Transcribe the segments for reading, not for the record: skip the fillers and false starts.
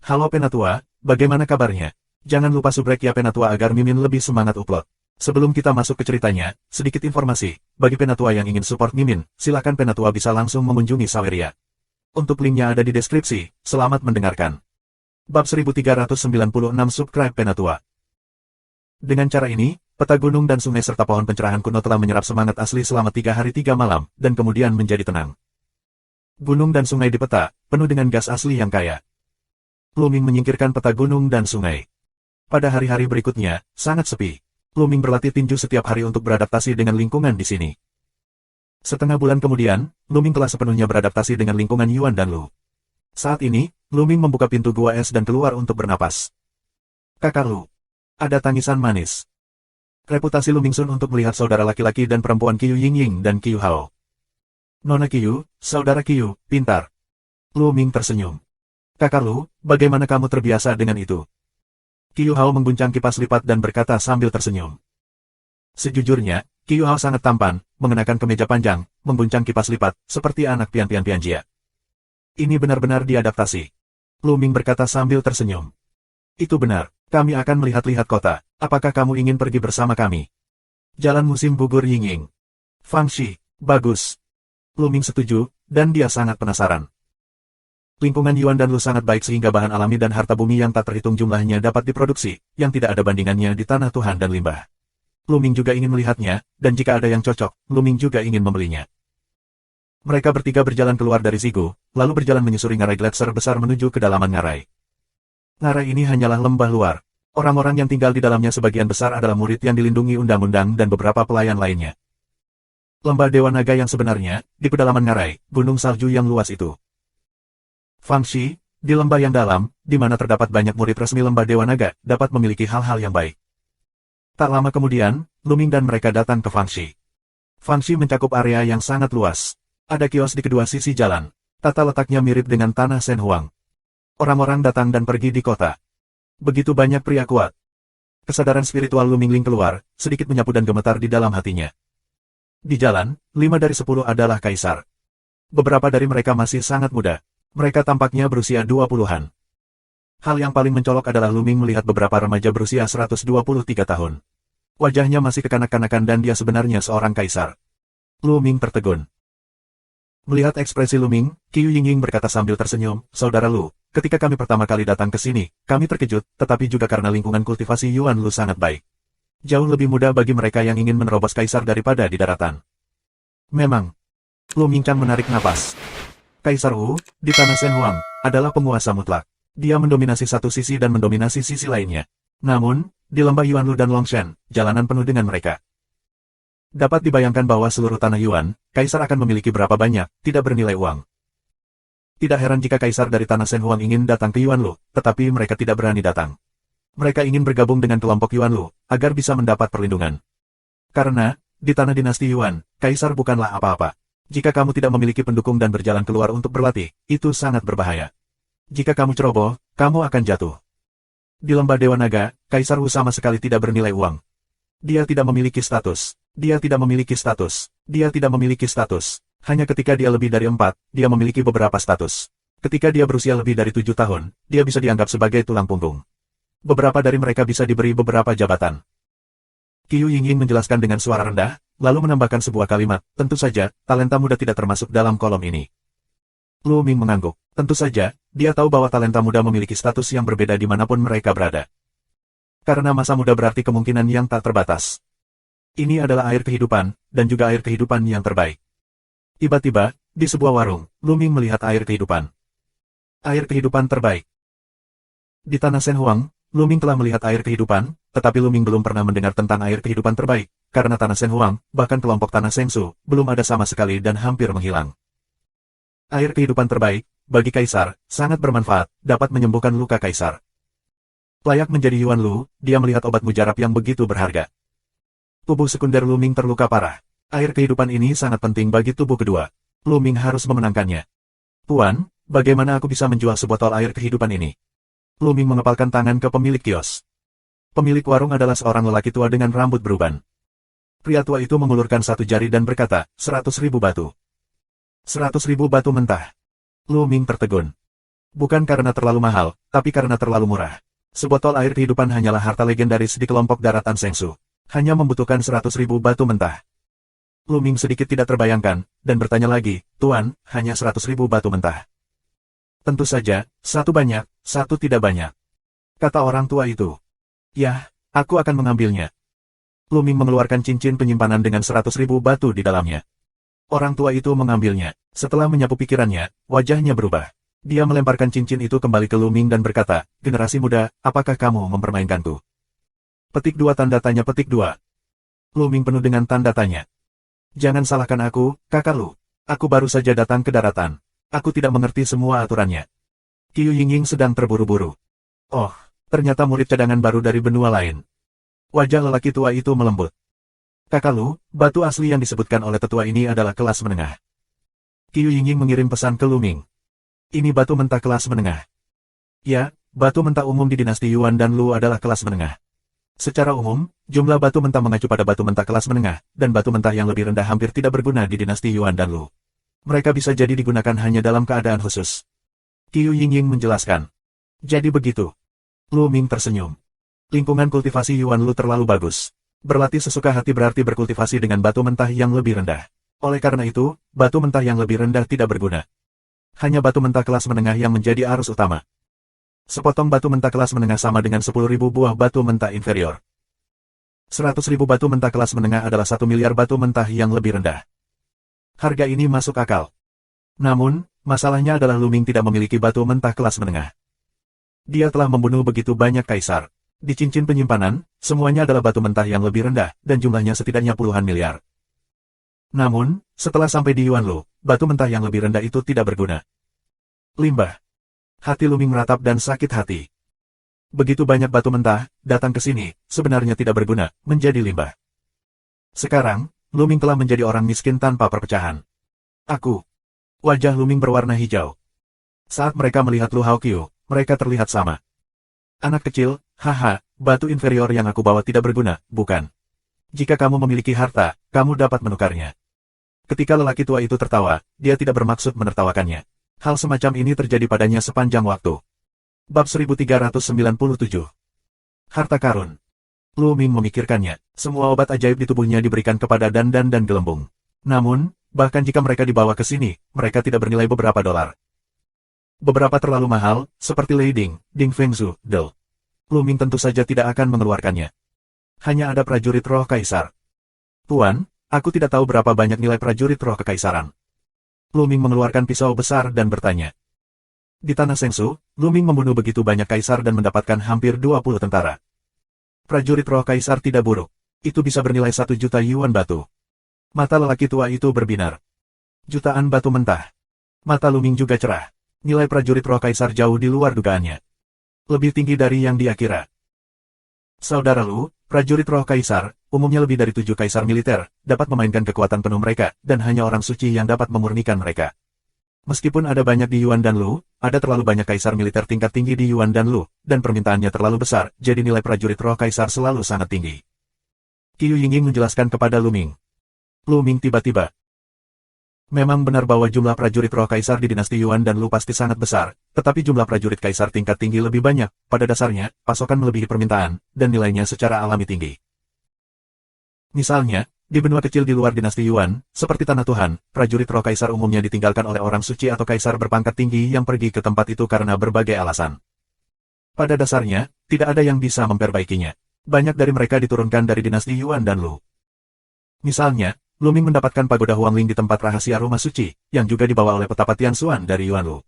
Halo Penatua, bagaimana kabarnya? Jangan lupa subrek ya Penatua agar Mimin lebih semangat upload. Sebelum kita masuk ke ceritanya, sedikit informasi. Bagi Penatua yang ingin support Mimin, silakan Penatua bisa langsung mengunjungi Saweria. Untuk linknya ada di deskripsi, selamat mendengarkan. Bab 1396 Subscribe Penatua. Dengan cara ini, peta gunung dan sungai serta pohon pencerahan kuno telah menyerap semangat asli selama 3 hari 3 malam, dan kemudian menjadi tenang. Gunung dan sungai di peta, penuh dengan gas asli yang kaya. Luming menyingkirkan peta gunung dan sungai. Pada hari-hari berikutnya, sangat sepi. Luming berlatih tinju setiap hari untuk beradaptasi dengan lingkungan di sini. Setengah bulan kemudian, Luming telah sepenuhnya beradaptasi dengan lingkungan Yuan dan Lu. Saat ini, Luming membuka pintu gua es dan keluar untuk bernapas. Kakak Lu. Ada tangisan manis. Reputasi Luming Sun untuk melihat saudara laki-laki dan perempuan Qiu Yingying dan Qiu Hao. Nona Qiu, saudara Qiu, pintar. Luming tersenyum. Kakak Lu, bagaimana kamu terbiasa dengan itu? Qiu Hao mengguncang kipas lipat dan berkata sambil tersenyum. Sejujurnya, Qiu Hao sangat tampan, mengenakan kemeja panjang, mengguncang kipas lipat, seperti anak pian-pian Jia. Ini benar-benar diadaptasi. Luming berkata sambil tersenyum. Itu benar, kami akan melihat-lihat kota. Apakah kamu ingin pergi bersama kami? Jalan musim gugur Yingying. Fang Shi, bagus. Luming setuju, dan dia sangat penasaran. Lingkungan Yuan dan Lu sangat baik sehingga bahan alami dan harta bumi yang tak terhitung jumlahnya dapat diproduksi, yang tidak ada bandingannya di tanah Tuhan dan limbah. Luming juga ingin melihatnya, dan jika ada yang cocok, Luming juga ingin membelinya. Mereka bertiga berjalan keluar dari Zigu, lalu berjalan menyusuri ngarai gletser besar menuju kedalaman ngarai. Ngarai ini hanyalah lembah luar. Orang-orang yang tinggal di dalamnya sebagian besar adalah murid yang dilindungi undang-undang dan beberapa pelayan lainnya. Lembah Dewa Naga yang sebenarnya, di pedalaman ngarai, gunung salju yang luas itu. Fang Shi, di lembah yang dalam, di mana terdapat banyak murid resmi lembah Dewa Naga, dapat memiliki hal-hal yang baik. Tak lama kemudian, Luming dan mereka datang ke Fang Shi. Fang Shi mencakup area yang sangat luas. Ada kios di kedua sisi jalan. Tata letaknya mirip dengan tanah Shen Huang. Orang-orang datang dan pergi di kota. Begitu banyak pria kuat. Kesadaran spiritual Luming Ling keluar, sedikit menyapu dan gemetar di dalam hatinya. Di jalan, 5 dari 10 adalah kaisar. Beberapa dari mereka masih sangat muda. Mereka tampaknya berusia 20-an. Hal yang paling mencolok adalah Luming melihat beberapa remaja berusia 123 tahun. Wajahnya masih kekanak-kanakan dan dia sebenarnya seorang kaisar. Luming tertegun. Melihat ekspresi Luming, Qiu Yingying berkata sambil tersenyum, Saudara Lu, ketika kami pertama kali datang ke sini, kami terkejut, tetapi juga karena lingkungan kultivasi Yuan Lu sangat baik. Jauh lebih mudah bagi mereka yang ingin menerobos kaisar daripada di daratan. Memang. Luming Chan menarik napas. Kaisar Wu, di tanah Shen Huang, adalah penguasa mutlak. Dia mendominasi satu sisi dan mendominasi sisi lainnya. Namun, di lembah Yuan Lu dan Longshan, jalanan penuh dengan mereka. Dapat dibayangkan bahwa seluruh tanah Yuan, kaisar akan memiliki berapa banyak, tidak bernilai uang. Tidak heran jika kaisar dari tanah Shen Huang ingin datang ke Yuan Lu, tetapi mereka tidak berani datang. Mereka ingin bergabung dengan kelompok Yuan Lu, agar bisa mendapat perlindungan. Karena, di tanah dinasti Yuan, kaisar bukanlah apa-apa. Jika kamu tidak memiliki pendukung dan berjalan keluar untuk berlatih, itu sangat berbahaya. Jika kamu ceroboh, kamu akan jatuh. Di lembah Dewa Naga, Kaisar Wu sama sekali tidak bernilai uang. Dia tidak memiliki status. Dia tidak memiliki status. Dia tidak memiliki status. Hanya ketika dia lebih dari 4, dia memiliki beberapa status. Ketika dia berusia lebih dari 7 tahun, dia bisa dianggap sebagai tulang punggung. Beberapa dari mereka bisa diberi beberapa jabatan. Qiu Yingying menjelaskan dengan suara rendah, lalu menambahkan sebuah kalimat, tentu saja, talenta muda tidak termasuk dalam kolom ini. Luming mengangguk. Tentu saja, dia tahu bahwa talenta muda memiliki status yang berbeda dimanapun mereka berada. Karena masa muda berarti kemungkinan yang tak terbatas. Ini adalah air kehidupan, dan juga air kehidupan yang terbaik. Tiba-tiba, di sebuah warung, Luming melihat air kehidupan. Air kehidupan terbaik. Di tanah Shen Huang, Luming telah melihat air kehidupan, tetapi Luming belum pernah mendengar tentang air kehidupan terbaik, karena tanah Shen Huang, bahkan kelompok tanah Shengsu, belum ada sama sekali dan hampir menghilang. Air kehidupan terbaik, bagi kaisar, sangat bermanfaat, dapat menyembuhkan luka kaisar. Layak menjadi Yuan Lu, dia melihat obat mujarab yang begitu berharga. Tubuh sekunder Luming terluka parah. Air kehidupan ini sangat penting bagi tubuh kedua. Luming harus memenangkannya. Tuan, bagaimana aku bisa menjual sebotol air kehidupan ini? Luming mengepalkan tangan ke pemilik kios. Pemilik warung adalah seorang lelaki tua dengan rambut beruban. Pria tua itu mengulurkan satu jari dan berkata, 100.000 batu. 100.000 batu mentah. Luming tertegun. Bukan karena terlalu mahal, tapi karena terlalu murah. Sebotol air kehidupan hanyalah harta legendaris di kelompok daratan Sengsu. Hanya membutuhkan 100.000 batu mentah. Lu Ming sedikit tidak terbayangkan, dan bertanya lagi, Tuan, hanya 100.000 batu mentah. Tentu saja, satu banyak, satu tidak banyak. Kata orang tua itu. Yah, aku akan mengambilnya. Lu Ming mengeluarkan cincin penyimpanan dengan 100.000 batu di dalamnya. Orang tua itu mengambilnya. Setelah menyapu pikirannya, wajahnya berubah. Dia melemparkan cincin itu kembali ke Lu Ming dan berkata, generasi muda, apakah kamu mempermainkanku? Petik 2 tanda tanya petik 2. Lu Ming penuh dengan tanda tanya. Jangan salahkan aku, kakak Lu. Aku baru saja datang ke daratan. Aku tidak mengerti semua aturannya. Qiu Yingying sedang terburu-buru. Oh, ternyata murid cadangan baru dari benua lain. Wajah lelaki tua itu melembut. Kakak Lu, batu asli yang disebutkan oleh tetua ini adalah kelas menengah. Qiu Yingying mengirim pesan ke Lu Ming. Ini batu mentah kelas menengah. Ya, batu mentah umum di dinasti Yuan dan Lu adalah kelas menengah. Secara umum, jumlah batu mentah mengacu pada batu mentah kelas menengah, dan batu mentah yang lebih rendah hampir tidak berguna di dinasti Yuan dan Lu. Mereka bisa jadi digunakan hanya dalam keadaan khusus. Qiu Yingying menjelaskan. Jadi begitu. Lu Ming tersenyum. Lingkungan kultivasi Yuan Lu terlalu bagus. Berlatih sesuka hati berarti berkultivasi dengan batu mentah yang lebih rendah. Oleh karena itu, batu mentah yang lebih rendah tidak berguna. Hanya batu mentah kelas menengah yang menjadi arus utama. Sepotong batu mentah kelas menengah sama dengan 10.000 buah batu mentah inferior. 100.000 batu mentah kelas menengah adalah 1 miliar batu mentah yang lebih rendah. Harga ini masuk akal. Namun, masalahnya adalah Lu Ming tidak memiliki batu mentah kelas menengah. Dia telah membunuh begitu banyak kaisar. Di cincin penyimpanan, semuanya adalah batu mentah yang lebih rendah, dan jumlahnya setidaknya puluhan miliar. Namun, setelah sampai di Yuan Lu, batu mentah yang lebih rendah itu tidak berguna. Limbah. Hati Lu Ming meratap dan sakit hati. Begitu banyak batu mentah, datang ke sini, sebenarnya tidak berguna, menjadi limbah. Sekarang, Lu Ming telah menjadi orang miskin tanpa perpecahan. Aku. Wajah Lu Ming berwarna hijau. Saat mereka melihat Lu Haoqiu, mereka terlihat sama. Anak kecil, haha, batu inferior yang aku bawa tidak berguna, bukan? Jika kamu memiliki harta, kamu dapat menukarnya. Ketika lelaki tua itu tertawa, dia tidak bermaksud menertawakannya. Hal semacam ini terjadi padanya sepanjang waktu. Bab 1397. Harta karun. Lu Ming memikirkannya. Semua obat ajaib di tubuhnya diberikan kepada Dandan dan Gelembung. Namun, bahkan jika mereka dibawa ke sini, mereka tidak bernilai beberapa dolar. Beberapa terlalu mahal, seperti Lei Ding, Ding Fengzhu, Del. Lu Ming tentu saja tidak akan mengeluarkannya. Hanya ada prajurit roh kaisar. Tuan, aku tidak tahu berapa banyak nilai prajurit roh kekaisaran. Lu Ming mengeluarkan pisau besar dan bertanya. Di tanah Sengsu, Lu Ming membunuh begitu banyak kaisar dan mendapatkan hampir 20 tentara. Prajurit roh kaisar tidak buruk. Itu bisa bernilai 1 juta yuan batu. Mata lelaki tua itu berbinar. Jutaan batu mentah. Mata Lu Ming juga cerah. Nilai prajurit roh kaisar jauh di luar dugaannya. Lebih tinggi dari yang dia kira. Saudara Lu, prajurit roh kaisar, umumnya lebih dari 7 kaisar militer, dapat memainkan kekuatan penuh mereka, dan hanya orang suci yang dapat memurnikan mereka. Meskipun ada banyak di Yuan dan Lu, ada terlalu banyak kaisar militer tingkat tinggi di Yuan dan Lu, dan permintaannya terlalu besar, jadi nilai prajurit roh kaisar selalu sangat tinggi. Qiu Yingying menjelaskan kepada Lu Ming. Lu Ming tiba-tiba. Memang benar bahwa jumlah prajurit roh kaisar di dinasti Yuan dan Lu pasti sangat besar, tetapi jumlah prajurit kaisar tingkat tinggi lebih banyak, pada dasarnya, pasokan melebihi permintaan, dan nilainya secara alami tinggi. Misalnya, di benua kecil di luar dinasti Yuan, seperti Tanah Tuhan, prajurit roh kaisar umumnya ditinggalkan oleh orang suci atau kaisar berpangkat tinggi yang pergi ke tempat itu karena berbagai alasan. Pada dasarnya, tidak ada yang bisa memperbaikinya. Banyak dari mereka diturunkan dari dinasti Yuan dan Lu. Misalnya, Lu Ming mendapatkan pagoda Huangling di tempat rahasia rumah suci, yang juga dibawa oleh petapa Tianxuan dari Yuan Lu.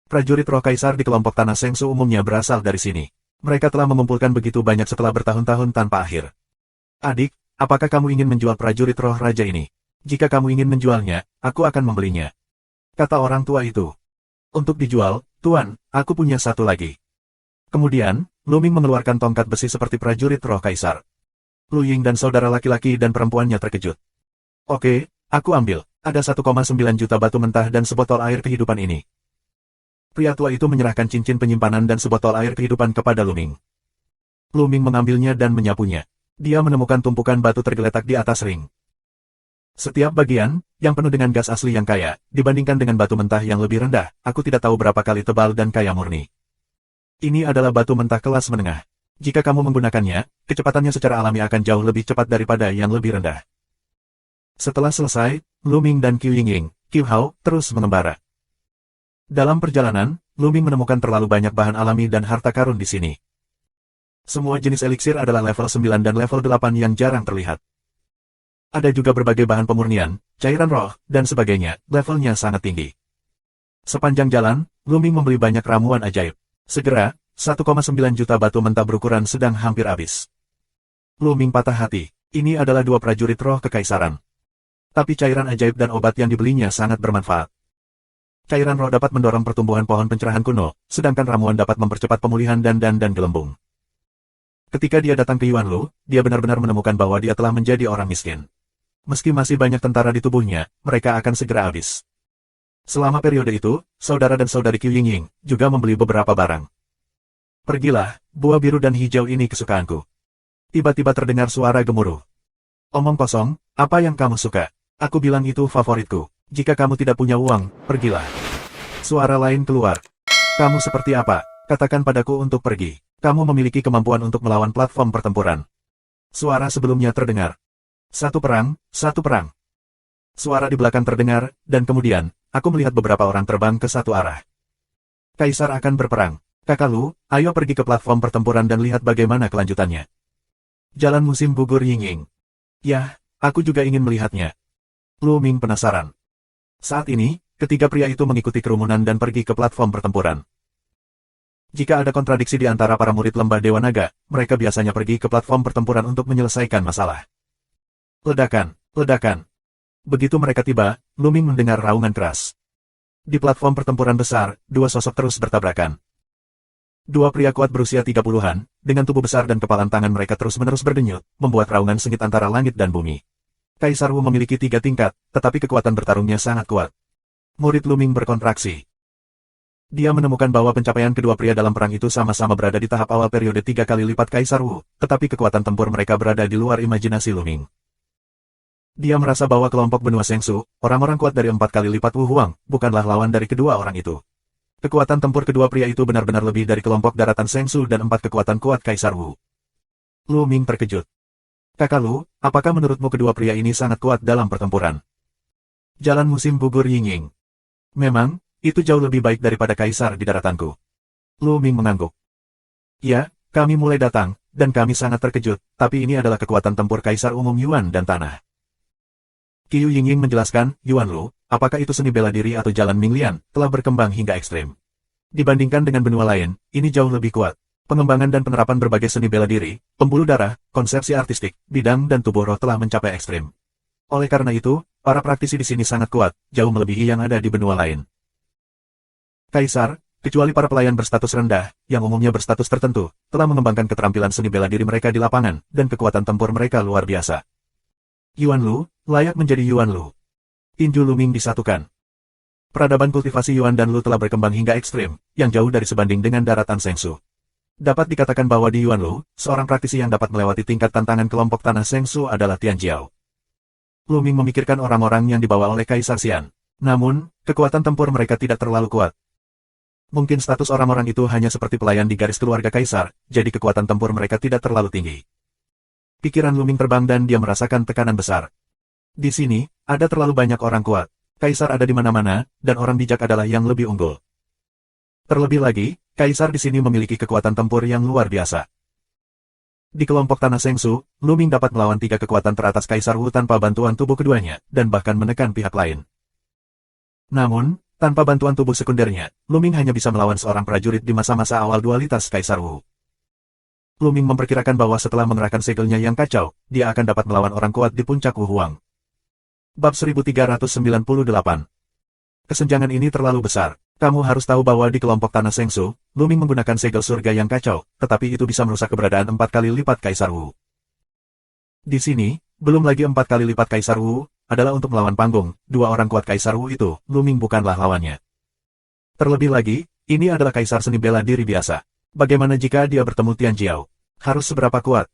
Prajurit roh kaisar di kelompok Tanah Sengsu umumnya berasal dari sini. Mereka telah mengumpulkan begitu banyak setelah bertahun-tahun tanpa akhir. Adik, apakah kamu ingin menjual prajurit roh raja ini? Jika kamu ingin menjualnya, aku akan membelinya. Kata orang tua itu. Untuk dijual, Tuan, aku punya satu lagi. Kemudian, Lu Ming mengeluarkan tongkat besi seperti prajurit roh kaisar. Lu Ying dan saudara laki-laki dan perempuannya terkejut. Oke, aku ambil. Ada 1,9 juta batu mentah dan sebotol air kehidupan ini. Pria tua itu menyerahkan cincin penyimpanan dan sebotol air kehidupan kepada Lu Ming. Lu Ming mengambilnya dan menyapunya. Dia menemukan tumpukan batu tergeletak di atas ring. Setiap bagian, yang penuh dengan gas asli yang kaya, dibandingkan dengan batu mentah yang lebih rendah, aku tidak tahu berapa kali tebal dan kaya murni. Ini adalah batu mentah kelas menengah. Jika kamu menggunakannya, kecepatannya secara alami akan jauh lebih cepat daripada yang lebih rendah. Setelah selesai, Lu Ming dan Qiu Yingying, Qiu Hao, terus mengembara. Dalam perjalanan, Lu Ming menemukan terlalu banyak bahan alami dan harta karun di sini. Semua jenis eliksir adalah level 9 dan level 8 yang jarang terlihat. Ada juga berbagai bahan pemurnian, cairan roh, dan sebagainya, levelnya sangat tinggi. Sepanjang jalan, Lu Ming membeli banyak ramuan ajaib. Segera, 1,9 juta batu mentah berukuran sedang hampir habis. Lu Ming patah hati, ini adalah 2 prajurit roh kekaisaran. Tapi cairan ajaib dan obat yang dibelinya sangat bermanfaat. Cairan roh dapat mendorong pertumbuhan pohon pencerahan kuno, sedangkan ramuan dapat mempercepat pemulihan dan gelembung. Ketika dia datang ke Yuan Lu, dia benar-benar menemukan bahwa dia telah menjadi orang miskin. Meski masih banyak tentara di tubuhnya, mereka akan segera habis. Selama periode itu, saudara dan saudari Qiu Yingying juga membeli beberapa barang. Pergilah, buah biru dan hijau ini kesukaanku. Tiba-tiba terdengar suara gemuruh. Omong kosong, apa yang kamu suka? Aku bilang itu favoritku. Jika kamu tidak punya uang, pergilah. Suara lain keluar. Kamu seperti apa? Katakan padaku untuk pergi. Kamu memiliki kemampuan untuk melawan platform pertempuran. Suara sebelumnya terdengar. Satu perang, satu perang. Suara di belakang terdengar, dan kemudian, aku melihat beberapa orang terbang ke satu arah. Kaisar akan berperang. Kakak Lu, ayo pergi ke platform pertempuran dan lihat bagaimana kelanjutannya. Jalan musim gugur Yingying. Yah, aku juga ingin melihatnya. Lu Ming penasaran. Saat ini, ketiga pria itu mengikuti kerumunan dan pergi ke platform pertempuran. Jika ada kontradiksi di antara para murid lembah Dewa Naga, mereka biasanya pergi ke platform pertempuran untuk menyelesaikan masalah. Ledakan, ledakan. Begitu mereka tiba, Lu Ming mendengar raungan keras. Di platform pertempuran besar, 2 sosok terus bertabrakan. 2 pria kuat berusia 30-an, dengan tubuh besar dan kepalan tangan mereka terus-menerus berdenyut, membuat raungan sengit antara langit dan bumi. Kaisar Wu memiliki 3 tingkat, tetapi kekuatan bertarungnya sangat kuat. Murid Lu Ming berkontraksi. Dia menemukan bahwa pencapaian kedua pria dalam perang itu sama-sama berada di tahap awal periode 3 kali lipat Kaisar Wu, tetapi kekuatan tempur mereka berada di luar imajinasi Lu Ming. Dia merasa bahwa kelompok benua Sengsu, orang-orang kuat dari 4 kali lipat Wu Huang, bukanlah lawan dari kedua orang itu. Kekuatan tempur kedua pria itu benar-benar lebih dari kelompok daratan Sengsu dan 4 kekuatan kuat Kaisar Wu. Lu Ming terkejut. Kakak Lu, apakah menurutmu kedua pria ini sangat kuat dalam pertempuran? Jalan musim gugur Yingying. Memang, itu jauh lebih baik daripada Kaisar di daratanku. Lu Ming mengangguk. Ya, kami mulai datang, dan kami sangat terkejut, tapi ini adalah kekuatan tempur Kaisar Umum Yuan dan Tanah. Qiu Yingying menjelaskan, Yuan Lu, apakah itu seni bela diri atau jalan Minglian, telah berkembang hingga ekstrem. Dibandingkan dengan benua lain, ini jauh lebih kuat. Pengembangan dan penerapan berbagai seni bela diri, pembuluh darah, konsepsi artistik, bidang dan tubuh roh telah mencapai ekstrem. Oleh karena itu, para praktisi di sini sangat kuat, jauh melebihi yang ada di benua lain. Kaisar, kecuali para pelayan berstatus rendah, yang umumnya berstatus tertentu, telah mengembangkan keterampilan seni bela diri mereka di lapangan, dan kekuatan tempur mereka luar biasa. Yuan Lu, layak menjadi Yuan Lu. Tinju Lu Ming disatukan. Peradaban kultivasi Yuan dan Lu telah berkembang hingga ekstrim, yang jauh dari sebanding dengan daratan Sengsu. Dapat dikatakan bahwa di Yuan Lu, seorang praktisi yang dapat melewati tingkat tantangan kelompok tanah Sengsu adalah Tian Jiao. Lu Ming memikirkan orang-orang yang dibawa oleh Kaisar Xian. Namun, kekuatan tempur mereka tidak terlalu kuat. Mungkin status orang-orang itu hanya seperti pelayan di garis keluarga Kaisar, jadi kekuatan tempur mereka tidak terlalu tinggi. Pikiran Lu Ming terbang dan dia merasakan tekanan besar. Di sini, ada terlalu banyak orang kuat. Kaisar ada di mana-mana, dan orang bijak adalah yang lebih unggul. Terlebih lagi, Kaisar di sini memiliki kekuatan tempur yang luar biasa. Di kelompok tanah Sengsu, Lu Ming dapat melawan 3 kekuatan teratas Kaisar Wu tanpa bantuan tubuh keduanya, dan bahkan menekan pihak lain. Namun, tanpa bantuan tubuh sekundernya, Lu Ming hanya bisa melawan seorang prajurit di masa-masa awal dualitas Kaisar Wu. Lu Ming memperkirakan bahwa setelah mengerahkan segelnya yang kacau, dia akan dapat melawan orang kuat di puncak Wu Huang. Bab 1398. Kesenjangan ini terlalu besar. Kamu harus tahu bahwa di kelompok tanah Sengsu, Lu Ming menggunakan segel surga yang kacau, tetapi itu bisa merusak keberadaan 4 kali lipat Kaisar Wu. Di sini, belum lagi 4 kali lipat Kaisar Wu, adalah untuk melawan panggung, 2 orang kuat Kaisar Wu itu, Lu Ming bukanlah lawannya. Terlebih lagi, ini adalah Kaisar seni bela diri biasa. Bagaimana jika dia bertemu Tian Jiao? Harus seberapa kuat?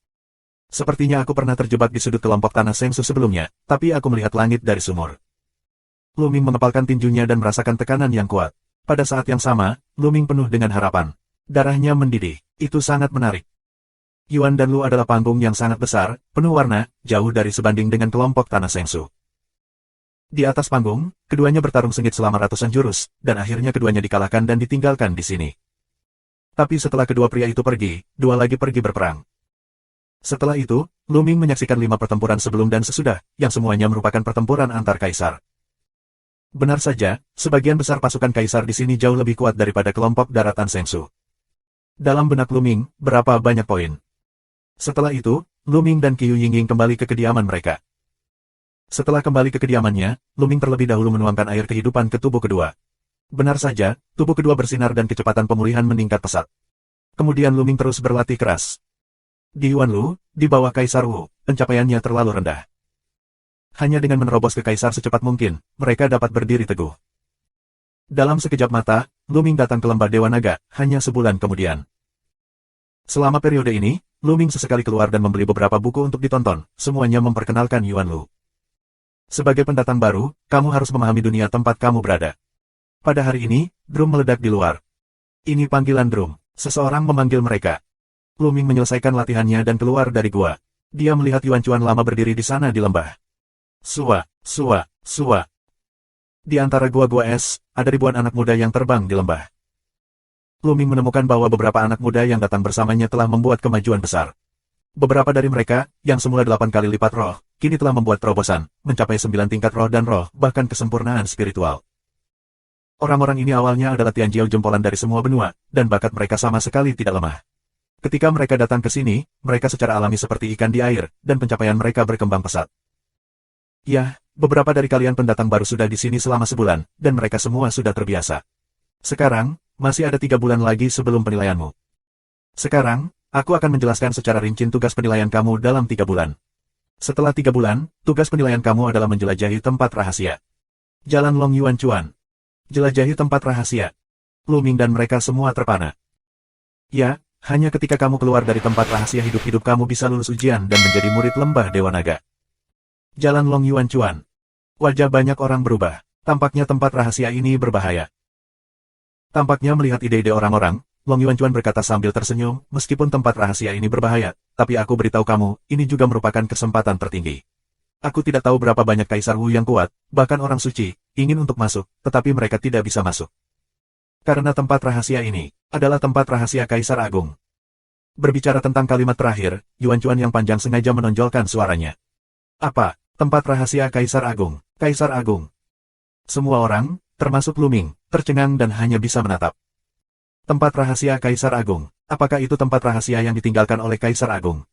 Sepertinya aku pernah terjebak di sudut kelompok tanah Sengsu sebelumnya, tapi aku melihat langit dari sumur. Lu Ming mengepalkan tinjunya dan merasakan tekanan yang kuat. Pada saat yang sama, Lu Ming penuh dengan harapan. Darahnya mendidih. Itu sangat menarik. Yuan dan Lu adalah panggung yang sangat besar, penuh warna, jauh dari sebanding dengan kelompok tanah Sengsu. Di atas panggung, keduanya bertarung sengit selama ratusan jurus, dan akhirnya keduanya dikalahkan dan ditinggalkan di sini. Tapi setelah kedua pria itu pergi, dua lagi pergi berperang. Setelah itu, Lu Ming menyaksikan 5 pertempuran sebelum dan sesudah, yang semuanya merupakan pertempuran antar kaisar. Benar saja, sebagian besar pasukan kaisar di sini jauh lebih kuat daripada kelompok daratan Sengsu. Dalam benak Lu Ming, berapa banyak poin? Setelah itu, Lu Ming dan Qiu Yingying kembali ke kediaman mereka. Setelah kembali ke kediamannya, Lu Ming terlebih dahulu menuangkan air kehidupan ke tubuh kedua. Benar saja, tubuh kedua bersinar dan kecepatan pemulihan meningkat pesat. Kemudian Lu Ming terus berlatih keras. Di Yuan Lu, di bawah Kaisar Wu, pencapaiannya terlalu rendah. Hanya dengan menerobos ke Kaisar secepat mungkin, mereka dapat berdiri teguh. Dalam sekejap mata, Lu Ming datang ke lembah Dewa Naga, hanya sebulan kemudian. Selama periode ini, Lu Ming sesekali keluar dan membeli beberapa buku untuk ditonton, semuanya memperkenalkan Yuan Lu. Sebagai pendatang baru, kamu harus memahami dunia tempat kamu berada. Pada hari ini, drum meledak di luar. Ini panggilan drum. Seseorang memanggil mereka. Lu Ming menyelesaikan latihannya dan keluar dari gua. Dia melihat Yuan Chuan lama berdiri di sana di lembah. Sua, sua, sua. Di antara gua-gua es, ada ribuan anak muda yang terbang di lembah. Lu Ming menemukan bahwa beberapa anak muda yang datang bersamanya telah membuat kemajuan besar. Beberapa dari mereka, yang semula 8 kali lipat roh, kini telah membuat terobosan, mencapai 9 tingkat roh dan roh, bahkan kesempurnaan spiritual. Orang-orang ini awalnya adalah Tianjiao jempolan dari semua benua, dan bakat mereka sama sekali tidak lemah. Ketika mereka datang ke sini, mereka secara alami seperti ikan di air, dan pencapaian mereka berkembang pesat. Ya, beberapa dari kalian pendatang baru sudah di sini selama sebulan, dan mereka semua sudah terbiasa. Sekarang, masih ada 3 bulan lagi sebelum penilaianmu. Sekarang, aku akan menjelaskan secara rinci tugas penilaian kamu dalam 3 bulan. Setelah 3 bulan, tugas penilaian kamu adalah menjelajahi tempat rahasia. Jalan Long Yuan Chuan. Jelajahi tempat rahasia. Lu Ming dan mereka semua terpana. Ya, hanya ketika kamu keluar dari tempat rahasia hidup-hidup kamu bisa lulus ujian dan menjadi murid lembah Dewa Naga. Jalan Long Yuan Chuan. Wajah banyak orang berubah. Tampaknya tempat rahasia ini berbahaya. Tampaknya melihat ide-ide orang-orang, Long Yuan Chuan berkata sambil tersenyum, meskipun tempat rahasia ini berbahaya, tapi aku beritahu kamu, ini juga merupakan kesempatan tertinggi. Aku tidak tahu berapa banyak Kaisar Wu yang kuat, bahkan orang suci, ingin untuk masuk, tetapi mereka tidak bisa masuk. Karena tempat rahasia ini, adalah tempat rahasia Kaisar Agung. Berbicara tentang kalimat terakhir, Yuan Chuan yang panjang sengaja menonjolkan suaranya. Apa? Tempat rahasia Kaisar Agung, Kaisar Agung. Semua orang, termasuk Lu Ming, tercengang dan hanya bisa menatap. Tempat rahasia Kaisar Agung, apakah itu tempat rahasia yang ditinggalkan oleh Kaisar Agung?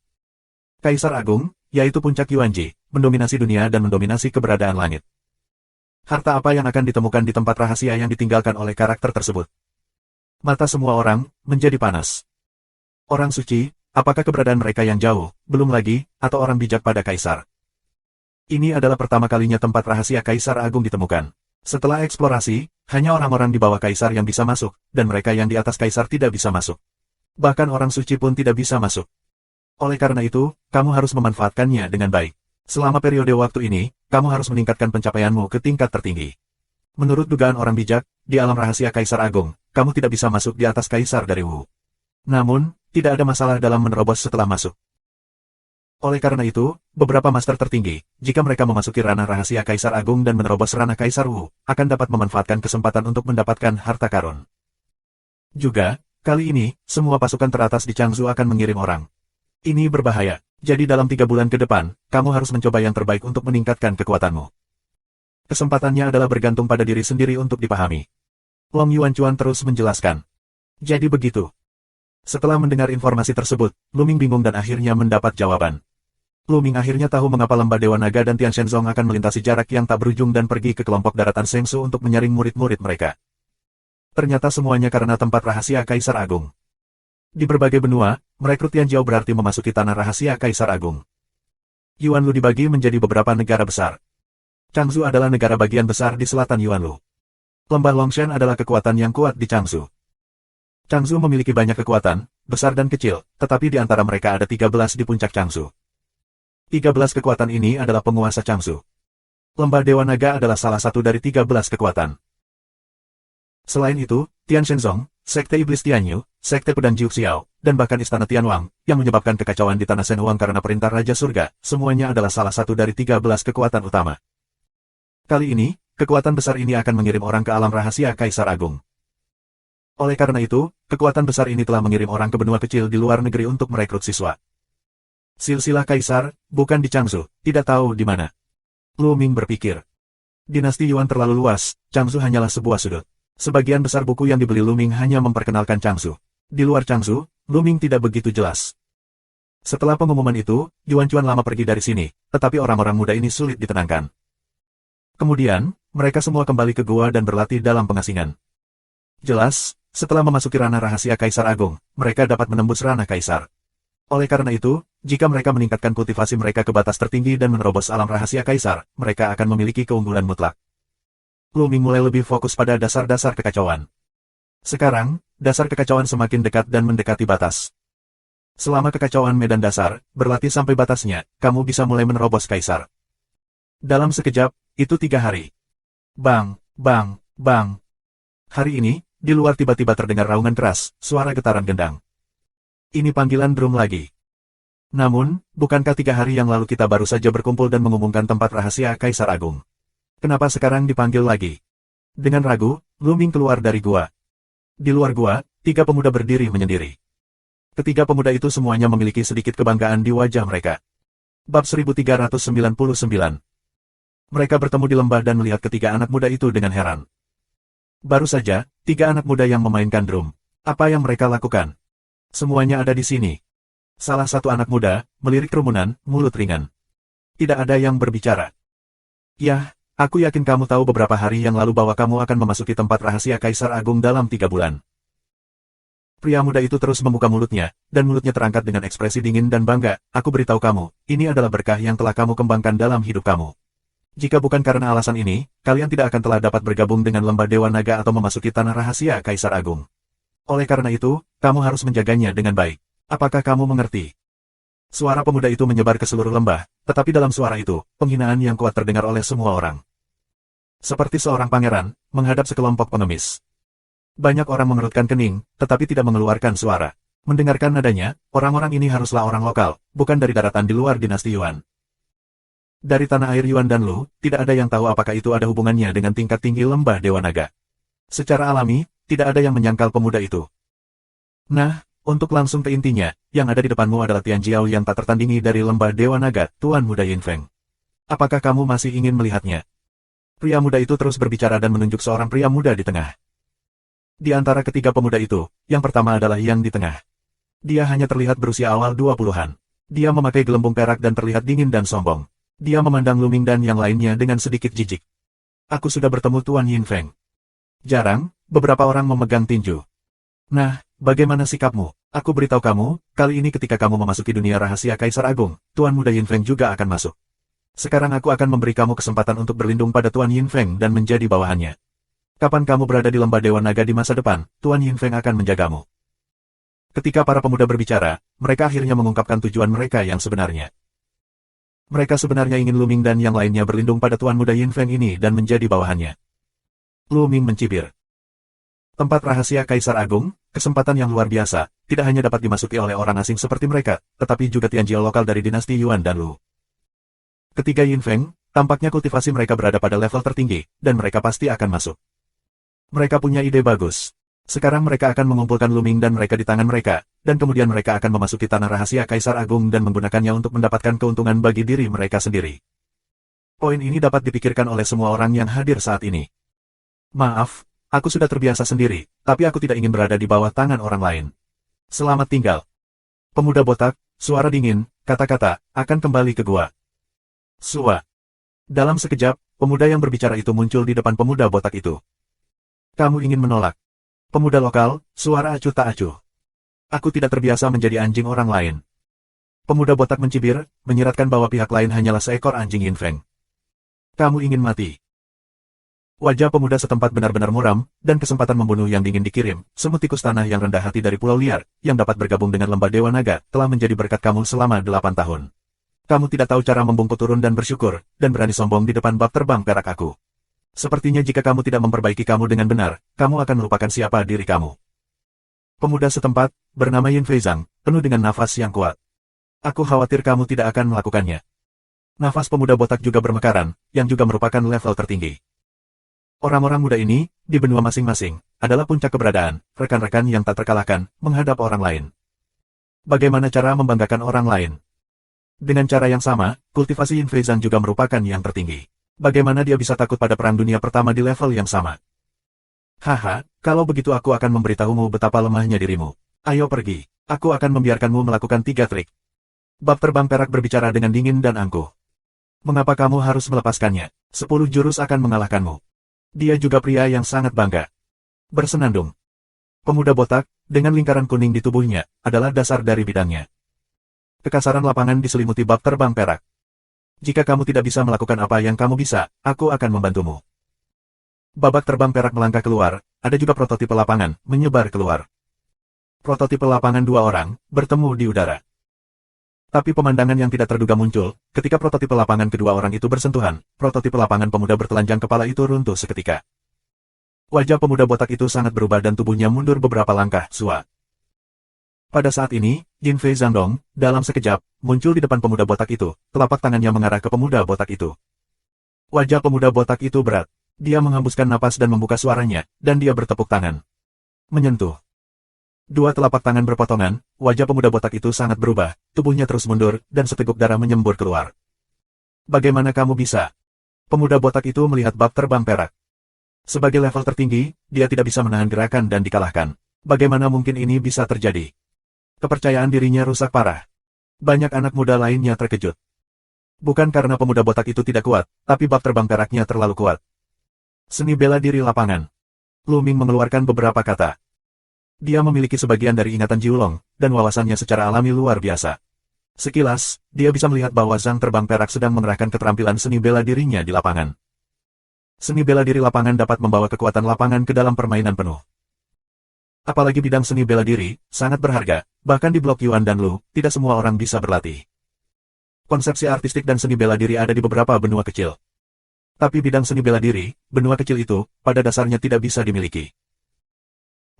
Kaisar Agung, yaitu puncak Yuanji, mendominasi dunia dan mendominasi keberadaan langit. Harta apa yang akan ditemukan di tempat rahasia yang ditinggalkan oleh karakter tersebut? Mata semua orang, menjadi panas. Orang suci, apakah keberadaan mereka yang jauh, belum lagi, atau orang bijak pada Kaisar? Ini adalah pertama kalinya tempat rahasia Kaisar Agung ditemukan. Setelah eksplorasi, hanya orang-orang di bawah Kaisar yang bisa masuk, dan mereka yang di atas Kaisar tidak bisa masuk. Bahkan orang suci pun tidak bisa masuk. Oleh karena itu, kamu harus memanfaatkannya dengan baik. Selama periode waktu ini, kamu harus meningkatkan pencapaianmu ke tingkat tertinggi. Menurut dugaan orang bijak, di alam rahasia Kaisar Agung, kamu tidak bisa masuk di atas Kaisar dari Wu. Namun, tidak ada masalah dalam menerobos setelah masuk. Oleh karena itu, beberapa master tertinggi, jika mereka memasuki ranah rahasia Kaisar Agung dan menerobos ranah Kaisar Wu, akan dapat memanfaatkan kesempatan untuk mendapatkan harta karun. Juga, kali ini, semua pasukan teratas di Changzhou akan mengirim orang. Ini berbahaya, jadi dalam 3 bulan ke depan, kamu harus mencoba yang terbaik untuk meningkatkan kekuatanmu. Kesempatannya adalah bergantung pada diri sendiri untuk dipahami. Long Yuan Chuan terus menjelaskan. Jadi begitu. Setelah mendengar informasi tersebut, Lu Ming bingung dan akhirnya mendapat jawaban. Lu Ming akhirnya tahu mengapa lembah Dewa Naga dan Tian Shenzong akan melintasi jarak yang tak berujung dan pergi ke kelompok daratan Sengsu untuk menyaring murid-murid mereka. Ternyata semuanya karena tempat rahasia Kaisar Agung. Di berbagai benua, merekrut Tianjiao berarti memasuki tanah rahasia Kaisar Agung. Yuan Lu dibagi menjadi beberapa negara besar. Changzhou adalah negara bagian besar di selatan Yuan Lu. Lembah Longshan adalah kekuatan yang kuat di Changzhou. Changzhou memiliki banyak kekuatan, besar dan kecil, tetapi di antara mereka ada 13 di puncak Changzhou. 13 kekuatan ini adalah penguasa Changsu. Lembah Dewa Naga adalah salah satu dari 13 kekuatan. Selain itu, Tian Shenzong, Sekte Iblis Tianyu, Sekte Pedang Jiu Xiao, dan bahkan Istana Tianwang, yang menyebabkan kekacauan di Tanah Shenhuang karena perintah Raja Surga, semuanya adalah salah satu dari 13 kekuatan utama. Kali ini, kekuatan besar ini akan mengirim orang ke alam rahasia Kaisar Agung. Oleh karena itu, kekuatan besar ini telah mengirim orang ke benua kecil di luar negeri untuk merekrut siswa. Silsilah Kaisar, bukan di Changsu, tidak tahu di mana. Lu Ming berpikir. Dinasti Yuan terlalu luas, Changsu hanyalah sebuah sudut. Sebagian besar buku yang dibeli Lu Ming hanya memperkenalkan Changsu. Di luar Changsu, Lu Ming tidak begitu jelas. Setelah pengumuman itu, Yuan Chuan lama pergi dari sini, tetapi orang-orang muda ini sulit ditenangkan. Kemudian, mereka semua kembali ke gua dan berlatih dalam pengasingan. Jelas, setelah memasuki ranah rahasia Kaisar Agung, mereka dapat menembus ranah Kaisar. Oleh karena itu, jika mereka meningkatkan kultivasi mereka ke batas tertinggi dan menerobos alam rahasia Kaisar, mereka akan memiliki keunggulan mutlak. Lu Ming mulai lebih fokus pada dasar-dasar kekacauan. Sekarang, dasar kekacauan semakin dekat dan mendekati batas. Selama kekacauan medan dasar, berlatih sampai batasnya, kamu bisa mulai menerobos Kaisar. Dalam sekejap, itu 3 hari. Bang, bang, bang. Hari ini, di luar tiba-tiba terdengar raungan keras, suara getaran gendang. Ini panggilan drum lagi. Namun, bukankah 3 hari yang lalu kita baru saja berkumpul dan mengumumkan tempat rahasia Kaisar Agung? Kenapa sekarang dipanggil lagi? Dengan ragu, Lu Ming keluar dari gua. Di luar gua, 3 pemuda berdiri menyendiri. Ketiga pemuda itu semuanya memiliki sedikit kebanggaan di wajah mereka. Bab 1399. Mereka bertemu di lembah dan melihat ketiga anak muda itu dengan heran. Baru saja, 3 anak muda yang memainkan drum. Apa yang mereka lakukan? Semuanya ada di sini. Salah satu anak muda, melirik kerumunan, mulut ringan. Tidak ada yang berbicara. Yah, aku yakin kamu tahu beberapa hari yang lalu bahwa kamu akan memasuki tempat rahasia Kaisar Agung dalam 3 bulan. Pria muda itu terus membuka mulutnya, dan mulutnya terangkat dengan ekspresi dingin dan bangga. Aku beritahu kamu, ini adalah berkah yang telah kamu kembangkan dalam hidup kamu. Jika bukan karena alasan ini, kalian tidak akan telah dapat bergabung dengan lembah Dewa Naga atau memasuki tanah rahasia Kaisar Agung. Oleh karena itu, kamu harus menjaganya dengan baik. Apakah kamu mengerti? Suara pemuda itu menyebar ke seluruh lembah, tetapi dalam suara itu, penghinaan yang kuat terdengar oleh semua orang. Seperti seorang pangeran, menghadap sekelompok pengemis. Banyak orang mengerutkan kening, tetapi tidak mengeluarkan suara. Mendengarkan nadanya, orang-orang ini haruslah orang lokal, bukan dari daratan di luar dinasti Yuan. Dari tanah air Yuan dan Lu, tidak ada yang tahu apakah itu ada hubungannya dengan tingkat tinggi lembah Dewa Naga. Secara alami, tidak ada yang menyangkal pemuda itu. Nah, untuk langsung ke intinya, yang ada di depanmu adalah Tian Jiao yang tak tertandingi dari lembah Dewa Naga, Tuan Muda Yin Feng. Apakah kamu masih ingin melihatnya? Pria muda itu terus berbicara dan menunjuk seorang pria muda di tengah. Di antara ketiga pemuda itu, yang pertama adalah yang di tengah. Dia hanya terlihat berusia awal 20-an. Dia memakai gelembung perak dan terlihat dingin dan sombong. Dia memandang Lu Ming dan yang lainnya dengan sedikit jijik. Aku sudah bertemu Tuan Yin Feng. Jarang, beberapa orang memegang tinju. Nah, bagaimana sikapmu? Aku beritahu kamu, kali ini ketika kamu memasuki dunia rahasia Kaisar Agung, Tuan Muda Yin Feng juga akan masuk. Sekarang aku akan memberi kamu kesempatan untuk berlindung pada Tuan Yin Feng dan menjadi bawahannya. Kapan kamu berada di lembah Dewa Naga di masa depan, Tuan Yin Feng akan menjagamu. Ketika para pemuda berbicara, mereka akhirnya mengungkapkan tujuan mereka yang sebenarnya. Mereka sebenarnya ingin Lu Ming dan yang lainnya berlindung pada Tuan Muda Yin Feng ini dan menjadi bawahannya. Lu Ming mencibir. Tempat rahasia Kaisar Agung, kesempatan yang luar biasa, tidak hanya dapat dimasuki oleh orang asing seperti mereka, tetapi juga Tianjiao lokal dari dinasti Yuan dan Lu. Ketiga Yin Feng, tampaknya kultivasi mereka berada pada level tertinggi, dan mereka pasti akan masuk. Mereka punya ide bagus. Sekarang mereka akan mengumpulkan Lu Ming dan mereka di tangan mereka, dan kemudian mereka akan memasuki tanah rahasia Kaisar Agung dan menggunakannya untuk mendapatkan keuntungan bagi diri mereka sendiri. Poin ini dapat dipikirkan oleh semua orang yang hadir saat ini. Maaf, aku sudah terbiasa sendiri, tapi aku tidak ingin berada di bawah tangan orang lain. Selamat tinggal. Pemuda botak, suara dingin, kata-kata, akan kembali ke gua. Sua. Dalam sekejap, pemuda yang berbicara itu muncul di depan pemuda botak itu. Kamu ingin menolak? Pemuda lokal, suara acuh tak acuh. Aku tidak terbiasa menjadi anjing orang lain. Pemuda botak mencibir, menyiratkan bahwa pihak lain hanyalah seekor anjing Yin Feng. Kamu ingin mati? Wajah pemuda setempat benar-benar muram, dan kesempatan membunuh yang dingin dikirim. Semut tikus tanah yang rendah hati dari pulau liar, yang dapat bergabung dengan lembah Dewa Naga, telah menjadi berkat kamu selama 8 tahun. Kamu tidak tahu cara membungkuk turun dan bersyukur, dan berani sombong di depan bab terbang perak aku. Sepertinya jika kamu tidak memperbaiki kamu dengan benar, kamu akan melupakan siapa diri kamu. Pemuda setempat, bernama Yin Feizang, penuh dengan nafas yang kuat. Aku khawatir kamu tidak akan melakukannya. Nafas pemuda botak juga bermekaran, yang juga merupakan level tertinggi. Orang-orang muda ini, di benua masing-masing, adalah puncak keberadaan, rekan-rekan yang tak terkalahkan, menghadap orang lain. Bagaimana cara membanggakan orang lain? Dengan cara yang sama, kultivasi Yin Feizang juga merupakan yang tertinggi. Bagaimana dia bisa takut pada Perang Dunia Pertama di level yang sama? Haha, kalau begitu aku akan memberitahumu betapa lemahnya dirimu. Ayo pergi, aku akan membiarkanmu melakukan 3 trik. Bab terbang perak berbicara dengan dingin dan angkuh. Mengapa kamu harus melepaskannya? 10 jurus akan mengalahkanmu. Dia juga pria yang sangat bangga. Bersenandung. Pemuda botak, dengan lingkaran kuning di tubuhnya, adalah dasar dari bidangnya. Kekasaran lapangan diselimuti bab terbang perak. Jika kamu tidak bisa melakukan apa yang kamu bisa, aku akan membantumu. Babak terbang perak melangkah keluar, ada juga prototipe lapangan, menyebar keluar. Prototipe lapangan 2 orang, bertemu di udara. Tapi pemandangan yang tidak terduga muncul, ketika prototipe lapangan kedua orang itu bersentuhan, prototipe lapangan pemuda bertelanjang kepala itu runtuh seketika. Wajah pemuda botak itu sangat berubah dan tubuhnya mundur beberapa langkah, sua. Pada saat ini, Yin Feizang Dong, dalam sekejap, muncul di depan pemuda botak itu, telapak tangannya mengarah ke pemuda botak itu. Wajah pemuda botak itu berat. Dia menghembuskan napas dan membuka suaranya, dan dia bertepuk tangan. Menyentuh. 2 telapak tangan berpotongan, wajah pemuda botak itu sangat berubah, tubuhnya terus mundur, dan seteguk darah menyembur keluar. Bagaimana kamu bisa? Pemuda botak itu melihat bab terbang perak. Sebagai level tertinggi, dia tidak bisa menahan gerakan dan dikalahkan. Bagaimana mungkin ini bisa terjadi? Kepercayaan dirinya rusak parah. Banyak anak muda lainnya terkejut. Bukan karena pemuda botak itu tidak kuat, tapi bab terbang peraknya terlalu kuat. Seni bela diri lapangan. Lu Ming mengeluarkan beberapa kata. Dia memiliki sebagian dari ingatan Jiulong, dan wawasannya secara alami luar biasa. Sekilas, dia bisa melihat bahwa Zhang terbang perak sedang mengerahkan keterampilan seni bela dirinya di lapangan. Seni bela diri lapangan dapat membawa kekuatan lapangan ke dalam permainan penuh. Apalagi bidang seni bela diri, sangat berharga, bahkan di blok Yuan dan Lu, tidak semua orang bisa berlatih. Konsepsi artistik dan seni bela diri ada di beberapa benua kecil. Tapi bidang seni bela diri, benua kecil itu, pada dasarnya tidak bisa dimiliki.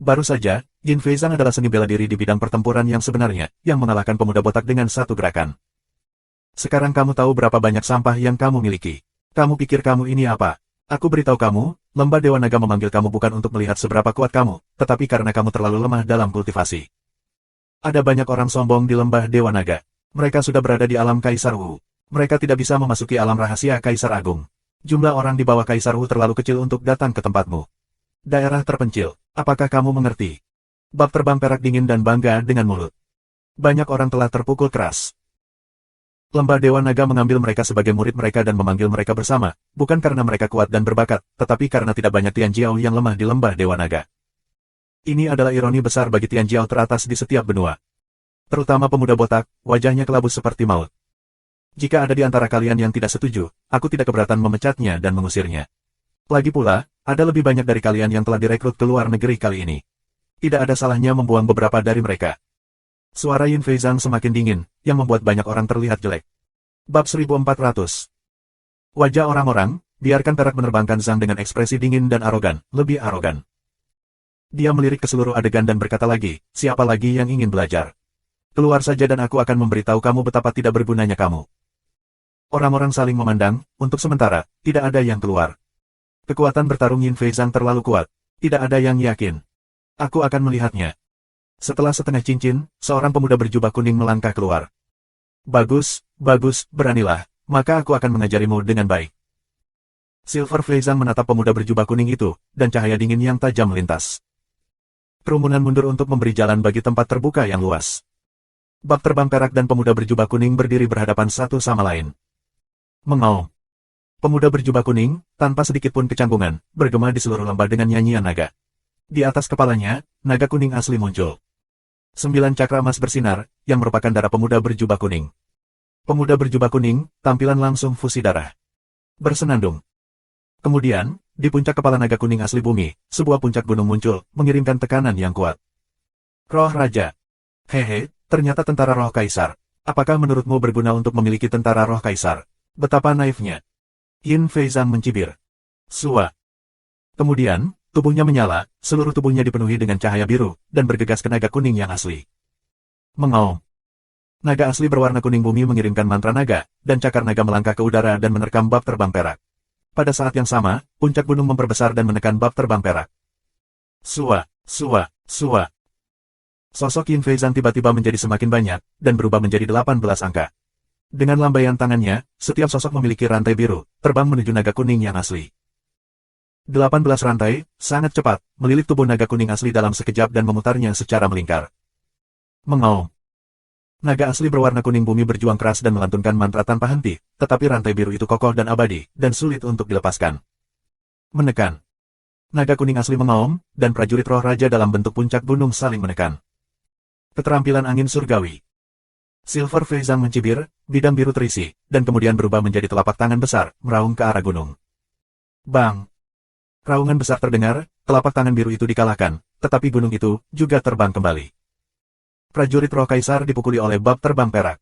Baru saja, Yin Feizang adalah seni bela diri di bidang pertempuran yang sebenarnya, yang mengalahkan pemuda botak dengan 1 gerakan. Sekarang kamu tahu berapa banyak sampah yang kamu miliki. Kamu pikir kamu ini apa? Aku beritahu kamu, Lembah Dewa Naga memanggil kamu bukan untuk melihat seberapa kuat kamu, tetapi karena kamu terlalu lemah dalam kultivasi. Ada banyak orang sombong di Lembah Dewa Naga. Mereka sudah berada di alam Kaisar Wu. Mereka tidak bisa memasuki alam rahasia Kaisar Agung. Jumlah orang di bawah Kaisar Wu terlalu kecil untuk datang ke tempatmu. Daerah terpencil, apakah kamu mengerti? Bab terbang perak dingin dan bangga dengan mulut. Banyak orang telah terpukul keras. Lembah Dewa Naga mengambil mereka sebagai murid mereka dan memanggil mereka bersama, bukan karena mereka kuat dan berbakat, tetapi karena tidak banyak Tian Jiao yang lemah di Lembah Dewa Naga. Ini adalah ironi besar bagi Tian Jiao teratas di setiap benua. Terutama pemuda botak, wajahnya kelabus seperti maut. Jika ada di antara kalian yang tidak setuju, aku tidak keberatan memecatnya dan mengusirnya. Lagi pula, ada lebih banyak dari kalian yang telah direkrut ke luar negeri kali ini. Tidak ada salahnya membuang beberapa dari mereka. Suara Yin Feizang semakin dingin, yang membuat banyak orang terlihat jelek. Bab 1400. Wajah orang-orang, biarkan perak menerbangkan Zhang dengan ekspresi dingin dan arogan, lebih arogan. Dia melirik ke seluruh adegan dan berkata lagi, siapa lagi yang ingin belajar? Keluar saja dan aku akan memberitahu kamu betapa tidak bergunanya kamu. Orang-orang saling memandang, untuk sementara, tidak ada yang keluar. Kekuatan bertarung Yin Feizang terlalu kuat, tidak ada yang yakin. Aku akan melihatnya. Setelah setengah cincin, seorang pemuda berjubah kuning melangkah keluar. Bagus, bagus, beranilah, maka aku akan mengajarimu dengan baik. Silver Feizang menatap pemuda berjubah kuning itu, dan cahaya dingin yang tajam melintas. Kerumunan mundur untuk memberi jalan bagi tempat terbuka yang luas. Bab terbang perak dan pemuda berjubah kuning berdiri berhadapan satu sama lain. Mengaum. Pemuda berjubah kuning, tanpa sedikit pun kecanggungan, bergema di seluruh lembah dengan nyanyian naga. Di atas kepalanya, naga kuning asli muncul. 9 cakra emas bersinar, yang merupakan darah pemuda berjubah kuning. Pemuda berjubah kuning, tampilan langsung fusi darah. Bersenandung. Kemudian, di puncak kepala naga kuning asli bumi, sebuah puncak gunung muncul, mengirimkan tekanan yang kuat. Roh Raja. Hehe, ternyata tentara roh Kaisar. Apakah menurutmu berguna untuk memiliki tentara roh kaisar? Betapa naifnya. Yin Feizang mencibir. Sua. Kemudian, tubuhnya menyala, seluruh tubuhnya dipenuhi dengan cahaya biru, dan bergegas ke naga kuning yang asli. Mengaum. Naga asli berwarna kuning bumi mengirimkan mantra naga, dan cakar naga melangkah ke udara dan menerkam bab terbang perak. Pada saat yang sama, puncak gunung memperbesar dan menekan bab terbang perak. Sua, sua, sua. Sosok Yin Feizang tiba-tiba menjadi semakin banyak, dan berubah menjadi 18 angka. Dengan lambaian tangannya, setiap sosok memiliki rantai biru, terbang menuju naga kuning yang asli. 18 rantai, sangat cepat, melilit tubuh naga kuning asli dalam sekejap dan memutarnya secara melingkar. Mengaum. Naga asli berwarna kuning bumi berjuang keras dan melantunkan mantra tanpa henti, tetapi rantai biru itu kokoh dan abadi, dan sulit untuk dilepaskan. Menekan. Naga kuning asli mengaum, dan prajurit roh raja dalam bentuk puncak gunung saling menekan. Keterampilan angin surgawi. Silver Feizang mencibir, bidang biru terisi, dan kemudian berubah menjadi telapak tangan besar, meraung ke arah gunung. Bang! Raungan besar terdengar, telapak tangan biru itu dikalahkan, tetapi gunung itu juga terbang kembali. Prajurit roh kaisar dipukuli oleh bab terbang perak.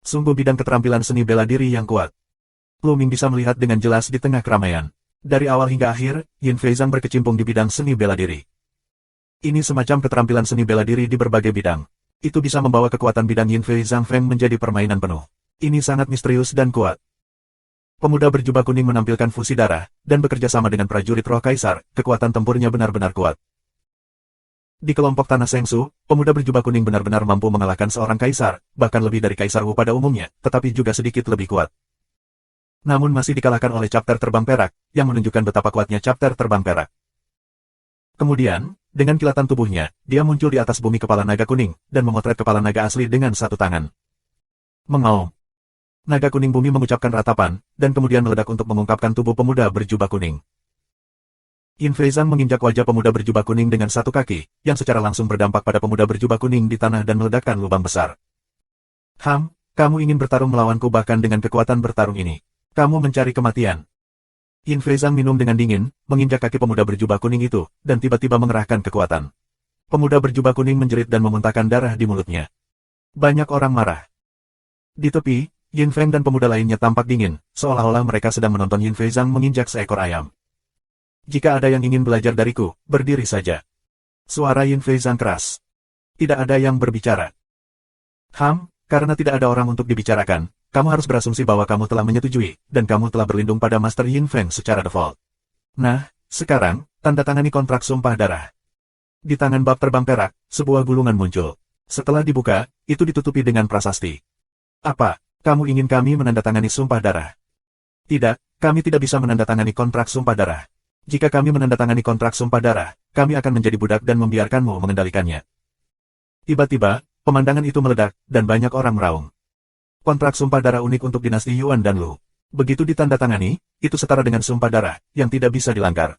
Sungguh bidang keterampilan seni bela diri yang kuat. Lu Ming bisa melihat dengan jelas di tengah keramaian. Dari awal hingga akhir, Yin Feizang berkecimpung di bidang seni bela diri. Ini semacam keterampilan seni bela diri di berbagai bidang. Itu bisa membawa kekuatan bidang Yin Feizang Feng menjadi permainan penuh. Ini sangat misterius dan kuat. Pemuda berjubah kuning menampilkan fusi darah, dan bekerja sama dengan prajurit roh kaisar, kekuatan tempurnya benar-benar kuat. Di kelompok Tanah Sengsu, pemuda berjubah kuning benar-benar mampu mengalahkan seorang kaisar, bahkan lebih dari kaisar Wu pada umumnya, tetapi juga sedikit lebih kuat. Namun masih dikalahkan oleh Chapter Terbang Perak, yang menunjukkan betapa kuatnya Chapter Terbang Perak. Kemudian, dengan kilatan tubuhnya, dia muncul di atas bumi kepala naga kuning, dan memotret kepala naga asli dengan satu tangan. Mengaum. Naga kuning bumi mengucapkan ratapan, dan kemudian meledak untuk mengungkapkan tubuh pemuda berjubah kuning. Yin Feizang menginjak wajah pemuda berjubah kuning dengan satu kaki, yang secara langsung berdampak pada pemuda berjubah kuning di tanah dan meledakkan lubang besar. Kamu ingin bertarung melawanku bahkan dengan kekuatan bertarung ini. Kamu mencari kematian. Yin Feizang minum dengan dingin, menginjak kaki pemuda berjubah kuning itu, dan tiba-tiba mengerahkan kekuatan. Pemuda berjubah kuning menjerit dan memuntahkan darah di mulutnya. Banyak orang marah. Di tepi, Yin Feng dan pemuda lainnya tampak dingin, seolah-olah mereka sedang menonton Yin Feizang menginjak seekor ayam. Jika ada yang ingin belajar dariku, berdiri saja. Suara Yin Feizang keras. Tidak ada yang berbicara. Karena tidak ada orang untuk dibicarakan, kamu harus berasumsi bahwa kamu telah menyetujui, dan kamu telah berlindung pada Master Yin Feng secara default. Nah, sekarang, tanda tangani kontrak sumpah darah. Di tangan bab terbang perak, sebuah gulungan muncul. Setelah dibuka, itu ditutupi dengan prasasti. Apa, kamu ingin kami menandatangani sumpah darah? Tidak, kami tidak bisa menandatangani kontrak sumpah darah. Jika kami menandatangani kontrak sumpah darah, kami akan menjadi budak dan membiarkanmu mengendalikannya. Tiba-tiba, pemandangan itu meledak, dan banyak orang meraung. Kontrak sumpah darah unik untuk dinasti Yuan dan Lu. Begitu ditandatangani, itu setara dengan sumpah darah, yang tidak bisa dilanggar.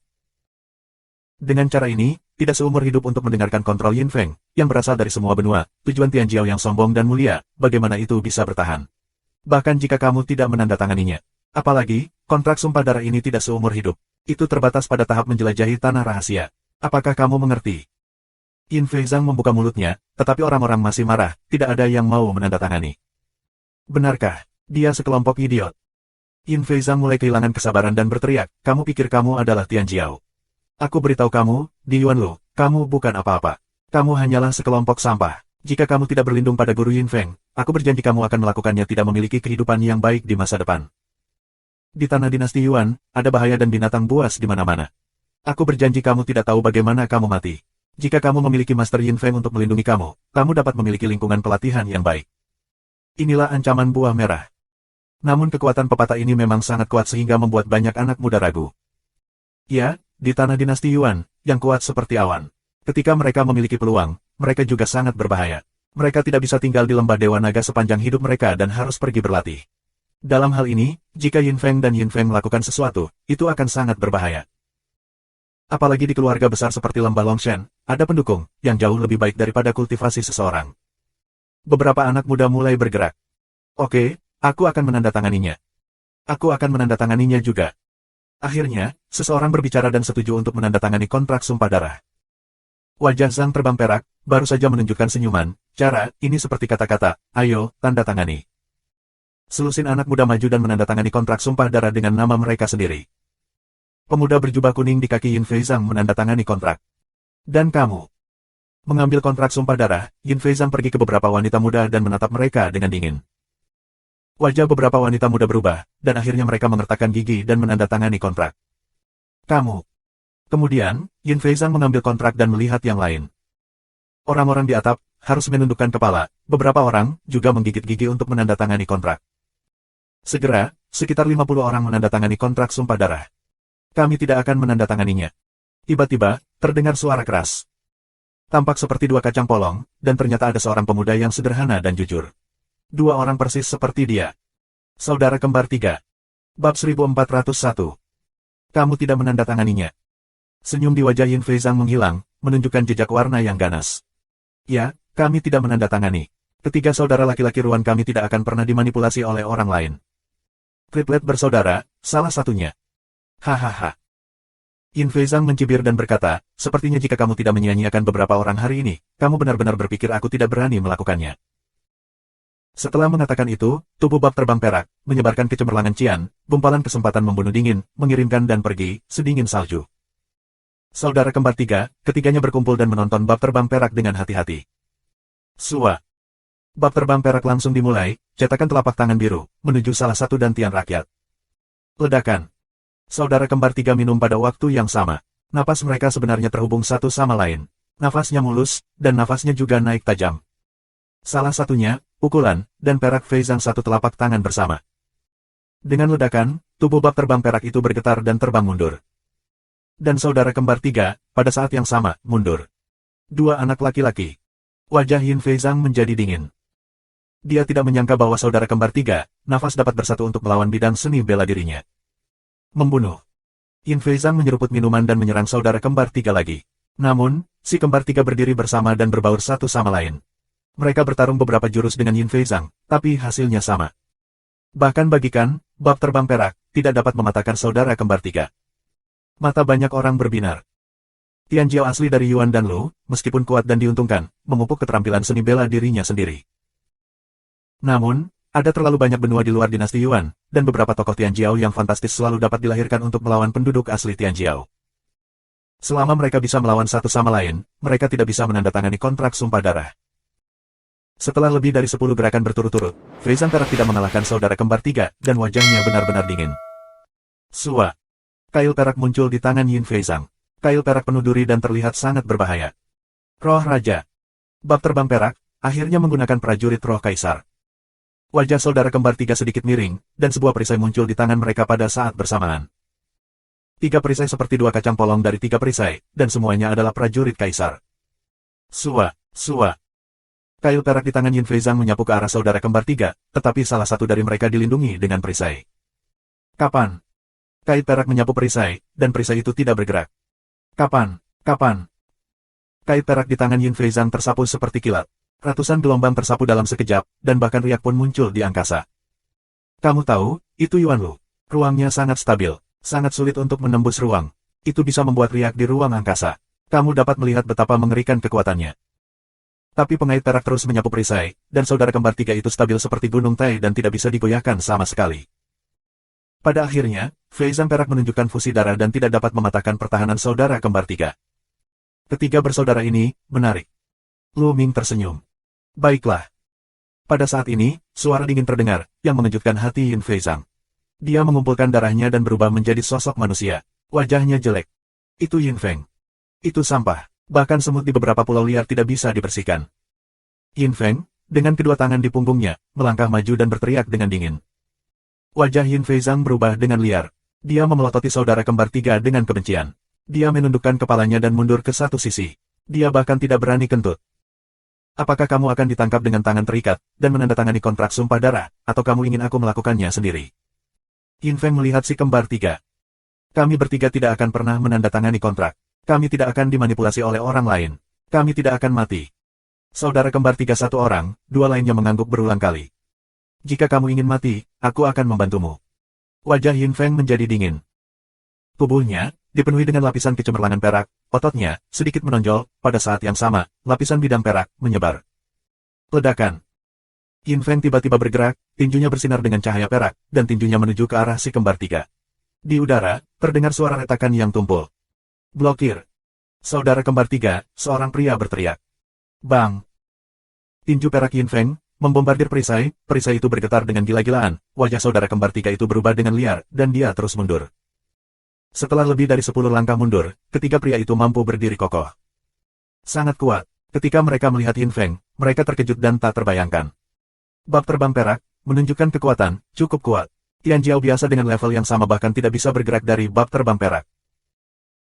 Dengan cara ini, tidak seumur hidup untuk mendengarkan kontrol Yin Feng, yang berasal dari semua benua, tujuan Tianjiao yang sombong dan mulia, bagaimana itu bisa bertahan. Bahkan jika kamu tidak menandatanganinya. Apalagi, kontrak sumpah darah ini tidak seumur hidup. Itu terbatas pada tahap menjelajahi tanah rahasia. Apakah kamu mengerti? Yin Feizang membuka mulutnya, tetapi orang-orang masih marah, tidak ada yang mau menandatangani. Benarkah? Dia sekelompok idiot. Yin Feizang mulai kehilangan kesabaran dan berteriak, kamu pikir kamu adalah Tianjiao? Aku beritahu kamu, di Yuan Lu, kamu bukan apa-apa. Kamu hanyalah sekelompok sampah. Jika kamu tidak berlindung pada guru Yin Feng, aku berjanji kamu akan melakukannya tidak memiliki kehidupan yang baik di masa depan. Di tanah dinasti Yuan, ada bahaya dan binatang buas di mana-mana. Aku berjanji kamu tidak tahu bagaimana kamu mati. Jika kamu memiliki Master Yin Feng untuk melindungi kamu, kamu dapat memiliki lingkungan pelatihan yang baik. Inilah ancaman buah merah. Namun kekuatan pepatah ini memang sangat kuat sehingga membuat banyak anak muda ragu. Ya, di tanah dinasti Yuan, yang kuat seperti awan. Ketika mereka memiliki peluang, mereka juga sangat berbahaya. Mereka tidak bisa tinggal di lembah Dewa Naga sepanjang hidup mereka dan harus pergi berlatih. Dalam hal ini, jika Yin Feng dan Yin Feng melakukan sesuatu, itu akan sangat berbahaya. Apalagi di keluarga besar seperti lembah Longshan, ada pendukung, yang jauh lebih baik daripada kultivasi seseorang. Beberapa anak muda mulai bergerak. Oke, aku akan menandatanganinya. Aku akan menandatanganinya juga. Akhirnya, seseorang berbicara dan setuju untuk menandatangani kontrak sumpah darah. Wajah Zhang terbang perak, baru saja menunjukkan senyuman. Cara, ini seperti kata-kata, ayo, tanda tangani. Selusin anak muda maju dan menandatangani kontrak sumpah darah dengan nama mereka sendiri. Pemuda berjubah kuning di kaki Yin Fei Zhang menandatangani kontrak. Dan kamu? Mengambil kontrak sumpah darah, Yin Fei Zhang pergi ke beberapa wanita muda dan menatap mereka dengan dingin. Wajah beberapa wanita muda berubah, dan akhirnya mereka mengertakkan gigi dan menandatangani kontrak. Kamu. Kemudian, Yin Fei Zhang mengambil kontrak dan melihat yang lain. Orang-orang di atap harus menundukkan kepala, beberapa orang juga menggigit gigi untuk menandatangani kontrak. Segera, sekitar 50 orang menandatangani kontrak sumpah darah. Kami tidak akan menandatanganinya. Tiba-tiba, terdengar suara keras. Tampak seperti dua kacang polong, dan ternyata ada seorang pemuda yang sederhana dan jujur. Dua orang persis seperti dia. Saudara kembar 3. Bab 1401. Kamu tidak menandatanganinya. Senyum di wajah Yin Fei Zhang menghilang, menunjukkan jejak warna yang ganas. Ya, kami tidak menandatangani. Ketiga saudara laki-laki Ruan kami tidak akan pernah dimanipulasi oleh orang lain. Triplet bersaudara, salah satunya. Hahaha. Yin Fei Zhang mencibir dan berkata, sepertinya jika kamu tidak menyia-nyiakan beberapa orang hari ini, kamu benar-benar berpikir aku tidak berani melakukannya. Setelah mengatakan itu, tubuh bab terbang perak, menyebarkan kecemerlangan cian, gumpalan kesempatan membunuh dingin, mengirimkan dan pergi, sedingin salju. Saudara kembar 3, ketiganya berkumpul dan menonton bab terbang perak dengan hati-hati. Sua. Bab terbang perak langsung dimulai, cetakan telapak tangan biru, menuju salah satu dantian rakyat. Ledakan. Saudara kembar 3 minum pada waktu yang sama. Napas mereka sebenarnya terhubung satu sama lain. Nafasnya mulus, dan nafasnya juga naik tajam. Salah satunya, pukulan, dan perak Fei Zhang satu telapak tangan bersama. Dengan ledakan, tubuh bab terbang perak itu bergetar dan terbang mundur. Dan saudara kembar 3, pada saat yang sama, mundur. Dua anak laki-laki. Wajah Yin Fei Zhang menjadi dingin. Dia tidak menyangka bahwa saudara kembar 3, nafas dapat bersatu untuk melawan bidang seni bela dirinya. Membunuh. Yin Fei Zhang menyeruput minuman dan menyerang saudara kembar 3 lagi. Namun, si kembar 3 berdiri bersama dan berbaur satu sama lain. Mereka bertarung beberapa jurus dengan Yin Fei Zhang, tapi hasilnya sama. Bahkan bagikan, bab terbang perak, tidak dapat mematahkan saudara kembar 3. Mata banyak orang berbinar. Tian Jiao asli dari Yuan dan Lu, meskipun kuat dan diuntungkan, memupuk keterampilan seni bela dirinya sendiri. Namun, ada terlalu banyak benua di luar dinasti Yuan, dan beberapa tokoh Tian Jiao yang fantastis selalu dapat dilahirkan untuk melawan penduduk asli Tian Jiao. Selama mereka bisa melawan satu sama lain, mereka tidak bisa menandatangani kontrak sumpah darah. Setelah lebih dari 10 gerakan berturut-turut, Fei Zhang perak tidak mengalahkan saudara kembar 3, dan wajahnya benar-benar dingin. Sua. Kail perak muncul di tangan Yin Fei Zhang. Kail perak penuh duri dan terlihat sangat berbahaya. Roh Raja. Bab terbang perak, akhirnya menggunakan prajurit roh kaisar. Wajah saudara kembar 3 sedikit miring, dan sebuah perisai muncul di tangan mereka pada saat bersamaan. 3 perisai seperti dua kacang polong dari 3 perisai, dan semuanya adalah prajurit kaisar. Sua, sua. Kail perak di tangan Yin Fei Zhang menyapu ke arah saudara kembar 3, tetapi salah satu dari mereka dilindungi dengan perisai. Kapan? Kail perak menyapu perisai, dan perisai itu tidak bergerak. Kapan? Kapan? Kail perak di tangan Yin Fei Zhang tersapu seperti kilat. Ratusan gelombang tersapu dalam sekejap, dan bahkan riak pun muncul di angkasa. Kamu tahu, itu Yuan Lu. Ruangnya sangat stabil, sangat sulit untuk menembus ruang. Itu bisa membuat riak di ruang angkasa. Kamu dapat melihat betapa mengerikan kekuatannya. Tapi pengait perak terus menyapu perisai, dan saudara kembar 3 itu stabil seperti gunung Tai dan tidak bisa digoyahkan sama sekali. Pada akhirnya, Fei Zhang perak menunjukkan fusi darah dan tidak dapat mematahkan pertahanan saudara kembar 3. Ketiga bersaudara ini, menarik. Lu Ming tersenyum. Baiklah. Pada saat ini, suara dingin terdengar, yang mengejutkan hati Yin Fei Zhang. Dia mengumpulkan darahnya dan berubah menjadi sosok manusia. Wajahnya jelek. Itu Yin Feng. Itu sampah. Bahkan semut di beberapa pulau liar tidak bisa dibersihkan. Yin Feng, dengan kedua tangan di punggungnya, melangkah maju dan berteriak dengan dingin. Wajah Yin Fei Zhang berubah dengan liar. Dia memelototi saudara kembar 3 dengan kebencian. Dia menundukkan kepalanya dan mundur ke satu sisi. Dia bahkan tidak berani kentut. Apakah kamu akan ditangkap dengan tangan terikat, dan menandatangani kontrak sumpah darah, atau kamu ingin aku melakukannya sendiri? Yin Feng melihat si kembar 3. Kami bertiga tidak akan pernah menandatangani kontrak. Kami tidak akan dimanipulasi oleh orang lain. Kami tidak akan mati. Saudara kembar 3 satu orang, dua lainnya mengangguk berulang kali. Jika kamu ingin mati, aku akan membantumu. Wajah Yin Feng menjadi dingin. Tubuhnya, dipenuhi dengan lapisan kecemerlangan perak, ototnya sedikit menonjol. Pada saat yang sama, lapisan bidang perak menyebar. Ledakan. Yin Feng tiba-tiba bergerak, tinjunya bersinar dengan cahaya perak, dan tinjunya menuju ke arah si kembar tiga. Di udara, terdengar suara retakan yang tumpul. Blokir. Saudara kembar tiga, seorang pria berteriak. Bang! Tinju perak Yin Feng membombardir perisai itu bergetar dengan gila-gilaan, wajah saudara kembar tiga itu berubah dengan liar, dan dia terus mundur. Setelah lebih dari 10 langkah mundur, ketiga pria itu mampu berdiri kokoh. Sangat kuat. Ketika mereka melihat Yin Feng, mereka terkejut dan tak terbayangkan. Bab terbang perak, menunjukkan kekuatan, cukup kuat. Tian Jiao biasa dengan level yang sama bahkan tidak bisa bergerak dari bab terbang perak.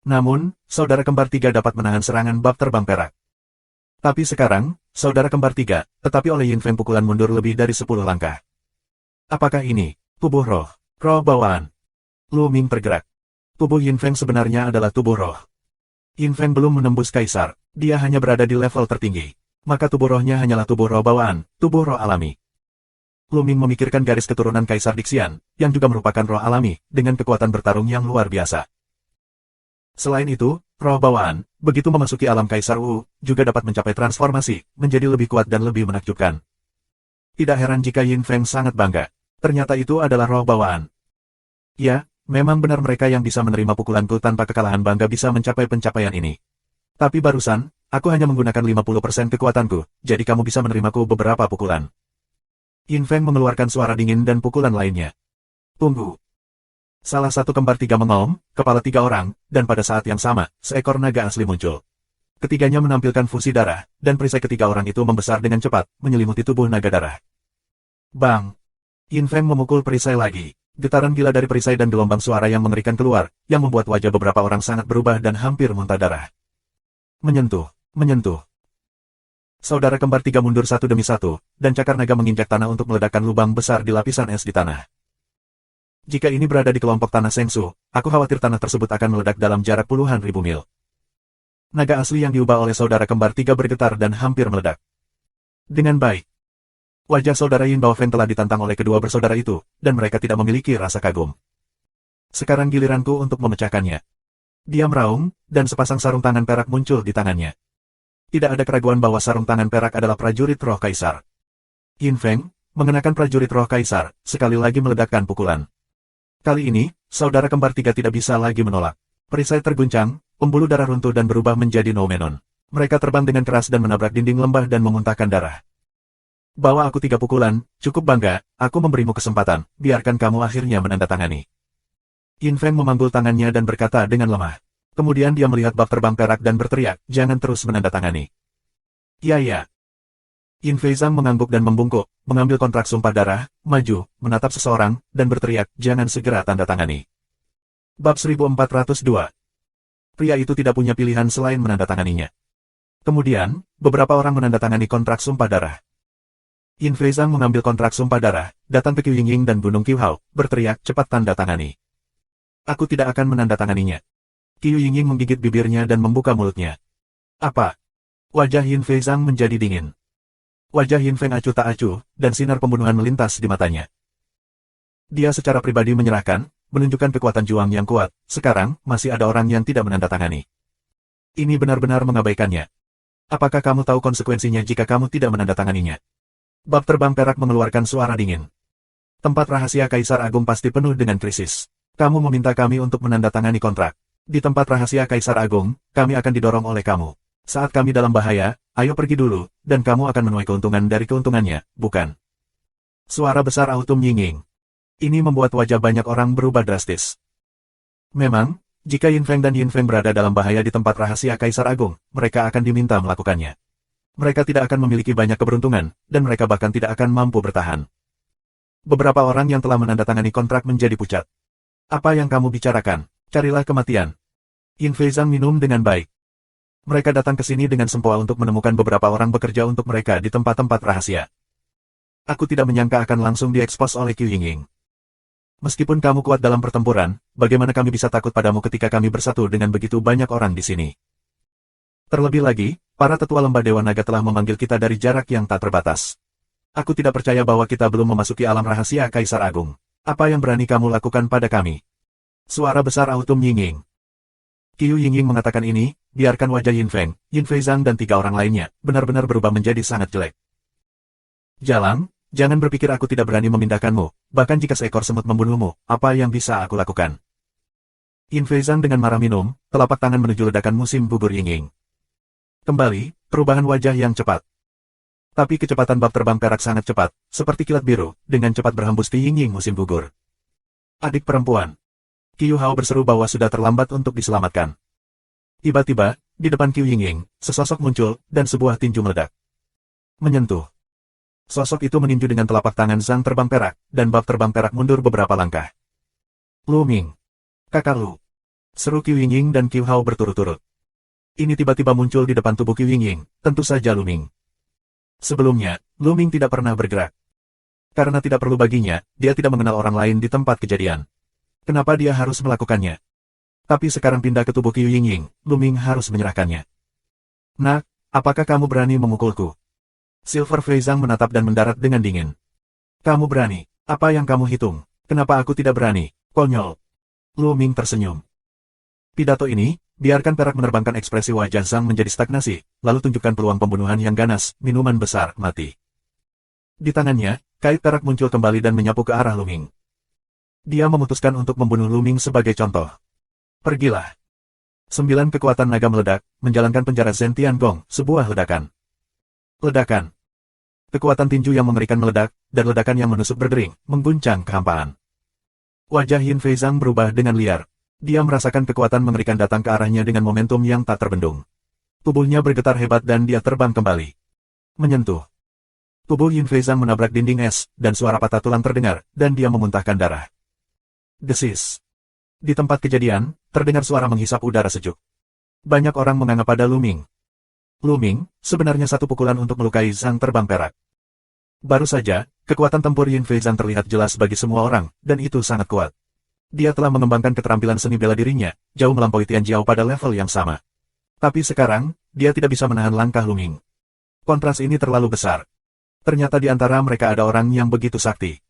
Namun, saudara kembar tiga dapat menahan serangan bab terbang perak. Tapi sekarang, saudara kembar tiga, tetapi oleh Yin Feng pukulan mundur lebih dari 10 langkah. Apakah ini tubuh roh? Roh bawaan. Lu Ming tergerak. Tubuh Yin Feng sebenarnya adalah tubuh roh. Yin Feng belum menembus kaisar, dia hanya berada di level tertinggi. Maka tubuh rohnya hanyalah tubuh roh bawaan, tubuh roh alami. Lu Ming memikirkan garis keturunan Kaisar Dixian, yang juga merupakan roh alami, dengan kekuatan bertarung yang luar biasa. Selain itu, roh bawaan, begitu memasuki alam Kaisar Wu, juga dapat mencapai transformasi, menjadi lebih kuat dan lebih menakjubkan. Tidak heran jika Yin Feng sangat bangga. Ternyata itu adalah roh bawaan. Ya, memang benar mereka yang bisa menerima pukulanku tanpa kekalahan bangga bisa mencapai pencapaian ini. Tapi barusan, aku hanya menggunakan 50% kekuatanku, jadi kamu bisa menerimaku beberapa pukulan. Yin Feng mengeluarkan suara dingin dan pukulan lainnya. Tunggu. Salah satu kembar tiga mengaum, kepala 3 orang, dan pada saat yang sama, seekor naga asli muncul. Ketiganya menampilkan fusi darah, dan perisai ketiga orang itu membesar dengan cepat, menyelimuti tubuh naga darah. Bang! Yin Feng memukul perisai lagi. Getaran gila dari perisai dan gelombang suara yang mengerikan keluar, yang membuat wajah beberapa orang sangat berubah dan hampir muntah darah. Menyentuh. Saudara kembar tiga mundur satu demi satu, dan cakar naga menginjak tanah untuk meledakkan lubang besar di lapisan es di tanah. Jika ini berada di kelompok tanah Sengsu, aku khawatir tanah tersebut akan meledak dalam jarak puluhan ribu mil. Naga asli yang diubah oleh saudara kembar tiga bergetar dan hampir meledak. Dengan baik. Wajah saudara Yin Baofeng telah ditantang oleh kedua bersaudara itu, dan mereka tidak memiliki rasa kagum. Sekarang giliranku untuk memecahkannya. Dia meraung, dan sepasang sarung tangan perak muncul di tangannya. Tidak ada keraguan bahwa sarung tangan perak adalah prajurit roh kaisar. Yin Feng, mengenakan prajurit roh kaisar, sekali lagi meledakkan pukulan. Kali ini, saudara kembar tiga tidak bisa lagi menolak. Perisai terguncang, pembuluh darah runtuh dan berubah menjadi Noumenon. Mereka terbang dengan keras dan menabrak dinding lembah dan memuntahkan darah. Bawa aku 3 pukulan, cukup bangga, aku memberimu kesempatan, biarkan kamu akhirnya menandatangani. Yin Feng memanggul tangannya dan berkata dengan lemah. Kemudian dia melihat bab terbang perak dan berteriak, jangan terus menandatangani. Ya. Yin Feizang mengangguk dan membungkuk, mengambil kontrak sumpah darah, maju, menatap seseorang, dan berteriak, jangan segera tanda tangani. Bab 1402. Pria itu tidak punya pilihan selain menandatanganinya. Kemudian, beberapa orang menandatangani kontrak sumpah darah. Yin Feizang mengambil kontrak sumpah darah, datang ke Qiu Yingying dan Gunung Qiuhao, berteriak, cepat tanda tangani. Aku tidak akan menandatanganinya. Qiu Yingying menggigit bibirnya dan membuka mulutnya. Apa? Wajah Yin Feizang menjadi dingin. Wajah Yin Feng acuh tak acuh, dan sinar pembunuhan melintas di matanya. Dia secara pribadi menyerahkan, menunjukkan kekuatan juang yang kuat, sekarang, masih ada orang yang tidak menandatangani. Ini benar-benar mengabaikannya. Apakah kamu tahu konsekuensinya jika kamu tidak menandatanganinya? Bab terbang perak mengeluarkan suara dingin. Tempat rahasia Kaisar Agung pasti penuh dengan krisis. Kamu meminta kami untuk menandatangani kontrak. Di tempat rahasia Kaisar Agung, kami akan didorong oleh kamu. Saat kami dalam bahaya, ayo pergi dulu, dan kamu akan menuai keuntungan dari keuntungannya, bukan? Suara besar autum nyinging. Ini membuat wajah banyak orang berubah drastis. Memang, jika Yin Feng dan Yin Feng berada dalam bahaya di tempat rahasia Kaisar Agung, mereka akan diminta melakukannya. Mereka tidak akan memiliki banyak keberuntungan, dan mereka bahkan tidak akan mampu bertahan. Beberapa orang yang telah menandatangani kontrak menjadi pucat. Apa yang kamu bicarakan? Carilah kematian. Yin Feizang minum dengan baik. Mereka datang ke sini dengan sempoa untuk menemukan beberapa orang bekerja untuk mereka di tempat-tempat rahasia. Aku tidak menyangka akan langsung diekspos oleh Qiu Yingying. Meskipun kamu kuat dalam pertempuran, bagaimana kami bisa takut padamu ketika kami bersatu dengan begitu banyak orang di sini? Terlebih lagi, para tetua lembah Dewa Naga telah memanggil kita dari jarak yang tak terbatas. Aku tidak percaya bahwa kita belum memasuki alam rahasia Kaisar Agung. Apa yang berani kamu lakukan pada kami? Suara besar autum nyinging. Qiu Yingying mengatakan ini, biarkan wajah Yin Feng, Yin Feizang dan 3 orang lainnya benar-benar berubah menjadi sangat jelek. Jalang, jangan berpikir aku tidak berani memindahkanmu, bahkan jika seekor semut membunuhmu, apa yang bisa aku lakukan? Yin Feizang dengan marah minum, telapak tangan menuju ledakan musim bubur Ying-Ying. Kembali, perubahan wajah yang cepat. Tapi kecepatan bab terbang perak sangat cepat, seperti kilat biru, dengan cepat berhembus di Ying-Ying musim gugur. Adik perempuan. Qiu Hao berseru bahwa sudah terlambat untuk diselamatkan. Tiba-tiba, di depan Qiu Ying-Ying, sesosok muncul, dan sebuah tinju meledak. Menyentuh. Sosok itu meninju dengan telapak tangan Zhang terbang perak, dan bab terbang perak mundur beberapa langkah. Lu Ming. Kakak Lu. Seru Qiu Ying-Ying dan Qiu Hao berturut-turut. Ini tiba-tiba muncul di depan tubuh Qiu Ying-Ying, tentu saja Lu Ming. Sebelumnya, Lu Ming tidak pernah bergerak. Karena tidak perlu baginya, dia tidak mengenal orang lain di tempat kejadian. Kenapa dia harus melakukannya? Tapi sekarang pindah ke tubuh Qiu Ying-Ying, Lu Ming harus menyerahkannya. Nak, apakah kamu berani memukulku? Silver Feizang menatap dan mendarat dengan dingin. Kamu berani? Apa yang kamu hitung? Kenapa aku tidak berani? Konyol. Lu Ming tersenyum. Pidato ini, biarkan perak menerbangkan ekspresi wajah Zhang menjadi stagnasi, lalu tunjukkan peluang pembunuhan yang ganas, minuman besar, mati. Di tangannya, kait perak muncul kembali dan menyapu ke arah Lu Ming. Dia memutuskan untuk membunuh Lu Ming sebagai contoh. Pergilah. 9 kekuatan naga meledak, menjalankan penjara Zhen Tiangong, sebuah ledakan. Ledakan. Kekuatan tinju yang mengerikan meledak, dan ledakan yang menusuk berdering, mengguncang kehampaan. Wajah Yin Feizang berubah dengan liar. Dia merasakan kekuatan mengerikan datang ke arahnya dengan momentum yang tak terbendung. Tubuhnya bergetar hebat dan dia terbang kembali. Menyentuh. Tubuh Yin Feizang menabrak dinding es, dan suara patah tulang terdengar, dan dia memuntahkan darah. Desis. Di tempat kejadian, terdengar suara menghisap udara sejuk. Banyak orang menganggap pada Lu Ming. Lu Ming, sebenarnya satu pukulan untuk melukai Zhang terbang perak. Baru saja, kekuatan tempur Yin Feizang terlihat jelas bagi semua orang, dan itu sangat kuat. Dia telah mengembangkan keterampilan seni bela dirinya, jauh melampaui Tian Jiao pada level yang sama. Tapi sekarang, dia tidak bisa menahan langkah Lu Ming. Kontras ini terlalu besar. Ternyata di antara mereka ada orang yang begitu sakti.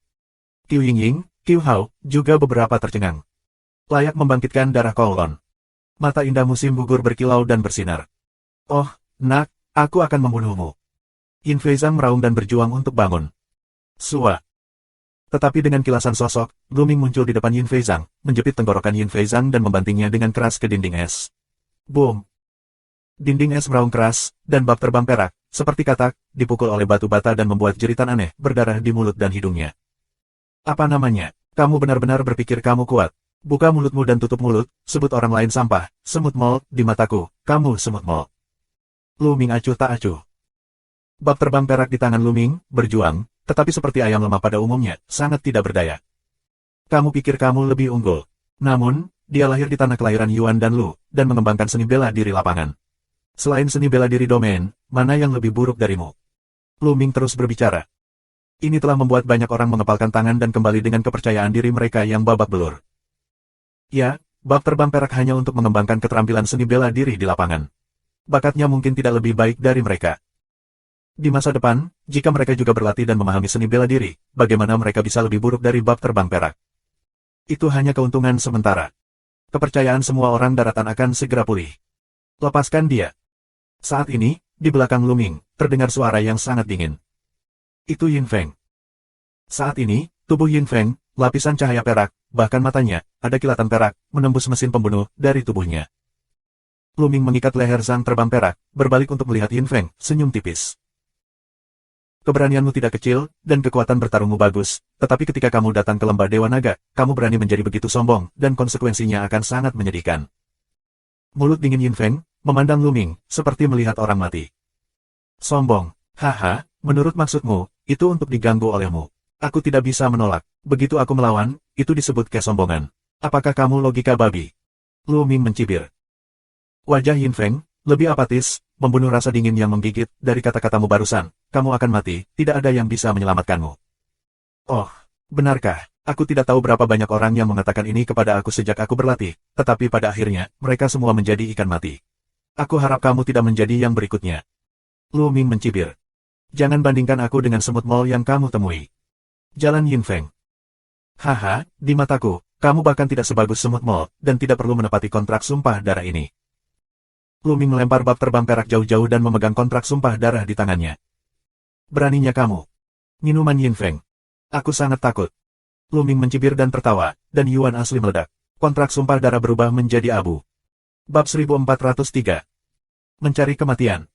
Qiu Ying-Ying, Qiu Hao, juga beberapa tercengang. Layak membangkitkan darah Kowlon. Mata indah musim gugur berkilau dan bersinar. Oh, nak, aku akan membunuhmu. Yin Feizang meraung dan berjuang untuk bangun. Sua. Tetapi dengan kilasan sosok, Lu Ming muncul di depan Yin Feizang, menjepit tenggorokan Yin Feizang dan membantingnya dengan keras ke dinding es. Boom. Dinding es meraung keras, dan bab terbang perak, seperti katak, dipukul oleh batu bata dan membuat jeritan aneh berdarah di mulut dan hidungnya. Apa namanya? Kamu benar-benar berpikir kamu kuat. Buka mulutmu dan tutup mulut, sebut orang lain sampah, semut mol, di mataku, kamu semut mol. Lu Ming acuh tak acuh. Bab terbang perak di tangan Lu Ming, berjuang, tetapi seperti ayam lemah pada umumnya, sangat tidak berdaya. Kamu pikir kamu lebih unggul. Namun, dia lahir di tanah kelahiran Yuan dan Lu, dan mengembangkan seni bela diri lapangan. Selain seni bela diri domain, mana yang lebih buruk darimu? Lu Ming terus berbicara. Ini telah membuat banyak orang mengepalkan tangan dan kembali dengan kepercayaan diri mereka yang babak belur. Ya, bab terbang perak hanya untuk mengembangkan keterampilan seni bela diri di lapangan. Bakatnya mungkin tidak lebih baik dari mereka. Di masa depan, jika mereka juga berlatih dan memahami seni bela diri, bagaimana mereka bisa lebih buruk dari bab terbang perak? Itu hanya keuntungan sementara. Kepercayaan semua orang daratan akan segera pulih. Lepaskan dia. Saat ini, di belakang Lu Ming, terdengar suara yang sangat dingin. Itu Yin Feng. Saat ini, tubuh Yin Feng, lapisan cahaya perak, bahkan matanya, ada kilatan perak, menembus mesin pembunuh dari tubuhnya. Lu Ming mengikat leher Zhang terbang perak, berbalik untuk melihat Yin Feng, senyum tipis. Keberanianmu tidak kecil, dan kekuatan bertarungmu bagus, tetapi ketika kamu datang ke lembah Dewa Naga, kamu berani menjadi begitu sombong, dan konsekuensinya akan sangat menyedihkan. Mulut dingin Yin Feng, memandang Lu Ming, seperti melihat orang mati. Sombong, haha, menurut maksudmu, itu untuk diganggu olehmu. Aku tidak bisa menolak. Begitu aku melawan, itu disebut kesombongan. Apakah kamu logika babi? Lu Ming mencibir. Wajah Yin Feng, lebih apatis, membunuh rasa dingin yang menggigit, dari kata-katamu barusan, kamu akan mati, tidak ada yang bisa menyelamatkanmu. Oh, benarkah? Aku tidak tahu berapa banyak orang yang mengatakan ini kepada aku sejak aku berlatih, tetapi pada akhirnya, mereka semua menjadi ikan mati. Aku harap kamu tidak menjadi yang berikutnya. Lu Ming mencibir. Jangan bandingkan aku dengan semut mol yang kamu temui. Jalan Yin Feng. Haha, di mataku, kamu bahkan tidak sebagus semut mol, dan tidak perlu menepati kontrak sumpah darah ini. Lu Ming melempar bab terbang perak jauh-jauh dan memegang kontrak sumpah darah di tangannya. Beraninya kamu. Minuman Yin Feng. Aku sangat takut. Lu Ming mencibir dan tertawa, dan Yuan asli meledak. Kontrak sumpah darah berubah menjadi abu. Bab 1403. Mencari kematian.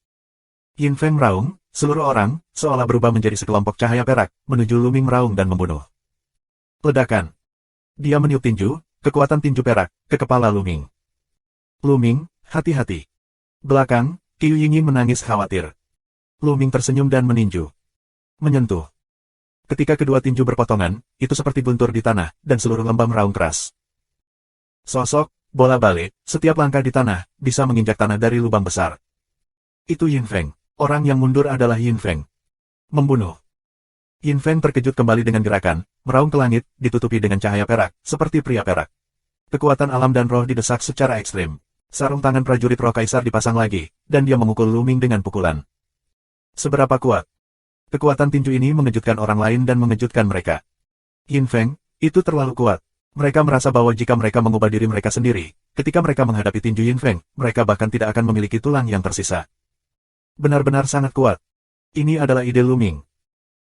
Yin Feng meraung, seluruh orang, seolah berubah menjadi sekelompok cahaya perak, menuju Lu Ming meraung dan membunuh. Ledakan. Dia meniup tinju, kekuatan tinju perak, ke kepala Lu Ming. Lu Ming, hati-hati. Belakang, Qiu Yingying menangis khawatir. Lu Ming tersenyum dan meninju. Menyentuh. Ketika kedua tinju berpotongan, itu seperti guntur di tanah, dan seluruh lembah meraung keras. Sosok, bola balik, setiap langkah di tanah, bisa menginjak tanah dari lubang besar. Itu Yin Feng. Orang yang mundur adalah Yin Feng. Membunuh. Yin Feng terkejut kembali dengan gerakan, meraung ke langit, ditutupi dengan cahaya perak, seperti pria perak. Kekuatan alam dan roh didesak secara ekstrim. Sarung tangan prajurit roh kaisar dipasang lagi, dan dia memukul Lu Ming dengan pukulan. Seberapa kuat? Kekuatan tinju ini mengejutkan orang lain dan mengejutkan mereka. Yin Feng, itu terlalu kuat. Mereka merasa bahwa jika mereka mengubah diri mereka sendiri, ketika mereka menghadapi tinju Yin Feng, mereka bahkan tidak akan memiliki tulang yang tersisa. Benar-benar sangat kuat. Ini adalah ide Lu Ming.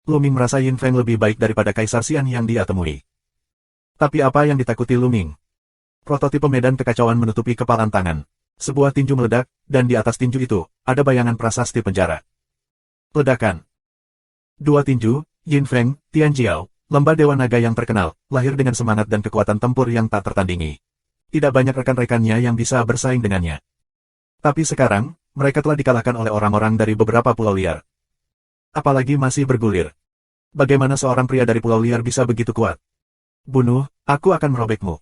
Lu Ming merasa Yin Feng lebih baik daripada Kaisar Xian yang dia temui. Tapi apa yang ditakuti Lu Ming? Prototipe medan kekacauan menutupi kepalan tangan. Sebuah tinju meledak, dan di atas tinju itu, ada bayangan prasasti penjara. Ledakan. Dua tinju, Yin Feng, Tian Jiao, lembah Dewa Naga yang terkenal, lahir dengan semangat dan kekuatan tempur yang tak tertandingi. Tidak banyak rekan-rekannya yang bisa bersaing dengannya. Tapi sekarang, mereka telah dikalahkan oleh orang-orang dari beberapa pulau liar. Apalagi masih bergulir. Bagaimana seorang pria dari pulau liar bisa begitu kuat? Bunuh, aku akan merobekmu.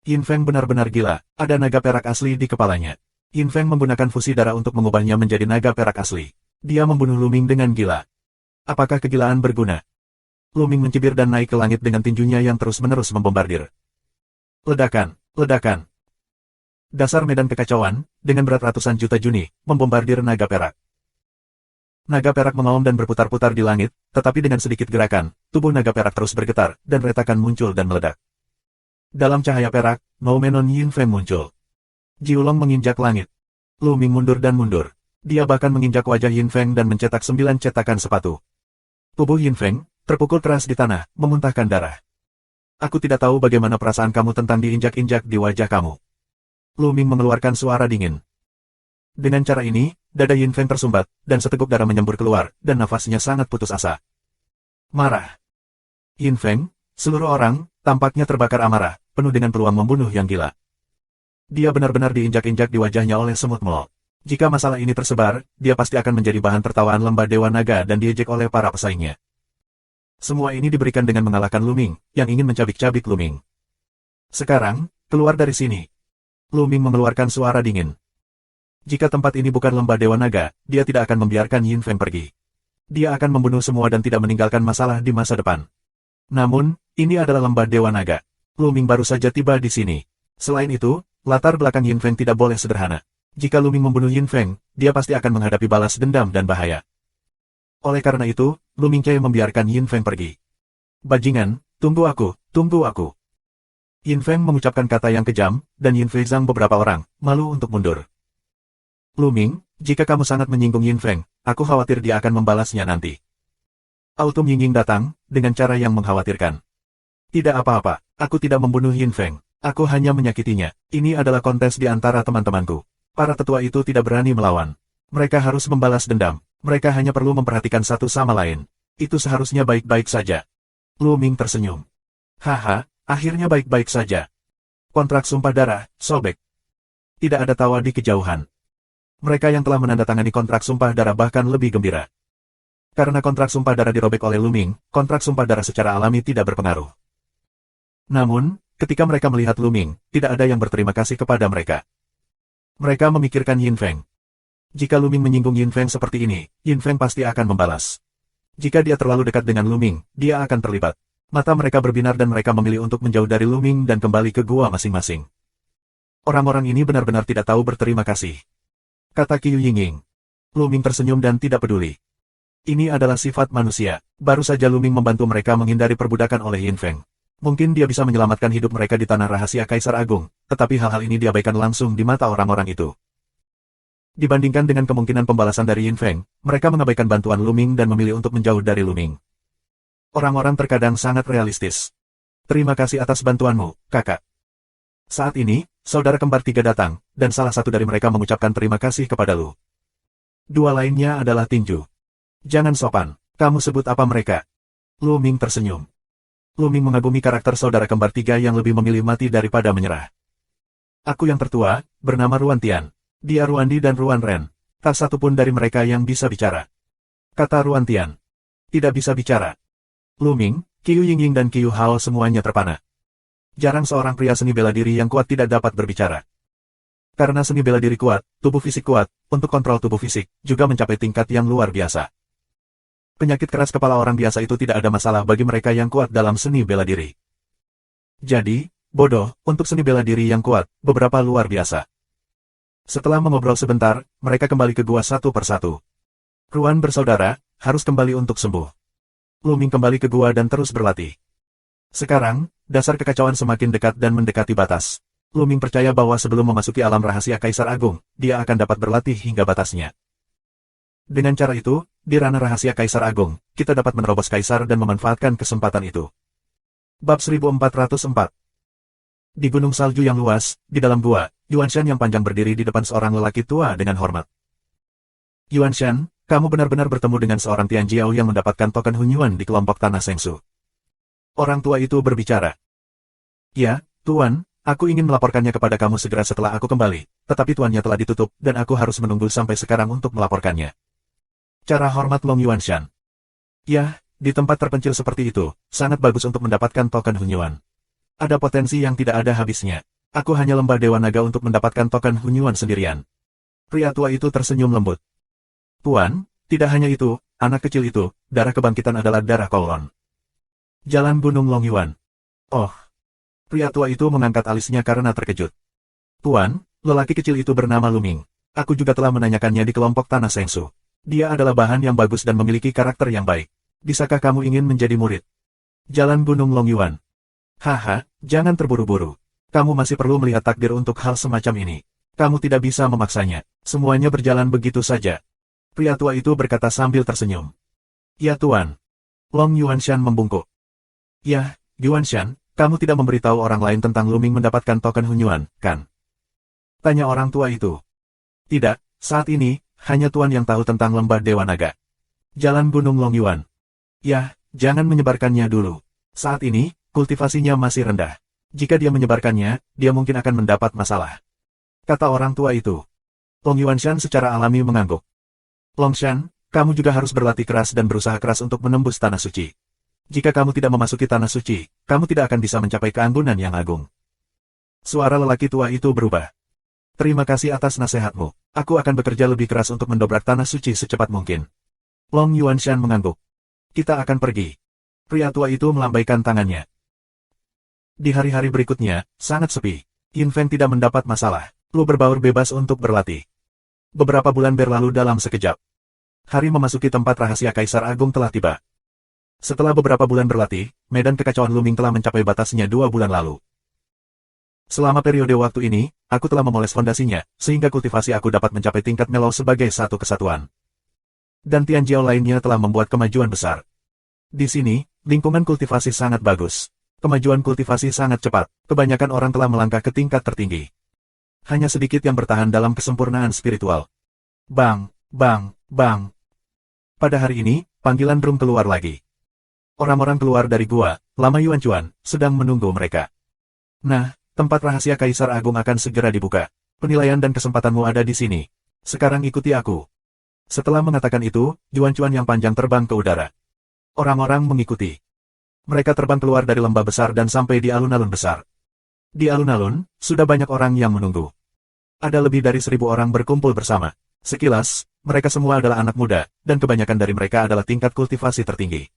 Yin Feng benar-benar gila, ada naga perak asli di kepalanya. Yin Feng menggunakan fusi darah untuk mengubahnya menjadi naga perak asli. Dia membunuh Lu Ming dengan gila. Apakah kegilaan berguna? Lu Ming mencibir dan naik ke langit dengan tinjunya yang terus-menerus membombardir. Ledakan, ledakan. Dasar medan kekacauan, dengan berat ratusan juta juni, membombardir naga perak. Naga perak mengaum dan berputar-putar di langit, tetapi dengan sedikit gerakan, tubuh naga perak terus bergetar, dan retakan muncul dan meledak. Dalam cahaya perak, Noumenon Yin Feng muncul. Jiulong menginjak langit. Lu Ming mundur dan mundur. Dia bahkan menginjak wajah Yin Feng dan mencetak 9 cetakan sepatu. Tubuh Yin Feng terpukul keras di tanah, memuntahkan darah. Aku tidak tahu bagaimana perasaan kamu tentang diinjak-injak di wajah kamu. Lu Ming mengeluarkan suara dingin. Dengan cara ini, dada Yin Feng tersumbat, dan seteguk darah menyembur keluar, dan nafasnya sangat putus asa. Marah. Yin Feng, seluruh orang, tampaknya terbakar amarah, penuh dengan peluang membunuh yang gila. Dia benar-benar diinjak-injak di wajahnya oleh semut mol. Jika masalah ini tersebar, dia pasti akan menjadi bahan tertawaan lembah Dewa Naga dan diejek oleh para pesaingnya. Semua ini diberikan dengan mengalahkan Lu Ming, yang ingin mencabik-cabik Lu Ming. Sekarang, keluar dari sini. Lu Ming mengeluarkan suara dingin. Jika tempat ini bukan lembah Dewa Naga, dia tidak akan membiarkan Yin Feng pergi. Dia akan membunuh semua dan tidak meninggalkan masalah di masa depan. Namun, ini adalah lembah Dewa Naga. Lu Ming baru saja tiba di sini. Selain itu, latar belakang Yin Feng tidak boleh sederhana. Jika Lu Ming membunuh Yin Feng, dia pasti akan menghadapi balas dendam dan bahaya. Oleh karena itu, Lu Ming membiarkan Yin Feng pergi. Bajingan, tunggu aku, tunggu aku. Yin Feng mengucapkan kata yang kejam, dan Yin Feizang beberapa orang, malu untuk mundur. Lu Ming, jika kamu sangat menyinggung Yin Feng, aku khawatir dia akan membalasnya nanti. Autumn Yingying datang, dengan cara yang mengkhawatirkan. Tidak apa-apa, aku tidak membunuh Yin Feng. Aku hanya menyakitinya. Ini adalah kontes di antara teman-temanku. Para tetua itu tidak berani melawan. Mereka harus membalas dendam. Mereka hanya perlu memperhatikan satu sama lain. Itu seharusnya baik-baik saja. Lu Ming tersenyum. Haha, akhirnya baik-baik saja. Kontrak sumpah darah, sobek. Tidak ada tawa di kejauhan. Mereka yang telah menandatangani kontrak sumpah darah bahkan lebih gembira. Karena kontrak sumpah darah dirobek oleh Lu Ming, kontrak sumpah darah secara alami tidak berpengaruh. Namun, ketika mereka melihat Lu Ming, tidak ada yang berterima kasih kepada mereka. Mereka memikirkan Yin Feng. Jika Lu Ming menyinggung Yin Feng seperti ini, Yin Feng pasti akan membalas. Jika dia terlalu dekat dengan Lu Ming, dia akan terlibat. Mata mereka berbinar dan mereka memilih untuk menjauh dari Lu Ming dan kembali ke gua masing-masing. Orang-orang ini benar-benar tidak tahu berterima kasih. Kata Qiu Yingying. Lu Ming tersenyum dan tidak peduli. Ini adalah sifat manusia. Baru saja Lu Ming membantu mereka menghindari perbudakan oleh Yin Feng. Mungkin dia bisa menyelamatkan hidup mereka di tanah rahasia Kaisar Agung, tetapi hal-hal ini diabaikan langsung di mata orang-orang itu. Dibandingkan dengan kemungkinan pembalasan dari Yin Feng, mereka mengabaikan bantuan Lu Ming dan memilih untuk menjauh dari Lu Ming. Orang-orang terkadang sangat realistis. Terima kasih atas bantuanmu, kakak. Saat ini, saudara kembar tiga datang, dan salah satu dari mereka mengucapkan terima kasih kepada Lu. Dua lainnya adalah tinju. Jangan sopan, kamu sebut apa mereka? Lu Ming tersenyum. Lu Ming mengagumi karakter saudara kembar tiga yang lebih memilih mati daripada menyerah. Aku yang tertua, bernama Ruan Tian. Dia Ruandi dan Ruan Ren. Tak satu pun dari mereka yang bisa bicara. Kata Ruan Tian. Tidak bisa bicara. Lu Ming, Qiu Yingying dan Qiu Hao semuanya terpana. Jarang seorang pria seni bela diri yang kuat tidak dapat berbicara. Karena seni bela diri kuat, tubuh fisik kuat, untuk kontrol tubuh fisik, juga mencapai tingkat yang luar biasa. Penyakit keras kepala orang biasa itu tidak ada masalah bagi mereka yang kuat dalam seni bela diri. Jadi, bodoh, untuk seni bela diri yang kuat, beberapa luar biasa. Setelah mengobrol sebentar, mereka kembali ke gua satu persatu. Ruan bersaudara, harus kembali untuk sembuh. Lu Ming kembali ke gua dan terus berlatih. Sekarang, dasar kekacauan semakin dekat dan mendekati batas. Lu Ming percaya bahwa sebelum memasuki alam rahasia Kaisar Agung, dia akan dapat berlatih hingga batasnya. Dengan cara itu, di ranah rahasia Kaisar Agung, kita dapat menerobos Kaisar dan memanfaatkan kesempatan itu. Bab 1404. Di gunung salju yang luas, di dalam gua, Yuanshan yang panjang berdiri di depan seorang lelaki tua dengan hormat. Yuanshan, kamu benar-benar bertemu dengan seorang Tian Jiao yang mendapatkan token Hunyuan di kelompok Tanah Sengsu. Orang tua itu berbicara. Ya, Tuan, aku ingin melaporkannya kepada kamu segera setelah aku kembali, tetapi tuannya telah ditutup, dan aku harus menunggu sampai sekarang untuk melaporkannya. Cara hormat Long Yuanshan. Ya, di tempat terpencil seperti itu, sangat bagus untuk mendapatkan token Hunyuan. Ada potensi yang tidak ada habisnya. Aku hanya lembah Dewa Naga untuk mendapatkan token Hunyuan sendirian. Pria tua itu tersenyum lembut. Tuan, tidak hanya itu, anak kecil itu, darah kebangkitan adalah darah Kowloon. Jalan Gunung Long Yuan. Oh. Pria tua itu mengangkat alisnya karena terkejut. Tuan, lelaki kecil itu bernama Lu Ming. Aku juga telah menanyakannya di kelompok Tanah Sengsu. Dia adalah bahan yang bagus dan memiliki karakter yang baik. Bisakah kamu ingin menjadi murid? Jalan Gunung Long Yuan. Haha, jangan terburu-buru. Kamu masih perlu melihat takdir untuk hal semacam ini. Kamu tidak bisa memaksanya. Semuanya berjalan begitu saja. Pria tua itu berkata sambil tersenyum. Ya Tuan. Long Yuanshan membungkuk. Ya, Yuanshan, kamu tidak memberitahu orang lain tentang Lu Ming mendapatkan token Hunyuan, kan? Tanya orang tua itu. Tidak, saat ini, hanya Tuan yang tahu tentang lembah Dewa Naga. Jalan Gunung Long Yuan. Ya, jangan menyebarkannya dulu. Saat ini, kultivasinya masih rendah. Jika dia menyebarkannya, dia mungkin akan mendapat masalah. Kata orang tua itu. Long Yuanshan secara alami mengangguk. Longshan, kamu juga harus berlatih keras dan berusaha keras untuk menembus Tanah Suci. Jika kamu tidak memasuki Tanah Suci, kamu tidak akan bisa mencapai keanggunan yang agung. Suara lelaki tua itu berubah. Terima kasih atas nasihatmu. Aku akan bekerja lebih keras untuk mendobrak Tanah Suci secepat mungkin. Long Yuanshan mengangguk. Kita akan pergi. Pria tua itu melambaikan tangannya. Di hari-hari berikutnya, sangat sepi. Yin Feng tidak mendapat masalah. Lu berbaur bebas untuk berlatih. Beberapa bulan berlalu dalam sekejap. Hari memasuki tempat rahasia Kaisar Agung telah tiba. Setelah beberapa bulan berlatih, medan kekacauan Lu Ming telah mencapai batasnya 2 bulan lalu. Selama periode waktu ini, aku telah memoles fondasinya, sehingga kultivasi aku dapat mencapai tingkat melau sebagai satu kesatuan. Dan Tian Jiao lainnya telah membuat kemajuan besar. Di sini, lingkungan kultivasi sangat bagus. Kemajuan kultivasi sangat cepat, kebanyakan orang telah melangkah ke tingkat tertinggi. Hanya sedikit yang bertahan dalam kesempurnaan spiritual. Bang, bang, bang. Pada hari ini, panggilan drum keluar lagi. Orang-orang keluar dari gua, Lama Yuan Chuan, sedang menunggu mereka. Nah, tempat rahasia Kaisar Agung akan segera dibuka. Penilaian dan kesempatanmu ada di sini. Sekarang ikuti aku. Setelah mengatakan itu, Yuan Chuan yang panjang terbang ke udara. Orang-orang mengikuti. Mereka terbang keluar dari lembah besar dan sampai di alun-alun besar. Di alun-alun, sudah banyak orang yang menunggu. Ada lebih dari 1.000 orang berkumpul bersama. Sekilas, mereka semua adalah anak muda, dan kebanyakan dari mereka adalah tingkat kultivasi tertinggi.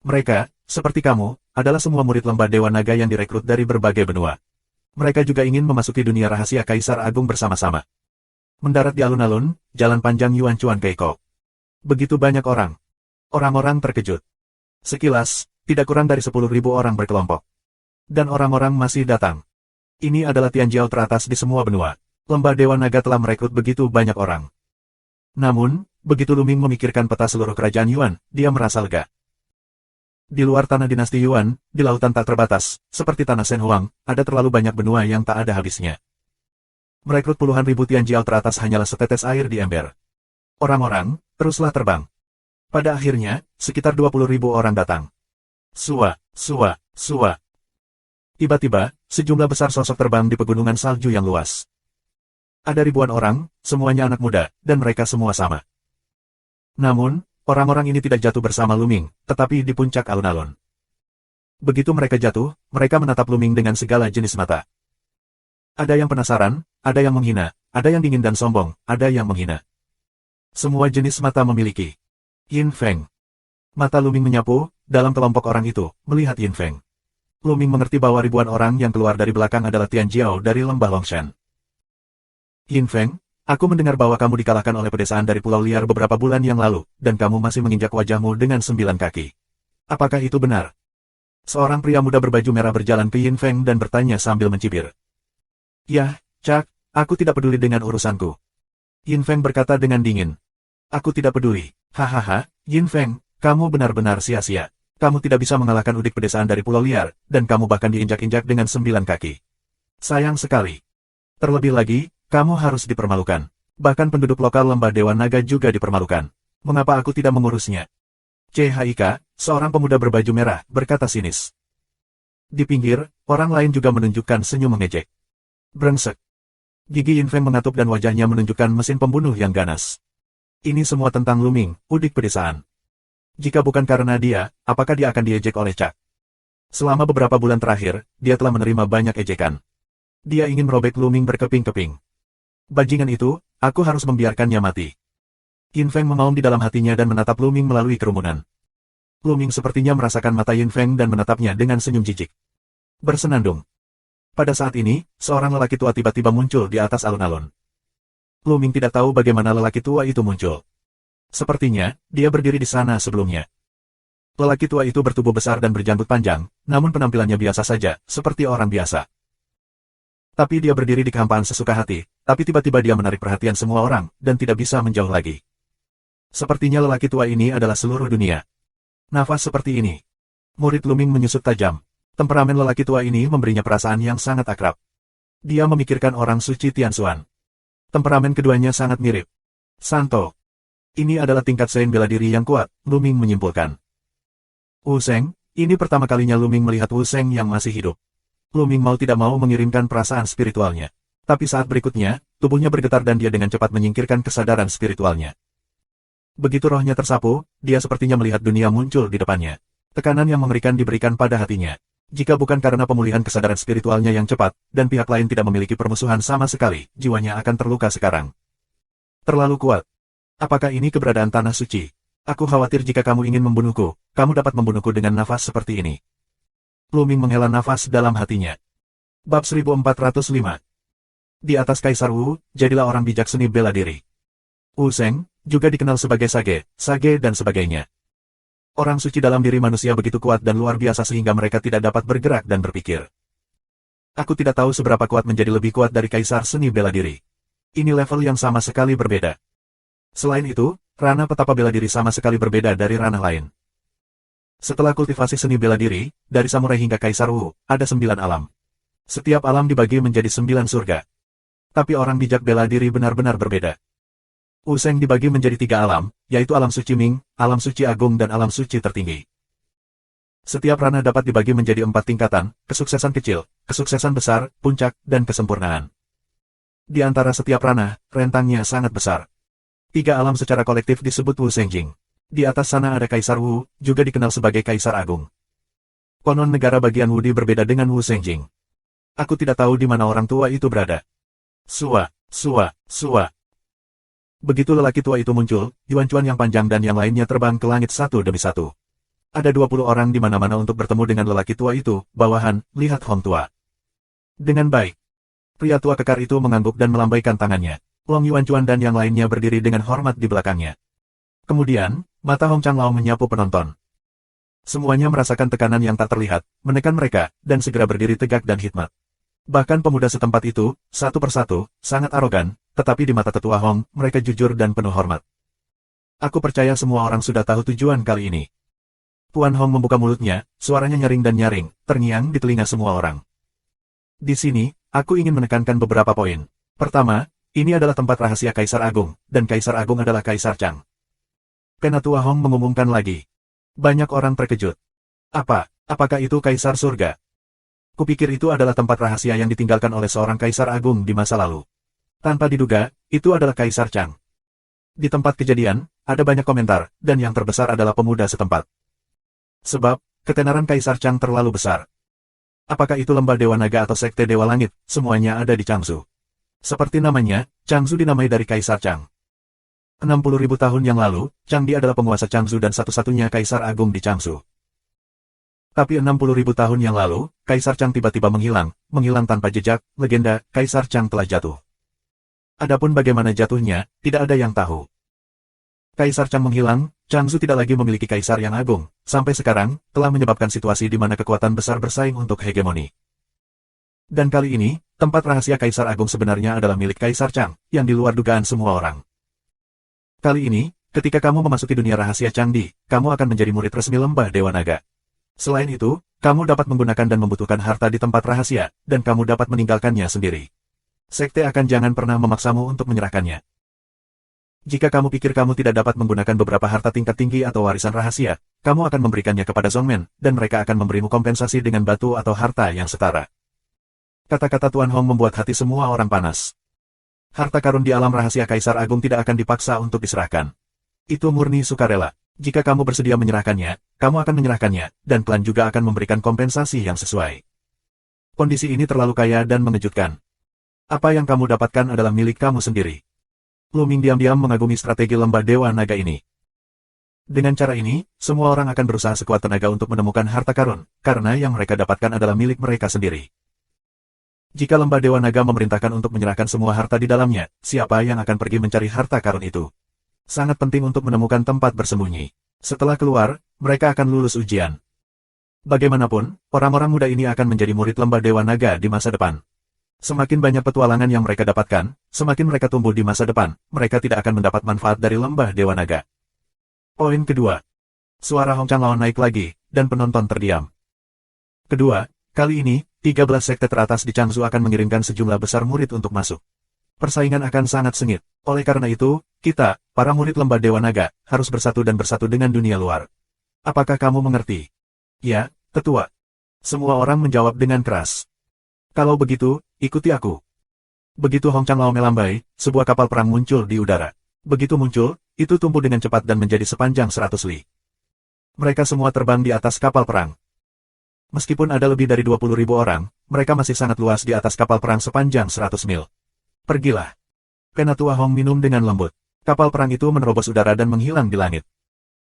Mereka, seperti kamu, adalah semua murid lembah Dewa Naga yang direkrut dari berbagai benua. Mereka juga ingin memasuki dunia rahasia Kaisar Agung bersama-sama. Mendarat di alun-alun, jalan panjang Yuan Chuan Keiko. Begitu banyak orang. Orang-orang terkejut. Sekilas, tidak kurang dari 10.000 orang berkelompok. Dan orang-orang masih datang. Ini adalah Tian Jiao teratas di semua benua. Lembah Dewa Naga telah merekrut begitu banyak orang. Namun, begitu Luming memikirkan peta seluruh kerajaan Yuan, dia merasa lega. Di luar tanah dinasti Yuan, di lautan tak terbatas, seperti tanah Shen Huang, ada terlalu banyak benua yang tak ada habisnya. Merekrut puluhan ribu Tianjiao teratas hanyalah setetes air di ember. Orang-orang, teruslah terbang. Pada akhirnya, sekitar 20.000 orang datang. Sua, sua, sua. Tiba-tiba, sejumlah besar sosok terbang di pegunungan salju yang luas. Ada ribuan orang, semuanya anak muda, dan mereka semua sama. Namun, orang-orang ini tidak jatuh bersama Luming, tetapi di puncak alun-alun. Begitu mereka jatuh, mereka menatap Luming dengan segala jenis mata. Ada yang penasaran, ada yang menghina, ada yang dingin dan sombong, ada yang menghina. Semua jenis mata memiliki. Yin Feng. Mata Luming menyapu, dalam kelompok orang itu, melihat Yin Feng. Luming mengerti bahwa ribuan orang yang keluar dari belakang adalah Tianjiao dari lembah Longshan. Yin Feng, aku mendengar bahwa kamu dikalahkan oleh pedesaan dari Pulau Liar beberapa bulan yang lalu, dan kamu masih menginjak wajahmu dengan 9 kaki. Apakah itu benar? Seorang pria muda berbaju merah berjalan ke Yin Feng dan bertanya sambil mencibir. Yah, Cak, aku tidak peduli dengan urusanku. Yin Feng berkata dengan dingin. Aku tidak peduli. Hahaha, Yin Feng, kamu benar-benar sia-sia. Kamu tidak bisa mengalahkan udik pedesaan dari Pulau Liar, dan kamu bahkan diinjak-injak dengan 9 kaki. Sayang sekali. Terlebih lagi, kamu harus dipermalukan. Bahkan penduduk lokal lembah Dewa Naga juga dipermalukan. Mengapa aku tidak mengurusnya? CHIK, seorang pemuda berbaju merah, berkata sinis. Di pinggir, orang lain juga menunjukkan senyum mengejek. Brengsek. Gigi Yin Feng mengatup dan wajahnya menunjukkan mesin pembunuh yang ganas. Ini semua tentang Luming, udik pedesaan. Jika bukan karena dia, apakah dia akan diejek oleh Cak? Selama beberapa bulan terakhir, dia telah menerima banyak ejekan. Dia ingin merobek Luming berkeping-keping. Bajingan itu, aku harus membiarkannya mati. Yin Feng mengaum di dalam hatinya dan menatap Luming melalui kerumunan. Luming sepertinya merasakan mata Yin Feng dan menatapnya dengan senyum jijik. Bersenandung. Pada saat ini, seorang lelaki tua tiba-tiba muncul di atas alun-alun. Luming tidak tahu bagaimana lelaki tua itu muncul. Sepertinya, dia berdiri di sana sebelumnya. Lelaki tua itu bertubuh besar dan berjanggut panjang, namun penampilannya biasa saja, seperti orang biasa. Tapi dia berdiri di kehampaan sesuka hati, tapi tiba-tiba dia menarik perhatian semua orang, dan tidak bisa menjauh lagi. Sepertinya lelaki tua ini adalah seluruh dunia. Nafas seperti ini. Murid Luming menyusut tajam. Temperamen lelaki tua ini memberinya perasaan yang sangat akrab. Dia memikirkan orang suci Tianxuan. Temperamen keduanya sangat mirip. Santo. Ini adalah tingkat Sein bela diri yang kuat, Luming menyimpulkan. Wu Sheng, ini pertama kalinya Luming melihat Wu Sheng yang masih hidup. Luming mau tidak mau mengirimkan perasaan spiritualnya. Tapi saat berikutnya, tubuhnya bergetar dan dia dengan cepat menyingkirkan kesadaran spiritualnya. Begitu rohnya tersapu, dia sepertinya melihat dunia muncul di depannya. Tekanan yang mengerikan diberikan pada hatinya. Jika bukan karena pemulihan kesadaran spiritualnya yang cepat, dan pihak lain tidak memiliki permusuhan sama sekali, jiwanya akan terluka sekarang. Terlalu kuat. Apakah ini keberadaan tanah suci? Aku khawatir jika kamu ingin membunuhku, kamu dapat membunuhku dengan nafas seperti ini. Luming menghela nafas dalam hatinya. Bab 1405. Di atas Kaisar Wu, jadilah orang bijak seni bela diri. Wu Sheng, juga dikenal sebagai Sage, dan sebagainya. Orang suci dalam diri manusia begitu kuat dan luar biasa sehingga mereka tidak dapat bergerak dan berpikir. Aku tidak tahu seberapa kuat menjadi lebih kuat dari Kaisar seni bela diri. Ini level yang sama sekali berbeda. Selain itu, ranah petapa bela diri sama sekali berbeda dari ranah lain. Setelah kultivasi seni bela diri, dari samurai hingga Kaisar Wu, ada 9 alam. Setiap alam dibagi menjadi 9 surga. Tapi orang bijak bela diri benar-benar berbeda. Wu Sheng dibagi menjadi 3 alam, yaitu alam suci Ming, alam suci agung dan alam suci tertinggi. Setiap ranah dapat dibagi menjadi 4 tingkatan, kesuksesan kecil, kesuksesan besar, puncak, dan kesempurnaan. Di antara setiap ranah, rentangnya sangat besar. 3 alam secara kolektif disebut Wu Shengjing. Di atas sana ada Kaisar Wu, juga dikenal sebagai Kaisar Agung. Konon negara bagian Wudi berbeda dengan Wu Shengjing. Aku tidak tahu di mana orang tua itu berada. Sua, sua, sua. Begitu lelaki tua itu muncul, Yuan-Chuan yang panjang dan yang lainnya terbang ke langit satu demi satu. Ada 20 orang di mana-mana untuk bertemu dengan lelaki tua itu, bawahan, lihat Hong tua. Dengan baik. Pria tua kekar itu mengangguk dan melambaikan tangannya. Long Yuan-Chuan dan yang lainnya berdiri dengan hormat di belakangnya. Kemudian, mata Hong Changlao menyapu penonton. Semuanya merasakan tekanan yang tak terlihat, menekan mereka, dan segera berdiri tegak dan hikmat. Bahkan pemuda setempat itu, satu persatu, sangat arogan, tetapi di mata tetua Hong, mereka jujur dan penuh hormat. Aku percaya semua orang sudah tahu tujuan kali ini. Tuan Hong membuka mulutnya, suaranya nyaring dan nyaring, terngiang di telinga semua orang. Di sini, aku ingin menekankan beberapa poin. Pertama, ini adalah tempat rahasia Kaisar Agung, dan Kaisar Agung adalah Kaisar Chang. Penatua Hong mengumumkan lagi. Banyak orang terkejut. Apakah itu Kaisar Surga? Kupikir itu adalah tempat rahasia yang ditinggalkan oleh seorang Kaisar Agung di masa lalu. Tanpa diduga, itu adalah Kaisar Chang. Di tempat kejadian, ada banyak komentar, dan yang terbesar adalah pemuda setempat. Sebab, ketenaran Kaisar Chang terlalu besar. Apakah itu lembah Dewa Naga atau Sekte Dewa Langit, semuanya ada di Changzhou. Seperti namanya, Changzhou dinamai dari Kaisar Chang. 60.000 tahun yang lalu, Changdi adalah penguasa Changzhou dan satu-satunya Kaisar Agung di Changzhou. Tapi 60.000 tahun yang lalu, Kaisar Chang tiba-tiba menghilang tanpa jejak, legenda, Kaisar Chang telah jatuh. Adapun bagaimana jatuhnya, tidak ada yang tahu. Kaisar Chang menghilang, Changzhou tidak lagi memiliki Kaisar yang agung, sampai sekarang, telah menyebabkan situasi di mana kekuatan besar bersaing untuk hegemoni. Dan kali ini, tempat rahasia Kaisar Agung sebenarnya adalah milik Kaisar Chang, yang di luar dugaan semua orang. Kali ini, ketika kamu memasuki dunia rahasia Changdi, kamu akan menjadi murid resmi lembah Dewa Naga. Selain itu, kamu dapat menggunakan dan membutuhkan harta di tempat rahasia, dan kamu dapat meninggalkannya sendiri. Sekte akan jangan pernah memaksamu untuk menyerahkannya. Jika kamu pikir kamu tidak dapat menggunakan beberapa harta tingkat tinggi atau warisan rahasia, kamu akan memberikannya kepada Zhongmen, dan mereka akan memberimu kompensasi dengan batu atau harta yang setara. Kata-kata Tuan Hong membuat hati semua orang panas. Harta karun di alam rahasia Kaisar Agung tidak akan dipaksa untuk diserahkan. Itu murni sukarela. Jika kamu bersedia menyerahkannya, kamu akan menyerahkannya, dan klan juga akan memberikan kompensasi yang sesuai. Kondisi ini terlalu kaya dan mengejutkan. Apa yang kamu dapatkan adalah milik kamu sendiri. Lu Ming diam-diam mengagumi strategi lembah Dewa Naga ini. Dengan cara ini, semua orang akan berusaha sekuat tenaga untuk menemukan harta karun, karena yang mereka dapatkan adalah milik mereka sendiri. Jika lembah Dewa Naga memerintahkan untuk menyerahkan semua harta di dalamnya, siapa yang akan pergi mencari harta karun itu? Sangat penting untuk menemukan tempat bersembunyi. Setelah keluar, mereka akan lulus ujian. Bagaimanapun, orang-orang muda ini akan menjadi murid lembah Dewa Naga di masa depan. Semakin banyak petualangan yang mereka dapatkan, semakin mereka tumbuh di masa depan, mereka tidak akan mendapat manfaat dari lembah Dewa Naga. Poin kedua. Suara Hong Changlao naik lagi, dan penonton terdiam. Kedua, kali ini, 13 sekte teratas di Changzhou akan mengirimkan sejumlah besar murid untuk masuk. Persaingan akan sangat sengit. Oleh karena itu, kita, para murid lembah Dewa Naga, harus bersatu dan bersatu dengan dunia luar. Apakah kamu mengerti? Ya, tetua. Semua orang menjawab dengan keras. Kalau begitu, ikuti aku. Begitu Hong Changlao melambai, sebuah kapal perang muncul di udara. Begitu muncul, itu tumbuh dengan cepat dan menjadi sepanjang 100 li. Mereka semua terbang di atas kapal perang. Meskipun ada lebih dari 20.000 orang, mereka masih sangat luas di atas kapal perang sepanjang 100 mil. Pergilah. Penatua Hong minum dengan lembut. Kapal perang itu menerobos udara dan menghilang di langit.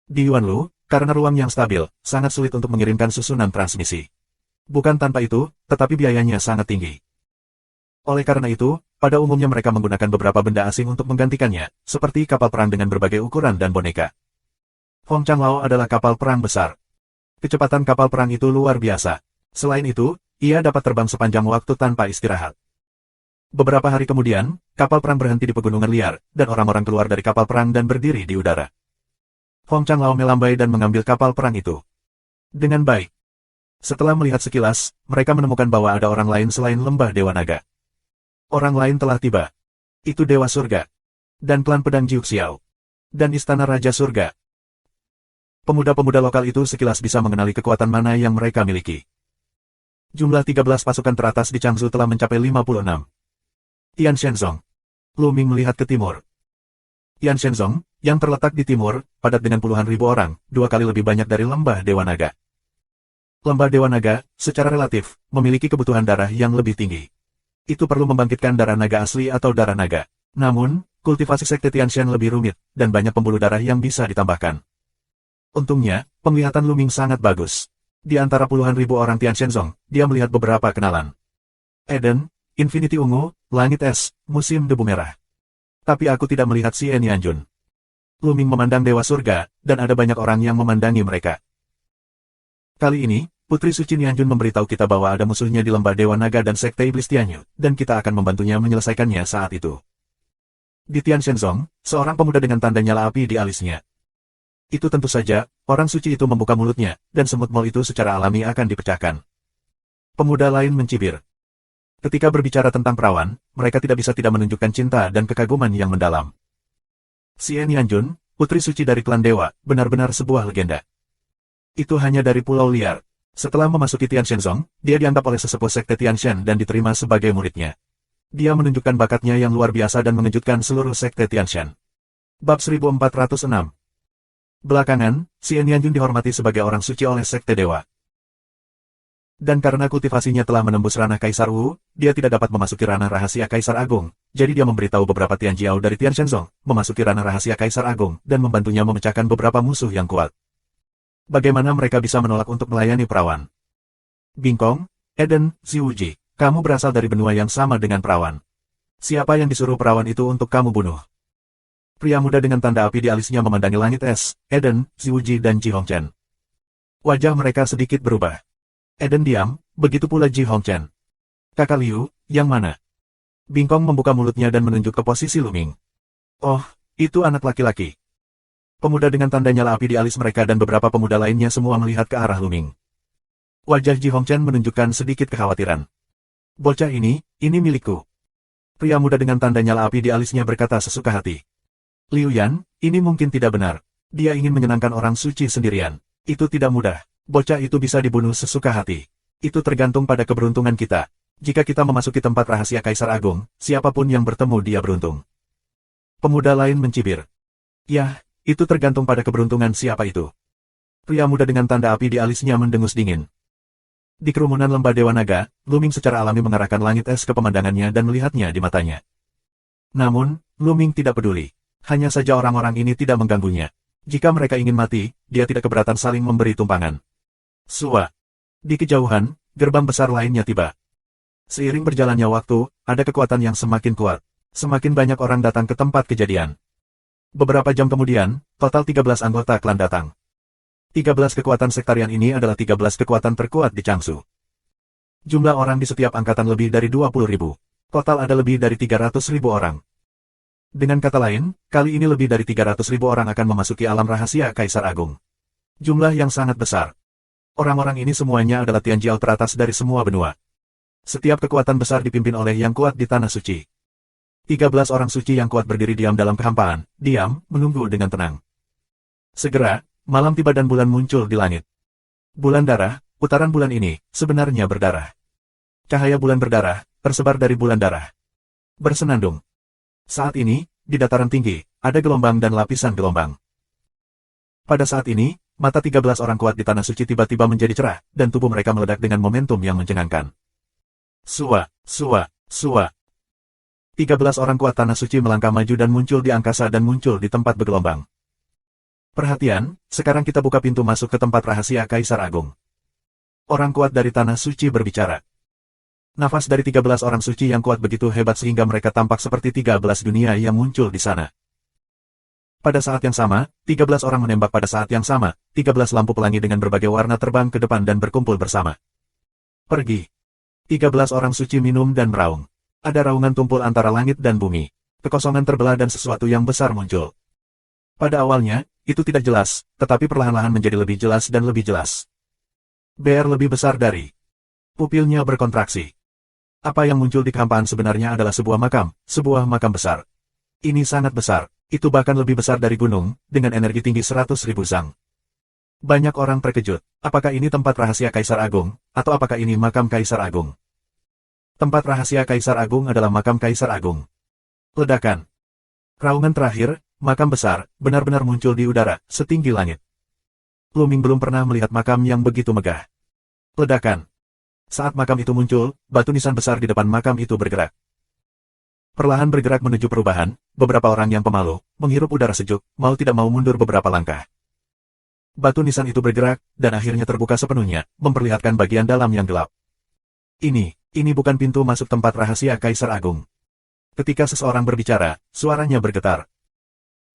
Di Yuanlu, karena ruang yang stabil, sangat sulit untuk mengirimkan susunan transmisi. Bukan tanpa itu, tetapi biayanya sangat tinggi. Oleh karena itu, pada umumnya mereka menggunakan beberapa benda asing untuk menggantikannya, seperti kapal perang dengan berbagai ukuran dan boneka. Hong Changlao adalah kapal perang besar. Kecepatan kapal perang itu luar biasa. Selain itu, ia dapat terbang sepanjang waktu tanpa istirahat. Beberapa hari kemudian, kapal perang berhenti di pegunungan liar, dan orang-orang keluar dari kapal perang dan berdiri di udara. Hong Changlao melambai dan mengambil kapal perang itu. Dengan baik. Setelah melihat sekilas, mereka menemukan bahwa ada orang lain selain lembah Dewa Naga. Orang lain telah tiba. Itu Dewa Surga. Dan klan pedang Jiuxiao. Dan Istana Raja Surga. Pemuda-pemuda lokal itu sekilas bisa mengenali kekuatan mana yang mereka miliki. Jumlah 13 pasukan teratas di Changzhou telah mencapai 56. Tian Shenzong. Lu Ming melihat ke timur. Tian Shenzong, yang terletak di timur, padat dengan puluhan ribu orang, 2 kali lebih banyak dari lembah Dewa Naga. Lembah Dewa Naga, secara relatif, memiliki kebutuhan darah yang lebih tinggi. Itu perlu membangkitkan darah naga asli atau darah naga. Namun, kultivasi sekte Tianshan lebih rumit, dan banyak pembuluh darah yang bisa ditambahkan. Untungnya, penglihatan Lu Ming sangat bagus. Di antara puluhan ribu orang Tian Shenzong, dia melihat beberapa kenalan. Eden, Infinity Ungu, Langit Es, Musim Debu Merah. Tapi aku tidak melihat si Yanjun. Lu Ming memandang Dewa Surga, dan ada banyak orang yang memandangi mereka. Kali ini, Putri Suci Nianjun memberitahu kita bahwa ada musuhnya di lembah Dewa Naga dan Sekte Iblis Tianyu, dan kita akan membantunya menyelesaikannya saat itu. Di Tianshenzong, seorang pemuda dengan tanda nyala api di alisnya. Itu tentu saja, orang suci itu membuka mulutnya, dan semut mol itu secara alami akan dipecahkan. Pemuda lain mencibir. Ketika berbicara tentang perawan, mereka tidak bisa tidak menunjukkan cinta dan kekaguman yang mendalam. Xie Nianjun, putri suci dari klan dewa, benar-benar sebuah legenda. Itu hanya dari pulau liar. Setelah memasuki Tianshenzong, dia dianggap oleh sesepuh sekte Tianshan dan diterima sebagai muridnya. Dia menunjukkan bakatnya yang luar biasa dan mengejutkan seluruh sekte Tianshan. Bab 1406. Belakangan, Xie Nianjun dihormati sebagai orang suci oleh sekte dewa. Dan karena kultivasinya telah menembus ranah Kaisar Wu, dia tidak dapat memasuki ranah rahasia Kaisar Agung, jadi dia memberitahu beberapa Tianjiao dari Tianshenzong, memasuki ranah rahasia Kaisar Agung, dan membantunya memecahkan beberapa musuh yang kuat. Bagaimana mereka bisa menolak untuk melayani perawan? Bingkong, Eden, Ziwuji, kamu berasal dari benua yang sama dengan perawan. Siapa yang disuruh perawan itu untuk kamu bunuh? Pria muda dengan tanda api di alisnya memandangi langit es, Eden, Ziwuji dan Ji Hongchen. Wajah mereka sedikit berubah. Eden diam, begitu pula Ji Hongchen. Kakak Liu, yang mana? Bingkong membuka mulutnya dan menunjuk ke posisi Luming. Oh, itu anak laki-laki. Pemuda dengan tanda nyala api di alis mereka dan beberapa pemuda lainnya semua melihat ke arah Luming. Wajah Ji Hongchen menunjukkan sedikit kekhawatiran. Bocah ini milikku. Pria muda dengan tanda nyala api di alisnya berkata sesuka hati. Liu Yan, ini mungkin tidak benar. Dia ingin menyenangkan orang suci sendirian. Itu tidak mudah. Bocah itu bisa dibunuh sesuka hati. Itu tergantung pada keberuntungan kita. Jika kita memasuki tempat rahasia Kaisar Agung, siapapun yang bertemu dia beruntung. Pemuda lain mencibir. Yah, itu tergantung pada keberuntungan siapa itu. Pria muda dengan tanda api di alisnya mendengus dingin. Di kerumunan lembah Dewa Naga, Luming secara alami mengarahkan langit es ke pemandangannya dan melihatnya di matanya. Namun, Luming tidak peduli. Hanya saja orang-orang ini tidak mengganggunya. Jika mereka ingin mati, dia tidak keberatan saling memberi tumpangan. Sua. Di kejauhan, gerbang besar lainnya tiba. Seiring berjalannya waktu, ada kekuatan yang semakin kuat. Semakin banyak orang datang ke tempat kejadian. Beberapa jam kemudian, total 13 anggota klan datang. 13 kekuatan sektarian ini adalah 13 kekuatan terkuat di Changsu. Jumlah orang di setiap angkatan lebih dari 20.000. Total ada lebih dari 300.000 orang. Dengan kata lain, kali ini lebih dari 300.000 orang akan memasuki alam rahasia Kaisar Agung. Jumlah yang sangat besar. Orang-orang ini semuanya adalah Tianjiao teratas dari semua benua. Setiap kekuatan besar dipimpin oleh yang kuat di Tanah Suci. 13 orang suci yang kuat berdiri diam dalam kehampaan, diam, menunggu dengan tenang. Segera, malam tiba dan bulan muncul di langit. Bulan darah, putaran bulan ini, sebenarnya berdarah. Cahaya bulan berdarah, tersebar dari bulan darah. Bersenandung. Saat ini, di dataran tinggi, ada gelombang dan lapisan gelombang. Pada saat ini, mata 13 orang kuat di Tanah Suci tiba-tiba menjadi cerah, dan tubuh mereka meledak dengan momentum yang mencengangkan. Sua, sua, sua. 13 orang kuat Tanah Suci melangkah maju dan muncul di angkasa dan muncul di tempat bergelombang. Perhatian, sekarang kita buka pintu masuk ke tempat rahasia Kaisar Agung. Orang kuat dari Tanah Suci berbicara. Nafas dari 13 orang suci yang kuat begitu hebat sehingga mereka tampak seperti 13 dunia yang muncul di sana. Pada saat yang sama, 13 orang menembak pada saat yang sama, 13 lampu pelangi dengan berbagai warna terbang ke depan dan berkumpul bersama. Pergi. 13 orang suci minum dan meraung. Ada raungan tumpul antara langit dan bumi. Kekosongan terbelah dan sesuatu yang besar muncul. Pada awalnya, itu tidak jelas, tetapi perlahan-lahan menjadi lebih jelas dan lebih jelas. BR lebih besar dari. Pupilnya berkontraksi. Apa yang muncul di kehampaan sebenarnya adalah sebuah makam besar. Ini sangat besar, itu bahkan lebih besar dari gunung, dengan energi tinggi 100.000 zang. Banyak orang terkejut, apakah ini tempat rahasia Kaisar Agung, atau apakah ini makam Kaisar Agung? Tempat rahasia Kaisar Agung adalah makam Kaisar Agung. Ledakan. Raungan terakhir, makam besar, benar-benar muncul di udara, setinggi langit. Luming belum pernah melihat makam yang begitu megah. Ledakan. Saat makam itu muncul, batu nisan besar di depan makam itu bergerak. Perlahan bergerak menuju perubahan, beberapa orang yang pemalu, menghirup udara sejuk, mau tidak mau mundur beberapa langkah. Batu nisan itu bergerak, dan akhirnya terbuka sepenuhnya, memperlihatkan bagian dalam yang gelap. Ini bukan pintu masuk tempat rahasia Kaisar Agung. Ketika seseorang berbicara, suaranya bergetar.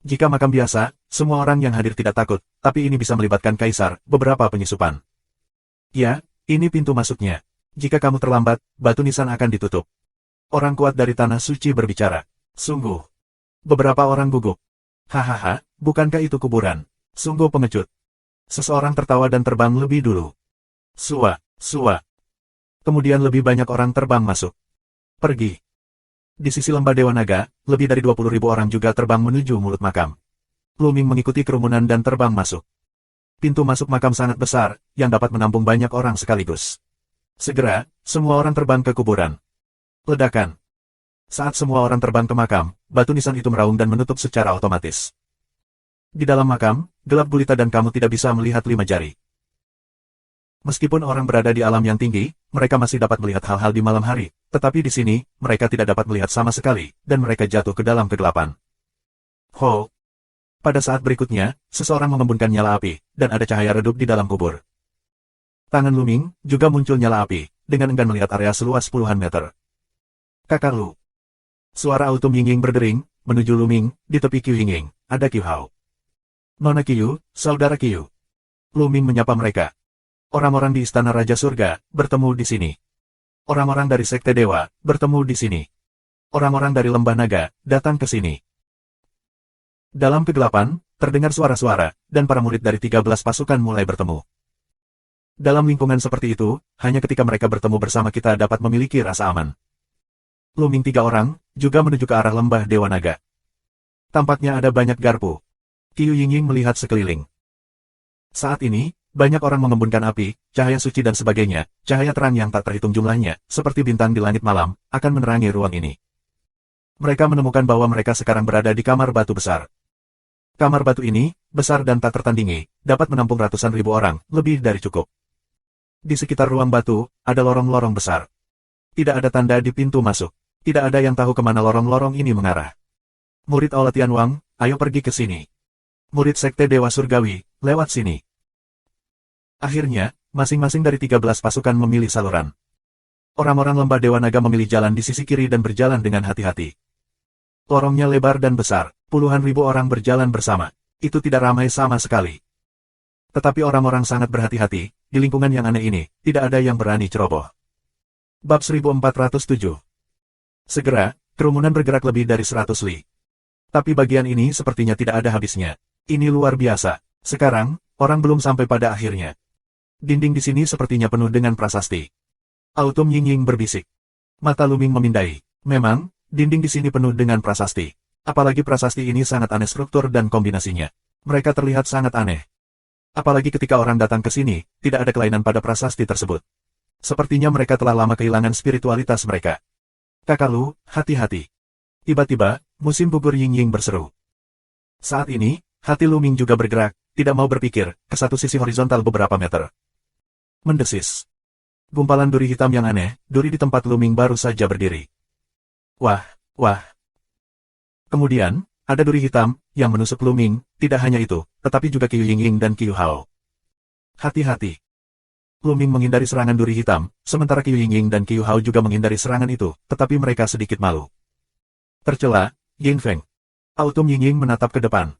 Jika makam biasa, semua orang yang hadir tidak takut, tapi ini bisa melibatkan Kaisar, beberapa penyusupan. Ya, ini pintu masuknya. Jika kamu terlambat, batu nisan akan ditutup. Orang kuat dari tanah suci berbicara. Sungguh. Beberapa orang gugup. Hahaha, bukankah itu kuburan? Sungguh pengecut. Seseorang tertawa dan terbang lebih dulu. Sua, sua. Kemudian lebih banyak orang terbang masuk. Pergi. Di sisi lembah Dewa Naga, lebih dari 20.000 orang juga terbang menuju mulut makam. Luming mengikuti kerumunan dan terbang masuk. Pintu masuk makam sangat besar, yang dapat menampung banyak orang sekaligus. Segera, semua orang terbang ke kuburan. Ledakan. Saat semua orang terbang ke makam, batu nisan itu meraung dan menutup secara otomatis. Di dalam makam, gelap gulita dan kamu tidak bisa melihat 5 jari. Meskipun orang berada di alam yang tinggi, mereka masih dapat melihat hal-hal di malam hari, tetapi di sini, mereka tidak dapat melihat sama sekali, dan mereka jatuh ke dalam kegelapan. Ho! Pada saat berikutnya, seseorang mengembunkan nyala api, dan ada cahaya redup di dalam kubur. Tangan Luming, juga muncul nyala api, dengan enggan melihat area seluas puluhan meter. Kakak Lu. Suara Autumn Yingying berdering, menuju Luming, di tepi Qiu Yingying, ada Qiu Hao. Nona Qiu, saudara Qiu. Luming menyapa mereka. Orang-orang di Istana Raja Surga, bertemu di sini. Orang-orang dari Sekte Dewa, bertemu di sini. Orang-orang dari Lembah Naga, datang ke sini. Dalam kegelapan, terdengar suara-suara, dan para murid dari 13 pasukan mulai bertemu. Dalam lingkungan seperti itu, hanya ketika mereka bertemu bersama kita dapat memiliki rasa aman. Luming 3 orang, juga menuju ke arah lembah Dewa Naga. Tampaknya ada banyak garpu. Qiu Yingying melihat sekeliling. Saat ini, banyak orang mengembunkan api, cahaya suci dan sebagainya, cahaya terang yang tak terhitung jumlahnya, seperti bintang di langit malam, akan menerangi ruang ini. Mereka menemukan bahwa mereka sekarang berada di kamar batu besar. Kamar batu ini, besar dan tak tertandingi, dapat menampung ratusan ribu orang, lebih dari cukup. Di sekitar ruang batu, ada lorong-lorong besar. Tidak ada tanda di pintu masuk. Tidak ada yang tahu kemana lorong-lorong ini mengarah. Murid Aula Tianwang, ayo pergi ke sini. Murid Sekte Dewa Surgawi, lewat sini. Akhirnya, masing-masing dari 13 pasukan memilih saluran. Orang-orang lembah Dewa Naga memilih jalan di sisi kiri dan berjalan dengan hati-hati. Lorongnya lebar dan besar, puluhan ribu orang berjalan bersama. Itu tidak ramai sama sekali. Tetapi orang-orang sangat berhati-hati, di lingkungan yang aneh ini, tidak ada yang berani ceroboh. Bab 1407. Segera, kerumunan bergerak lebih dari 100 li. Tapi bagian ini sepertinya tidak ada habisnya. Ini luar biasa. Sekarang, orang belum sampai pada akhirnya. Dinding di sini sepertinya penuh dengan prasasti. Autumn Yingying berbisik. Mata Luming memindai. Memang, dinding di sini penuh dengan prasasti. Apalagi prasasti ini sangat aneh struktur dan kombinasinya. Mereka terlihat sangat aneh. Apalagi ketika orang datang ke sini, tidak ada kelainan pada prasasti tersebut. Sepertinya mereka telah lama kehilangan spiritualitas mereka. Kakak Lu, hati-hati. Tiba-tiba, musim gugur Yingying berseru. Saat ini, hati Luming juga bergerak, tidak mau berpikir, ke satu sisi horizontal beberapa meter. Mendesis. Gumpalan duri hitam yang aneh, duri di tempat Luming baru saja berdiri. Wah, wah. Kemudian, ada duri hitam, yang menusuk Luming, tidak hanya itu, tetapi juga Qiu Yingying dan Qiu Hao. Hati-hati. Luming menghindari serangan duri hitam, sementara Qiu Yingying dan Qiu Hao juga menghindari serangan itu, tetapi mereka sedikit malu. Tercela, Yin Feng. Autumn Yingying menatap ke depan.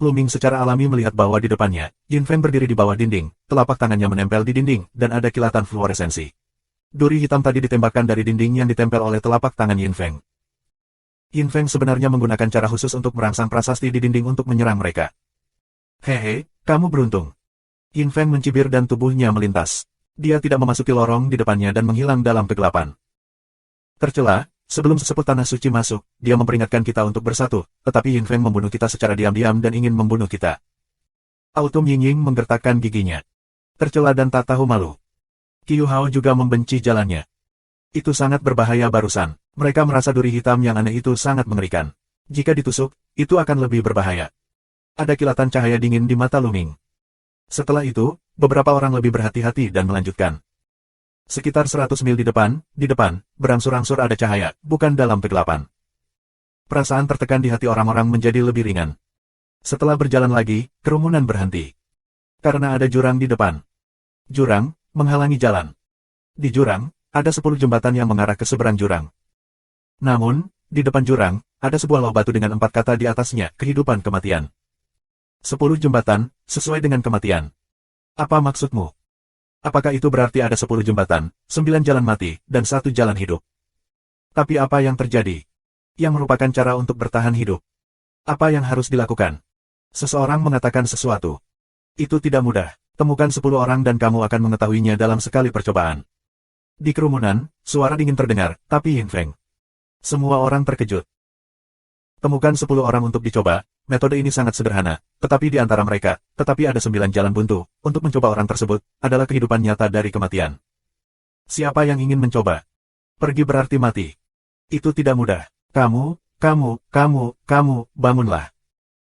Luming secara alami melihat bahwa di depannya, Yin Feng berdiri di bawah dinding, telapak tangannya menempel di dinding, dan ada kilatan fluoresensi. Duri hitam tadi ditembakkan dari dinding yang ditempel oleh telapak tangan Yin Feng. Yin Feng sebenarnya menggunakan cara khusus untuk merangsang prasasti di dinding untuk menyerang mereka. Hehe, kamu beruntung. Yin Feng mencibir dan tubuhnya melintas. Dia tidak memasuki lorong di depannya dan menghilang dalam kegelapan. Tercela, sebelum sesepuh tanah suci masuk, dia memperingatkan kita untuk bersatu, tetapi Yin Feng membunuh kita secara diam-diam dan ingin membunuh kita. Autumn Yingying menggertakkan giginya. Tercela dan tak tahu malu. Qiu Hao juga membenci jalannya. Itu sangat berbahaya barusan. Mereka merasa duri hitam yang aneh itu sangat mengerikan. Jika ditusuk, itu akan lebih berbahaya. Ada kilatan cahaya dingin di mata Luming. Setelah itu, beberapa orang lebih berhati-hati dan melanjutkan. Sekitar 100 mil di depan, berangsur-angsur ada cahaya, bukan dalam kegelapan. Perasaan tertekan di hati orang-orang menjadi lebih ringan. Setelah berjalan lagi, kerumunan berhenti. Karena ada jurang di depan. Jurang, menghalangi jalan. Di jurang, ada 10 jembatan yang mengarah ke seberang jurang. Namun, di depan jurang, ada sebuah loh batu dengan 4 kata di atasnya, kehidupan kematian. 10 jembatan, sesuai dengan kematian. Apa maksudmu? Apakah itu berarti ada 10 jembatan, 9 jalan mati, dan 1 jalan hidup? Tapi apa yang terjadi? Yang merupakan cara untuk bertahan hidup. Apa yang harus dilakukan? Seseorang mengatakan sesuatu. Itu tidak mudah. Temukan 10 orang dan kamu akan mengetahuinya dalam sekali percobaan. Di kerumunan, suara dingin terdengar, tapi Yin Feng. Semua orang terkejut. Temukan 10 orang untuk dicoba, metode ini sangat sederhana, tetapi di antara mereka, tetapi ada 9 jalan buntu, untuk mencoba orang tersebut, adalah kehidupan nyata dari kematian. Siapa yang ingin mencoba? Pergi berarti mati. Itu tidak mudah. Kamu, bangunlah.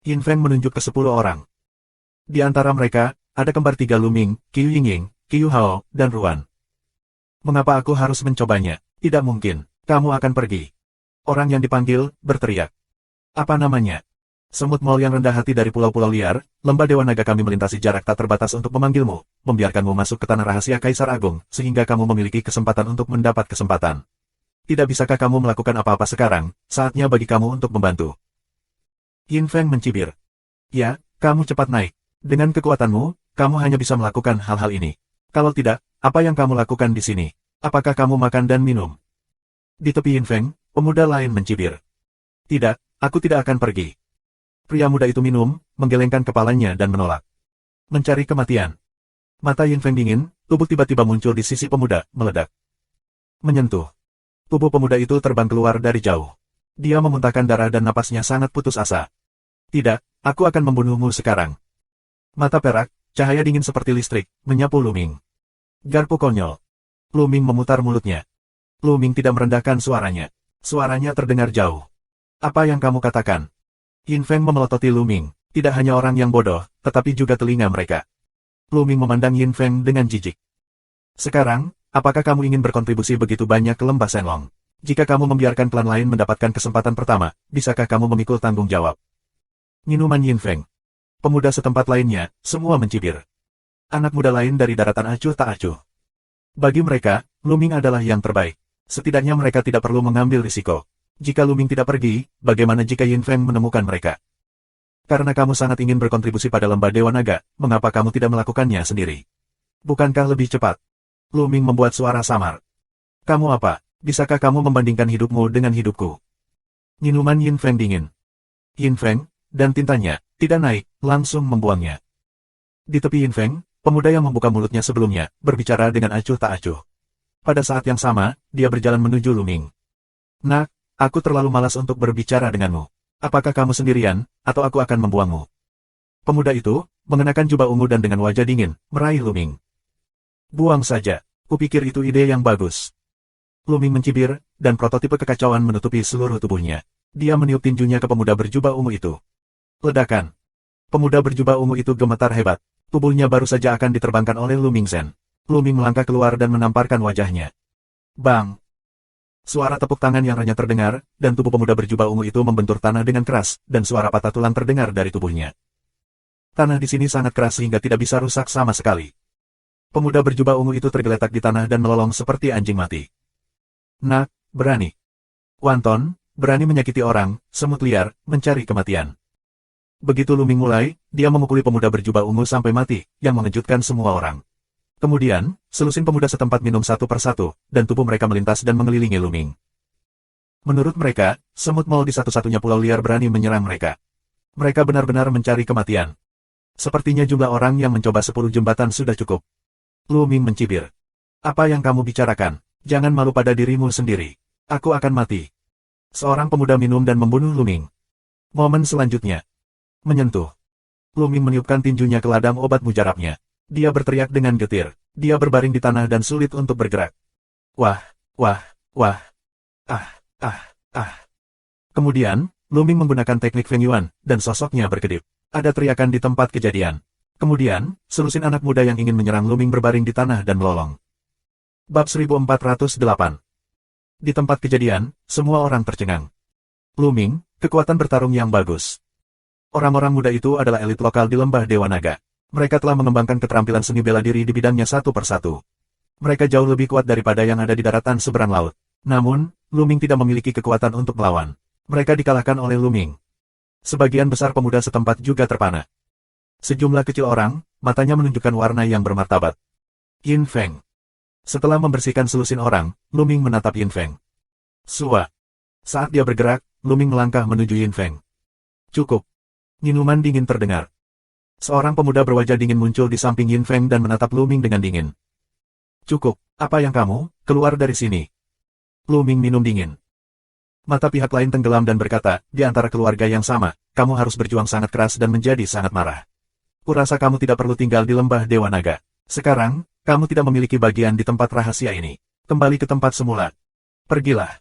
Yin Feng menunjuk ke 10 orang. Di antara mereka, ada kembar 3 Luming, Qiu Yingying, Qiu Hao, dan Ruan. Mengapa aku harus mencobanya? Tidak mungkin. Kamu akan pergi. Orang yang dipanggil, berteriak. Apa namanya? Semut Mol yang rendah hati dari pulau-pulau liar, lembah Dewa Naga kami melintasi jarak tak terbatas untuk memanggilmu, membiarkanmu masuk ke tanah rahasia Kaisar Agung, sehingga kamu memiliki kesempatan untuk mendapat kesempatan. Tidak bisakah kamu melakukan apa-apa sekarang, saatnya bagi kamu untuk membantu. Yin Feng mencibir. Ya, kamu cepat naik. Dengan kekuatanmu, kamu hanya bisa melakukan hal-hal ini. Kalau tidak, apa yang kamu lakukan di sini? Apakah kamu makan dan minum? Di tepi Yin Feng, pemuda lain mencibir. Tidak, aku tidak akan pergi. Pria muda itu minum, menggelengkan kepalanya dan menolak. Mencari kematian. Mata Yin Feng dingin, tubuh tiba-tiba muncul di sisi pemuda, meledak. Menyentuh. Tubuh pemuda itu terbang keluar dari jauh. Dia memuntahkan darah dan napasnya sangat putus asa. Tidak, aku akan membunuhmu sekarang. Mata perak, cahaya dingin seperti listrik, menyapu Luming. Garpu konyol. Luming memutar mulutnya. Luming tidak merendahkan suaranya. Suaranya terdengar jauh. Apa yang kamu katakan? Yin Feng memelototi Luming. Tidak hanya orang yang bodoh, tetapi juga telinga mereka. Luming memandang Yin Feng dengan jijik. Sekarang, apakah kamu ingin berkontribusi begitu banyak ke lembah Shenlong? Jika kamu membiarkan klan lain mendapatkan kesempatan pertama, bisakah kamu memikul tanggung jawab? Minuman Yin Feng. Pemuda setempat lainnya, semua mencibir. Anak muda lain dari daratan acuh tak acuh. Bagi mereka, Luming adalah yang terbaik. Setidaknya mereka tidak perlu mengambil risiko. Jika Luming tidak pergi, bagaimana jika Yin Feng menemukan mereka? Karena kamu sangat ingin berkontribusi pada lembah Dewa Naga, mengapa kamu tidak melakukannya sendiri? Bukankah lebih cepat? Luming membuat suara samar. Kamu apa? Bisakah kamu membandingkan hidupmu dengan hidupku? Minuman Yin Feng dingin. Yin Feng, dan tintanya, tidak naik, langsung membuangnya. Di tepi Yin Feng, pemuda yang membuka mulutnya sebelumnya, berbicara dengan acuh tak acuh. Pada saat yang sama, dia berjalan menuju Luming. Nak, aku terlalu malas untuk berbicara denganmu. Apakah kamu sendirian, atau aku akan membuangmu? Pemuda itu, mengenakan jubah ungu dan dengan wajah dingin, meraih Luming. Buang saja, kupikir itu ide yang bagus. Luming mencibir, dan prototipe kekacauan menutupi seluruh tubuhnya. Dia meniup tinjunya ke pemuda berjubah ungu itu. Ledakan. Pemuda berjubah ungu itu gemetar hebat. Tubuhnya baru saja akan diterbangkan oleh Luming Zen. Luming melangkah keluar dan menamparkan wajahnya. Bang! Suara tepuk tangan yang renyah terdengar, dan tubuh pemuda berjubah ungu itu membentur tanah dengan keras, dan suara patah tulang terdengar dari tubuhnya. Tanah di sini sangat keras sehingga tidak bisa rusak sama sekali. Pemuda berjubah ungu itu tergeletak di tanah dan melolong seperti anjing mati. Nak, berani. Wanton, berani menyakiti orang, semut liar, mencari kematian. Begitu Luming mulai, dia memukuli pemuda berjubah ungu sampai mati, yang mengejutkan semua orang. Kemudian, selusin pemuda setempat minum satu persatu, dan tubuh mereka melintas dan mengelilingi Luming. Menurut mereka, semut Mol di satu-satunya pulau liar berani menyerang mereka. Mereka benar-benar mencari kematian. Sepertinya jumlah orang yang mencoba 10 jembatan sudah cukup. Luming mencibir. Apa yang kamu bicarakan? Jangan malu pada dirimu sendiri. Aku akan mati. Seorang pemuda minum dan membunuh Luming. Momen selanjutnya. Menyentuh. Luming meniupkan tinjunya ke ladang obat mujarabnya. Dia berteriak dengan getir. Dia berbaring di tanah dan sulit untuk bergerak. Wah, wah, wah. Ah, ah, ah. Kemudian, Luming menggunakan teknik Feng Yuan, dan sosoknya berkedip. Ada teriakan di tempat kejadian. Kemudian, selusin anak muda yang ingin menyerang Luming berbaring di tanah dan melolong. Bab 1408. Di tempat kejadian, semua orang tercengang. Luming, kekuatan bertarung yang bagus. Orang-orang muda itu adalah elit lokal di lembah Dewa Naga. Mereka telah mengembangkan keterampilan seni bela diri di bidangnya satu persatu. Mereka jauh lebih kuat daripada yang ada di daratan seberang laut. Namun, Luming tidak memiliki kekuatan untuk melawan. Mereka dikalahkan oleh Luming. Sebagian besar pemuda setempat juga terpana. Sejumlah kecil orang, matanya menunjukkan warna yang bermartabat. Yin Feng. Setelah membersihkan selusin orang, Luming menatap Yin Feng. Sua. Saat dia bergerak, Luming melangkah menuju Yin Feng. Cukup. Minuman dingin terdengar. Seorang pemuda berwajah dingin muncul di samping Yin Feng dan menatap Luming dengan dingin. Cukup, apa yang kamu, keluar dari sini. Luming minum dingin. Mata pihak lain tenggelam dan berkata, di antara keluarga yang sama, kamu harus berjuang sangat keras dan menjadi sangat marah. Kurasa kamu tidak perlu tinggal di lembah Dewa Naga. Sekarang, kamu tidak memiliki bagian di tempat rahasia ini. Kembali ke tempat semula. Pergilah.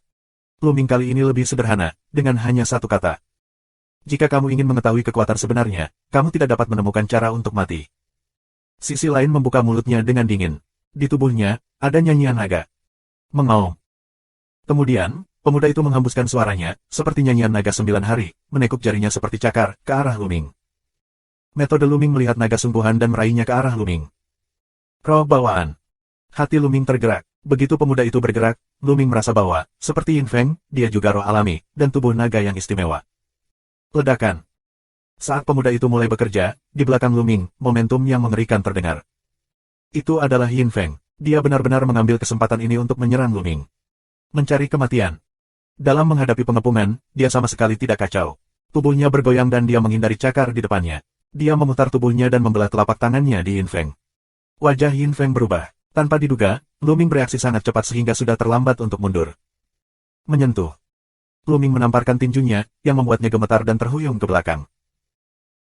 Luming kali ini lebih sederhana, dengan hanya satu kata. Jika kamu ingin mengetahui kekuatan sebenarnya, kamu tidak dapat menemukan cara untuk mati. Sisi lain membuka mulutnya dengan dingin. Di tubuhnya, ada nyanyian naga. Mengaum. Kemudian, pemuda itu menghembuskan suaranya, seperti nyanyian naga 9 hari, menekuk jarinya seperti cakar, ke arah Luming. Metode Luming melihat naga sungguhan dan meraihnya ke arah Luming. Roh bawaan. Hati Luming tergerak. Begitu pemuda itu bergerak, Luming merasa bahwa, seperti Yin Feng, dia juga roh alami, dan tubuh naga yang istimewa. Ledakan. Saat pemuda itu mulai bekerja, di belakang Luming, momentum yang mengerikan terdengar. Itu adalah Yin Feng. Dia benar-benar mengambil kesempatan ini untuk menyerang Luming. Mencari kematian. Dalam menghadapi pengepungan, dia sama sekali tidak kacau. Tubuhnya bergoyang dan dia menghindari cakar di depannya. Dia memutar tubuhnya dan membelah telapak tangannya di Yin Feng. Wajah Yin Feng berubah. Tanpa diduga, Luming bereaksi sangat cepat sehingga sudah terlambat untuk mundur. Menyentuh. Luming menamparkan tinjunya, yang membuatnya gemetar dan terhuyung ke belakang.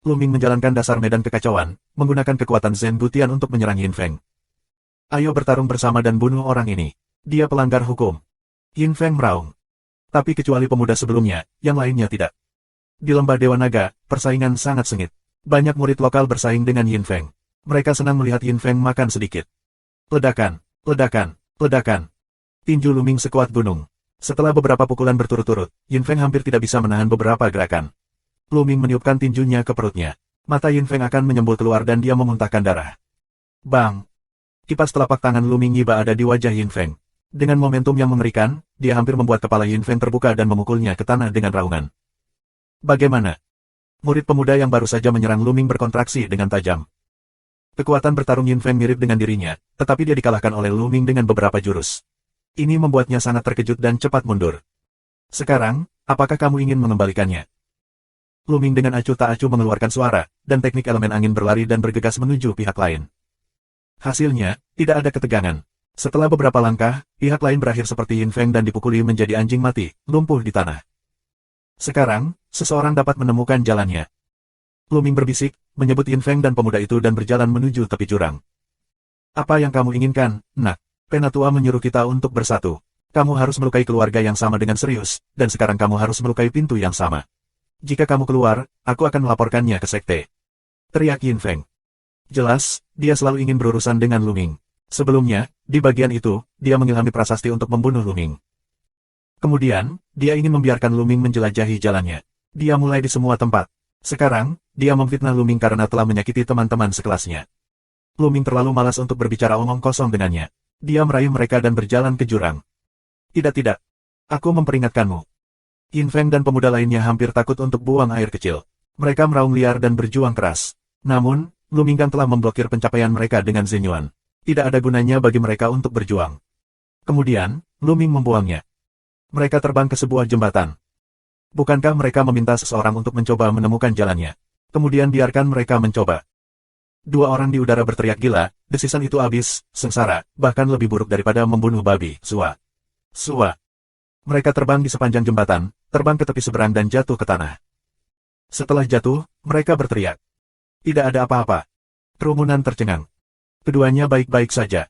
Luming menjalankan dasar medan kekacauan, menggunakan kekuatan Zen Butian untuk menyerang Yin Feng. Ayo bertarung bersama dan bunuh orang ini. Dia pelanggar hukum. Yin Feng meraung. Tapi kecuali pemuda sebelumnya, yang lainnya tidak. Di lembah Dewa Naga, persaingan sangat sengit. Banyak murid lokal bersaing dengan Yin Feng. Mereka senang melihat Yin Feng makan sedikit. Ledakan, ledakan, ledakan. Tinju Luming sekuat gunung. Setelah beberapa pukulan berturut-turut, Yin Feng hampir tidak bisa menahan beberapa gerakan. Luming meniupkan tinjunya ke perutnya. Mata Yin Feng akan menyembul keluar dan dia memuntahkan darah. Bang! Kipas telapak tangan Luming Yiba ada di wajah Yin Feng. Dengan momentum yang mengerikan, dia hampir membuat kepala Yin Feng terbuka dan memukulnya ke tanah dengan raungan. Bagaimana? Murid pemuda yang baru saja menyerang Luming berkontraksi dengan tajam. Kekuatan bertarung Yin Feng mirip dengan dirinya, tetapi dia dikalahkan oleh Luming dengan beberapa jurus. Ini membuatnya sangat terkejut dan cepat mundur. Sekarang, apakah kamu ingin mengembalikannya? Luming dengan acuh tak acuh mengeluarkan suara, dan teknik elemen angin berlari dan bergegas menuju pihak lain. Hasilnya, tidak ada ketegangan. Setelah beberapa langkah, pihak lain berakhir seperti Yin Feng dan dipukuli menjadi anjing mati, lumpuh di tanah. Sekarang, seseorang dapat menemukan jalannya. Luming berbisik, menyebut Yin Feng dan pemuda itu dan berjalan menuju tepi jurang. Apa yang kamu inginkan, nak? Penatua menyuruh kita untuk bersatu. Kamu harus melukai keluarga yang sama dengan serius, dan sekarang kamu harus melukai pintu yang sama. Jika kamu keluar, aku akan melaporkannya ke sekte. Teriak Yin Feng. Jelas, dia selalu ingin berurusan dengan Luming. Sebelumnya, di bagian itu, dia mengilhami prasasti untuk membunuh Luming. Kemudian, dia ingin membiarkan Luming menjelajahi jalannya. Dia mulai di semua tempat. Sekarang, dia memfitnah Luming karena telah menyakiti teman-teman sekelasnya. Luming terlalu malas untuk berbicara omong kosong dengannya. Dia meraih mereka dan berjalan ke jurang. Tidak. Aku memperingatkanmu. Yin Feng dan pemuda lainnya hampir takut untuk buang air kecil. Mereka meraung liar dan berjuang keras. Namun, Luming telah memblokir pencapaian mereka dengan Zen Yuan. Tidak ada gunanya bagi mereka untuk berjuang. Kemudian, Luming membuangnya. Mereka terbang ke sebuah jembatan. Bukankah mereka meminta seseorang untuk mencoba menemukan jalannya? Kemudian biarkan mereka mencoba. Dua orang di udara berteriak gila, desisan itu habis, sengsara, bahkan lebih buruk daripada membunuh babi, Sua. Sua. Mereka terbang di sepanjang jembatan, terbang ke tepi seberang dan jatuh ke tanah. Setelah jatuh, mereka berteriak. Tidak ada apa-apa. Kerumunan tercengang. Keduanya baik-baik saja.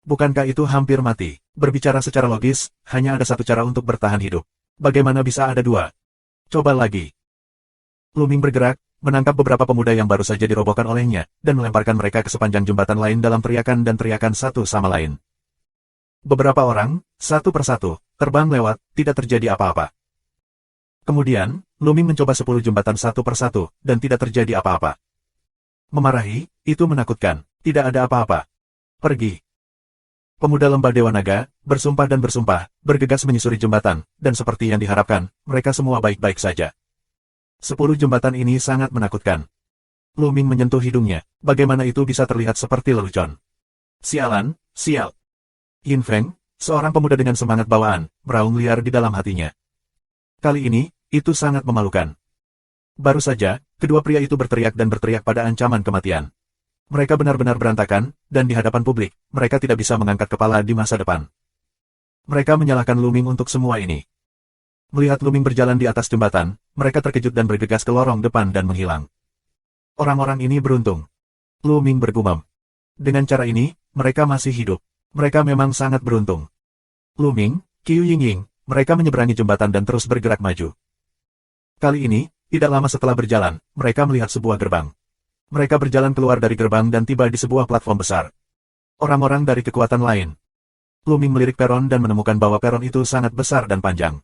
Bukankah itu hampir mati? Berbicara secara logis, hanya ada satu cara untuk bertahan hidup. Bagaimana bisa ada dua? Coba lagi. Luming bergerak, menangkap beberapa pemuda yang baru saja dirobohkan olehnya, dan melemparkan mereka ke sepanjang jembatan lain dalam teriakan dan teriakan satu sama lain. Beberapa orang, satu persatu, terbang lewat, tidak terjadi apa-apa. Kemudian, Luming mencoba 10 jembatan satu persatu, dan tidak terjadi apa-apa. Memarahi, itu menakutkan, tidak ada apa-apa. Pergi. Pemuda lembah Dewa Naga, bersumpah dan bersumpah, bergegas menyusuri jembatan, dan seperti yang diharapkan, mereka semua baik-baik saja. 10 jembatan ini sangat menakutkan. Luming menyentuh hidungnya, bagaimana itu bisa terlihat seperti lelucon. Sialan, sial. Yin Feng, seorang pemuda dengan semangat bawaan, meraung liar di dalam hatinya. Kali ini, itu sangat memalukan. Baru saja, kedua pria itu berteriak dan berteriak pada ancaman kematian. Mereka benar-benar berantakan, dan di hadapan publik, mereka tidak bisa mengangkat kepala di masa depan. Mereka menyalahkan Luming untuk semua ini. Melihat Luming berjalan di atas jembatan, mereka terkejut dan bergegas ke lorong depan dan menghilang. Orang-orang ini beruntung. Luming bergumam. Dengan cara ini, mereka masih hidup. Mereka memang sangat beruntung. Luming, Qiu Yingying, mereka menyeberangi jembatan dan terus bergerak maju. Kali ini, tidak lama setelah berjalan, mereka melihat sebuah gerbang. Mereka berjalan keluar dari gerbang dan tiba di sebuah platform besar. Orang-orang dari kekuatan lain. Luming melirik peron dan menemukan bahwa peron itu sangat besar dan panjang.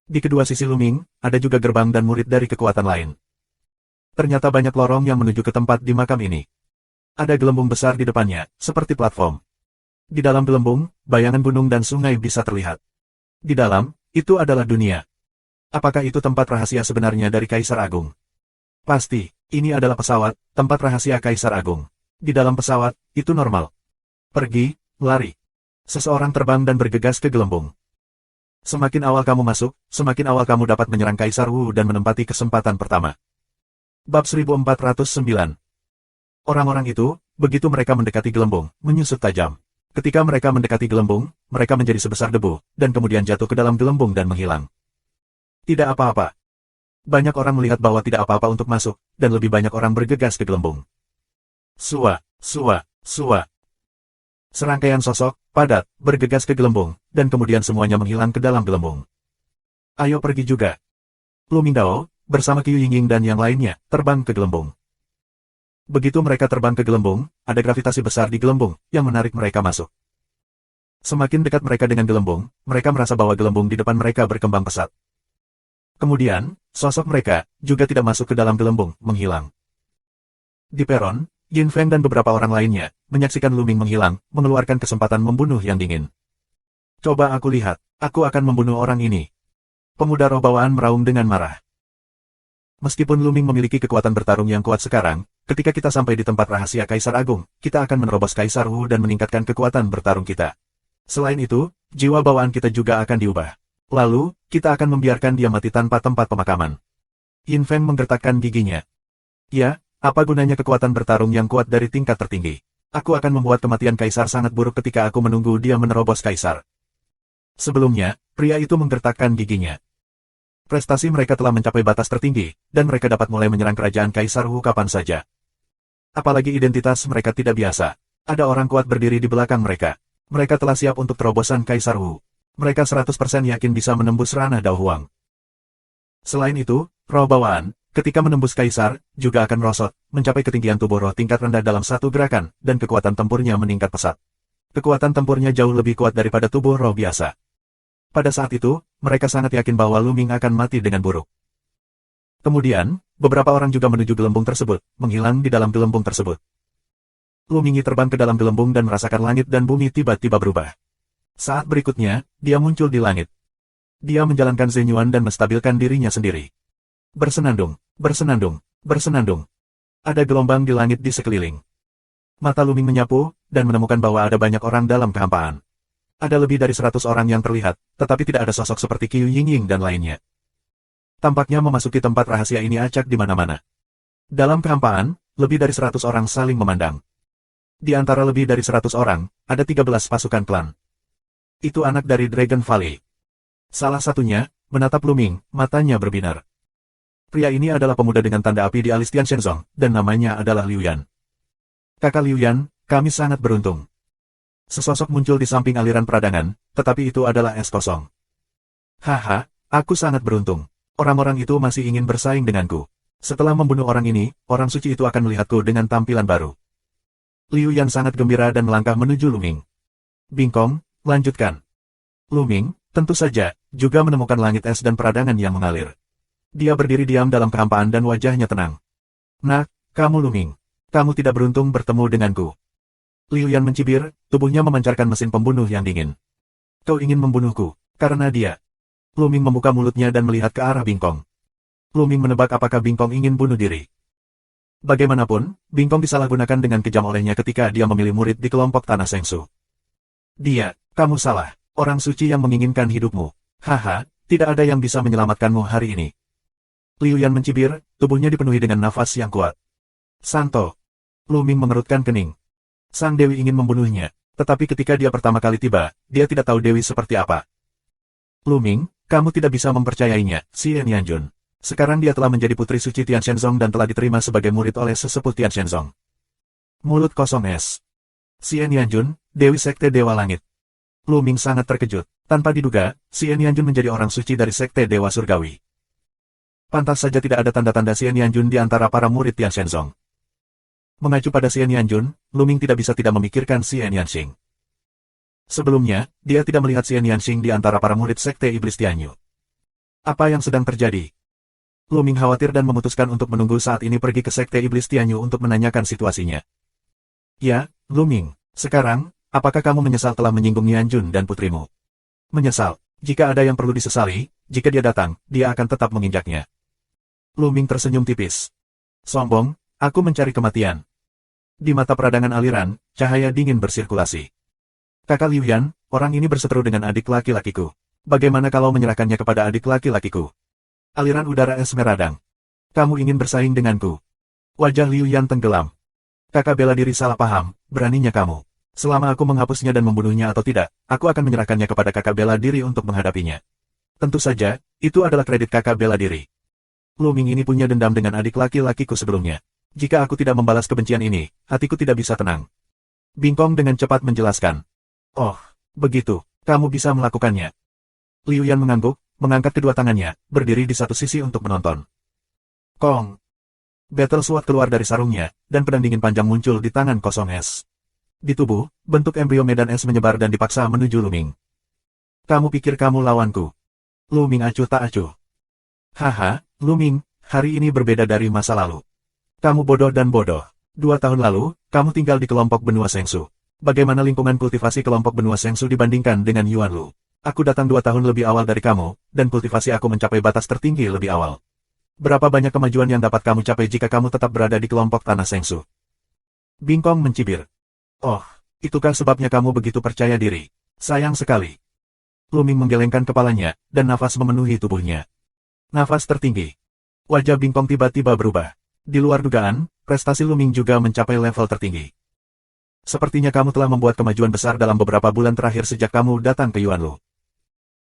Di kedua sisi Luming, ada juga gerbang dan murid dari kekuatan lain. Ternyata banyak lorong yang menuju ke tempat di makam ini. Ada gelembung besar di depannya, seperti platform. Di dalam gelembung, bayangan gunung dan sungai bisa terlihat. Di dalam, itu adalah dunia. Apakah itu tempat rahasia sebenarnya dari Kaisar Agung? Pasti, ini adalah pesawat, tempat rahasia Kaisar Agung. Di dalam pesawat, itu normal. Pergi, lari. Seseorang terbang dan bergegas ke gelembung. Semakin awal kamu masuk, semakin awal kamu dapat menyerang Kaisar Wu dan menempati kesempatan pertama. Bab 1409. Orang-orang itu, begitu mereka mendekati gelembung, menyusut tajam. Ketika mereka mendekati gelembung, mereka menjadi sebesar debu, dan kemudian jatuh ke dalam gelembung dan menghilang. Tidak apa-apa. Banyak orang melihat bahwa tidak apa-apa untuk masuk, dan lebih banyak orang bergegas ke gelembung. Sua, sua, sua. Serangkaian sosok, padat, bergegas ke gelembung, dan kemudian semuanya menghilang ke dalam gelembung. Ayo pergi juga. Luming Dao, bersama Qiu Yingying dan yang lainnya, terbang ke gelembung. Begitu mereka terbang ke gelembung, ada gravitasi besar di gelembung, yang menarik mereka masuk. Semakin dekat mereka dengan gelembung, mereka merasa bahwa gelembung di depan mereka berkembang pesat. Kemudian, sosok mereka, juga tidak masuk ke dalam gelembung, menghilang. Di peron, Yin Feng dan beberapa orang lainnya, menyaksikan Luming menghilang, mengeluarkan kesempatan membunuh yang dingin. Coba aku lihat, aku akan membunuh orang ini. Pemuda roh bawaan meraung dengan marah. Meskipun Luming memiliki kekuatan bertarung yang kuat sekarang, ketika kita sampai di tempat rahasia Kaisar Agung, kita akan menerobos Kaisar Wu dan meningkatkan kekuatan bertarung kita. Selain itu, jiwa bawaan kita juga akan diubah. Lalu, kita akan membiarkan dia mati tanpa tempat pemakaman. Yin Feng menggertakkan giginya. Ya, apa gunanya kekuatan bertarung yang kuat dari tingkat tertinggi? Aku akan membuat kematian Kaisar sangat buruk ketika aku menunggu dia menerobos Kaisar. Sebelumnya, pria itu menggertakkan giginya. Prestasi mereka telah mencapai batas tertinggi, dan mereka dapat mulai menyerang kerajaan Kaisar Wu kapan saja. Apalagi identitas mereka tidak biasa. Ada orang kuat berdiri di belakang mereka. Mereka telah siap untuk terobosan Kaisar Wu. Mereka 100% yakin bisa menembus ranah Dao Huang. Selain itu, roh bawaan, ketika menembus Kaisar, juga akan merosot, mencapai ketinggian tubuh roh tingkat rendah dalam satu gerakan, dan kekuatan tempurnya meningkat pesat. Kekuatan tempurnya jauh lebih kuat daripada tubuh roh biasa. Pada saat itu, mereka sangat yakin bahwa Luming akan mati dengan buruk. Kemudian, beberapa orang juga menuju gelembung tersebut, menghilang di dalam gelembung tersebut. Luming terbang ke dalam gelembung dan merasakan langit dan bumi tiba-tiba berubah. Saat berikutnya, dia muncul di langit. Dia menjalankan Zenyuan dan menstabilkan dirinya sendiri. Bersenandung, bersenandung, bersenandung. Ada gelombang di langit di sekeliling. Mata Luming menyapu, dan menemukan bahwa ada banyak orang dalam kehampaan. Ada lebih dari 100 orang yang terlihat, tetapi tidak ada sosok seperti Qiu Yingying dan lainnya. Tampaknya memasuki tempat rahasia ini acak di mana-mana. Dalam kehampaan, lebih dari 100 orang saling memandang. Di antara lebih dari 100 orang, ada 13 pasukan klan. Itu anak dari Dragon Valley. Salah satunya, menatap Luming, matanya berbinar. Pria ini adalah pemuda dengan tanda api di alis Tian Shenzong, dan namanya adalah Liu Yan. Kakak Liu Yan, kami sangat beruntung. Sesosok muncul di samping aliran peradangan, tetapi itu adalah es kosong. Haha, aku sangat beruntung. Orang-orang itu masih ingin bersaing denganku. Setelah membunuh orang ini, orang suci itu akan melihatku dengan tampilan baru. Liu Yan sangat gembira dan melangkah menuju Luming. Bingkong, lanjutkan. Luming, tentu saja, juga menemukan langit es dan peradangan yang mengalir. Dia berdiri diam dalam kehampaan dan wajahnya tenang. Nak, kamu Luming. Kamu tidak beruntung bertemu denganku. Liu Yan mencibir, tubuhnya memancarkan mesin pembunuh yang dingin. Kau ingin membunuhku, karena dia. Luming membuka mulutnya dan melihat ke arah Bingkong. Luming menebak apakah Bingkong ingin bunuh diri. Bagaimanapun, Bingkong disalahgunakan dengan kejam olehnya ketika dia memilih murid di kelompok Tanah Sengsu. Kamu salah. Orang suci yang menginginkan hidupmu. Haha, tidak ada yang bisa menyelamatkanmu hari ini. Liu Yan mencibir, tubuhnya dipenuhi dengan nafas yang kuat. Santo. Lu Ming mengerutkan kening. Sang Dewi ingin membunuhnya, tetapi ketika dia pertama kali tiba, dia tidak tahu Dewi seperti apa. Lu Ming, kamu tidak bisa mempercayainya, Xian Yanjun. Sekarang dia telah menjadi putri suci Tian Shenzong dan telah diterima sebagai murid oleh sesepuh Tian Shenzong. Mulut kosong es. Xian Yanjun, Dewi Sekte Dewa Langit. Lu Ming sangat terkejut. Tanpa diduga, Xian Yanjun menjadi orang suci dari Sekte Dewa Surgawi. Pantas saja tidak ada tanda-tanda Xian Yanjun di antara para murid Tian Shenzong. Mengacu pada Xian Yanjun, Lu Ming tidak bisa tidak memikirkan Xian Yanxing. Sebelumnya, dia tidak melihat Xian Yanxing di antara para murid Sekte Iblis Tianyu. Apa yang sedang terjadi? Lu Ming khawatir dan memutuskan untuk menunggu saat ini pergi ke Sekte Iblis Tianyu untuk menanyakan situasinya. Ya, Lu Ming, sekarang, apakah kamu menyesal telah menyinggung Yanjun dan putrimu? Menyesal. Jika ada yang perlu disesali, jika dia datang, dia akan tetap menginjaknya. Lu Ming tersenyum tipis. Sombong, aku mencari kematian. Di mata peradangan aliran, cahaya dingin bersirkulasi. Kakak Liu Yan, orang ini berseteru dengan adik laki-lakiku. Bagaimana kalau menyerahkannya kepada adik laki-lakiku? Aliran udara es meradang. Kamu ingin bersaing denganku? Wajah Liu Yan tenggelam. Kakak bela diri salah paham, beraninya kamu. Selama aku menghapusnya dan membunuhnya atau tidak, aku akan menyerahkannya kepada kakak bela diri untuk menghadapinya. Tentu saja, itu adalah kredit kakak bela diri. Lu Ming ini punya dendam dengan adik laki-lakiku sebelumnya. Jika aku tidak membalas kebencian ini, hatiku tidak bisa tenang. Bingkong dengan cepat menjelaskan. Oh, begitu, kamu bisa melakukannya. Liu Yan mengangguk, mengangkat kedua tangannya, berdiri di satu sisi untuk menonton. Kong. Battle Sword keluar dari sarungnya, dan pedang dingin panjang muncul di tangan kosong es. Di tubuh, bentuk embrio medan es menyebar dan dipaksa menuju Lu Ming. Kamu pikir kamu lawanku? Lu Ming acuh tak acuh. Haha, Lu Ming, hari ini berbeda dari masa lalu. Kamu bodoh dan bodoh. 2 tahun lalu, kamu tinggal di kelompok benua Sengsu. Bagaimana lingkungan kultivasi kelompok benua Sengsu dibandingkan dengan Yuan Lu? Aku datang 2 tahun lebih awal dari kamu, dan kultivasi aku mencapai batas tertinggi lebih awal. Berapa banyak kemajuan yang dapat kamu capai jika kamu tetap berada di kelompok Tanah Sengsu? Bingkong mencibir. Oh, itukah sebabnya kamu begitu percaya diri? Sayang sekali. Lu Ming menggelengkan kepalanya, dan nafas memenuhi tubuhnya. Nafas tertinggi. Wajah Bingkong tiba-tiba berubah. Di luar dugaan, prestasi Lu Ming juga mencapai level tertinggi. Sepertinya kamu telah membuat kemajuan besar dalam beberapa bulan terakhir sejak kamu datang ke Yuan Lu.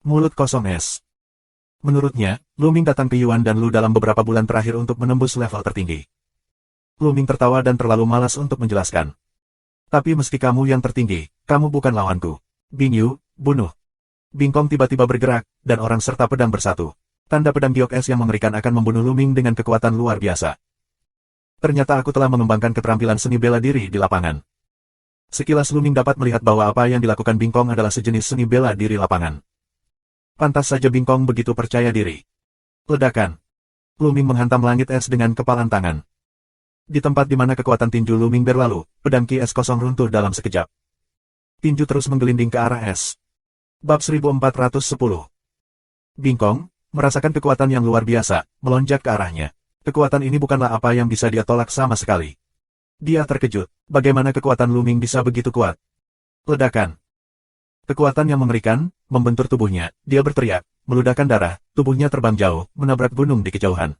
Mulut kosong es. Menurutnya, Lu Ming datang ke Yuan dan Lu dalam beberapa bulan terakhir untuk menembus level tertinggi. Lu Ming tertawa dan terlalu malas untuk menjelaskan. Tapi meski kamu yang tertinggi, kamu bukan lawanku. Bing Yu, bunuh. Bingkong tiba-tiba bergerak, dan orang serta pedang bersatu. Tanda pedang giok es yang mengerikan akan membunuh Lu Ming dengan kekuatan luar biasa. Ternyata aku telah mengembangkan keterampilan seni bela diri di lapangan. Sekilas Lu Ming dapat melihat bahwa apa yang dilakukan Bingkong adalah sejenis seni bela diri lapangan. Pantas saja Bingkong begitu percaya diri. Ledakan. Lu Ming menghantam langit es dengan kepalan tangan. Di tempat di mana kekuatan tinju Lu Ming berlalu, pedang ki es kosong runtuh dalam sekejap. Tinju terus menggelinding ke arah es. Bab 1410. Bingkong, merasakan kekuatan yang luar biasa, melonjak ke arahnya. Kekuatan ini bukanlah apa yang bisa dia tolak sama sekali. Dia terkejut, bagaimana kekuatan Lu Ming bisa begitu kuat. Ledakan. Kekuatan yang mengerikan, membentur tubuhnya, dia berteriak, meludahkan darah, tubuhnya terbang jauh, menabrak gunung di kejauhan.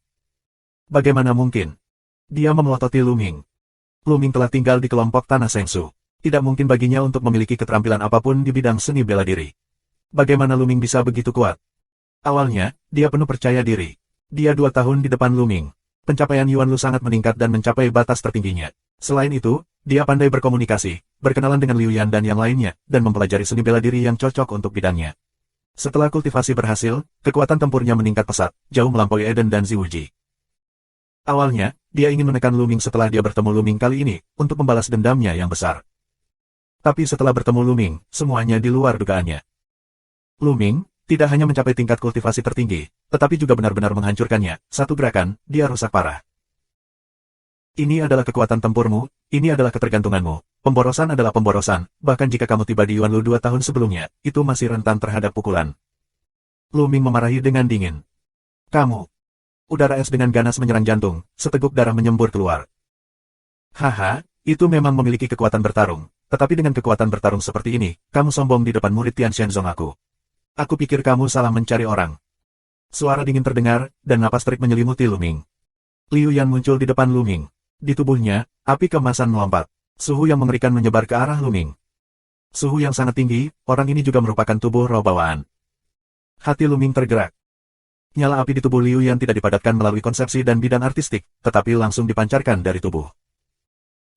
Bagaimana mungkin? Dia memelototi Lu Ming. Lu Ming telah tinggal di kelompok Tanah Sengsu. Tidak mungkin baginya untuk memiliki keterampilan apapun di bidang seni bela diri. Bagaimana Lu Ming bisa begitu kuat? Awalnya, dia penuh percaya diri. Dia 2 tahun di depan Lu Ming. Pencapaian Yuan Lu sangat meningkat dan mencapai batas tertingginya. Selain itu, dia pandai berkomunikasi, berkenalan dengan Liu Yan dan yang lainnya, dan mempelajari seni bela diri yang cocok untuk bidangnya. Setelah kultivasi berhasil, kekuatan tempurnya meningkat pesat, jauh melampaui Eden dan Ziwuji. Awalnya, dia ingin menekan Lu Ming setelah dia bertemu Lu Ming kali ini, untuk membalas dendamnya yang besar. Tapi setelah bertemu Lu Ming, semuanya di luar dugaannya. Lu Ming tidak hanya mencapai tingkat kultivasi tertinggi, tetapi juga benar-benar menghancurkannya. Satu gerakan, dia rusak parah. Ini adalah kekuatan tempurmu, ini adalah ketergantunganmu. Pemborosan adalah pemborosan, bahkan jika kamu tiba di Yuan Lu 2 tahun sebelumnya, itu masih rentan terhadap pukulan. Lu Ming memarahi dengan dingin. Kamu. Udara es dengan ganas menyerang jantung, seteguk darah menyembur keluar. Haha, itu memang memiliki kekuatan bertarung. Tetapi dengan kekuatan bertarung seperti ini, kamu sombong di depan murid Tian Shenzong aku. Aku pikir kamu salah mencari orang. Suara dingin terdengar, dan napas terik menyelimuti Luming. Liu Yan muncul di depan Luming. Di tubuhnya, api kemasan melompat. Suhu yang mengerikan menyebar ke arah Luming. Suhu yang sangat tinggi, orang ini juga merupakan tubuh roh bawaan. Hati Luming tergerak. Nyala api di tubuh Liu Yan tidak dipadatkan melalui konsepsi dan bidang artistik, tetapi langsung dipancarkan dari tubuh.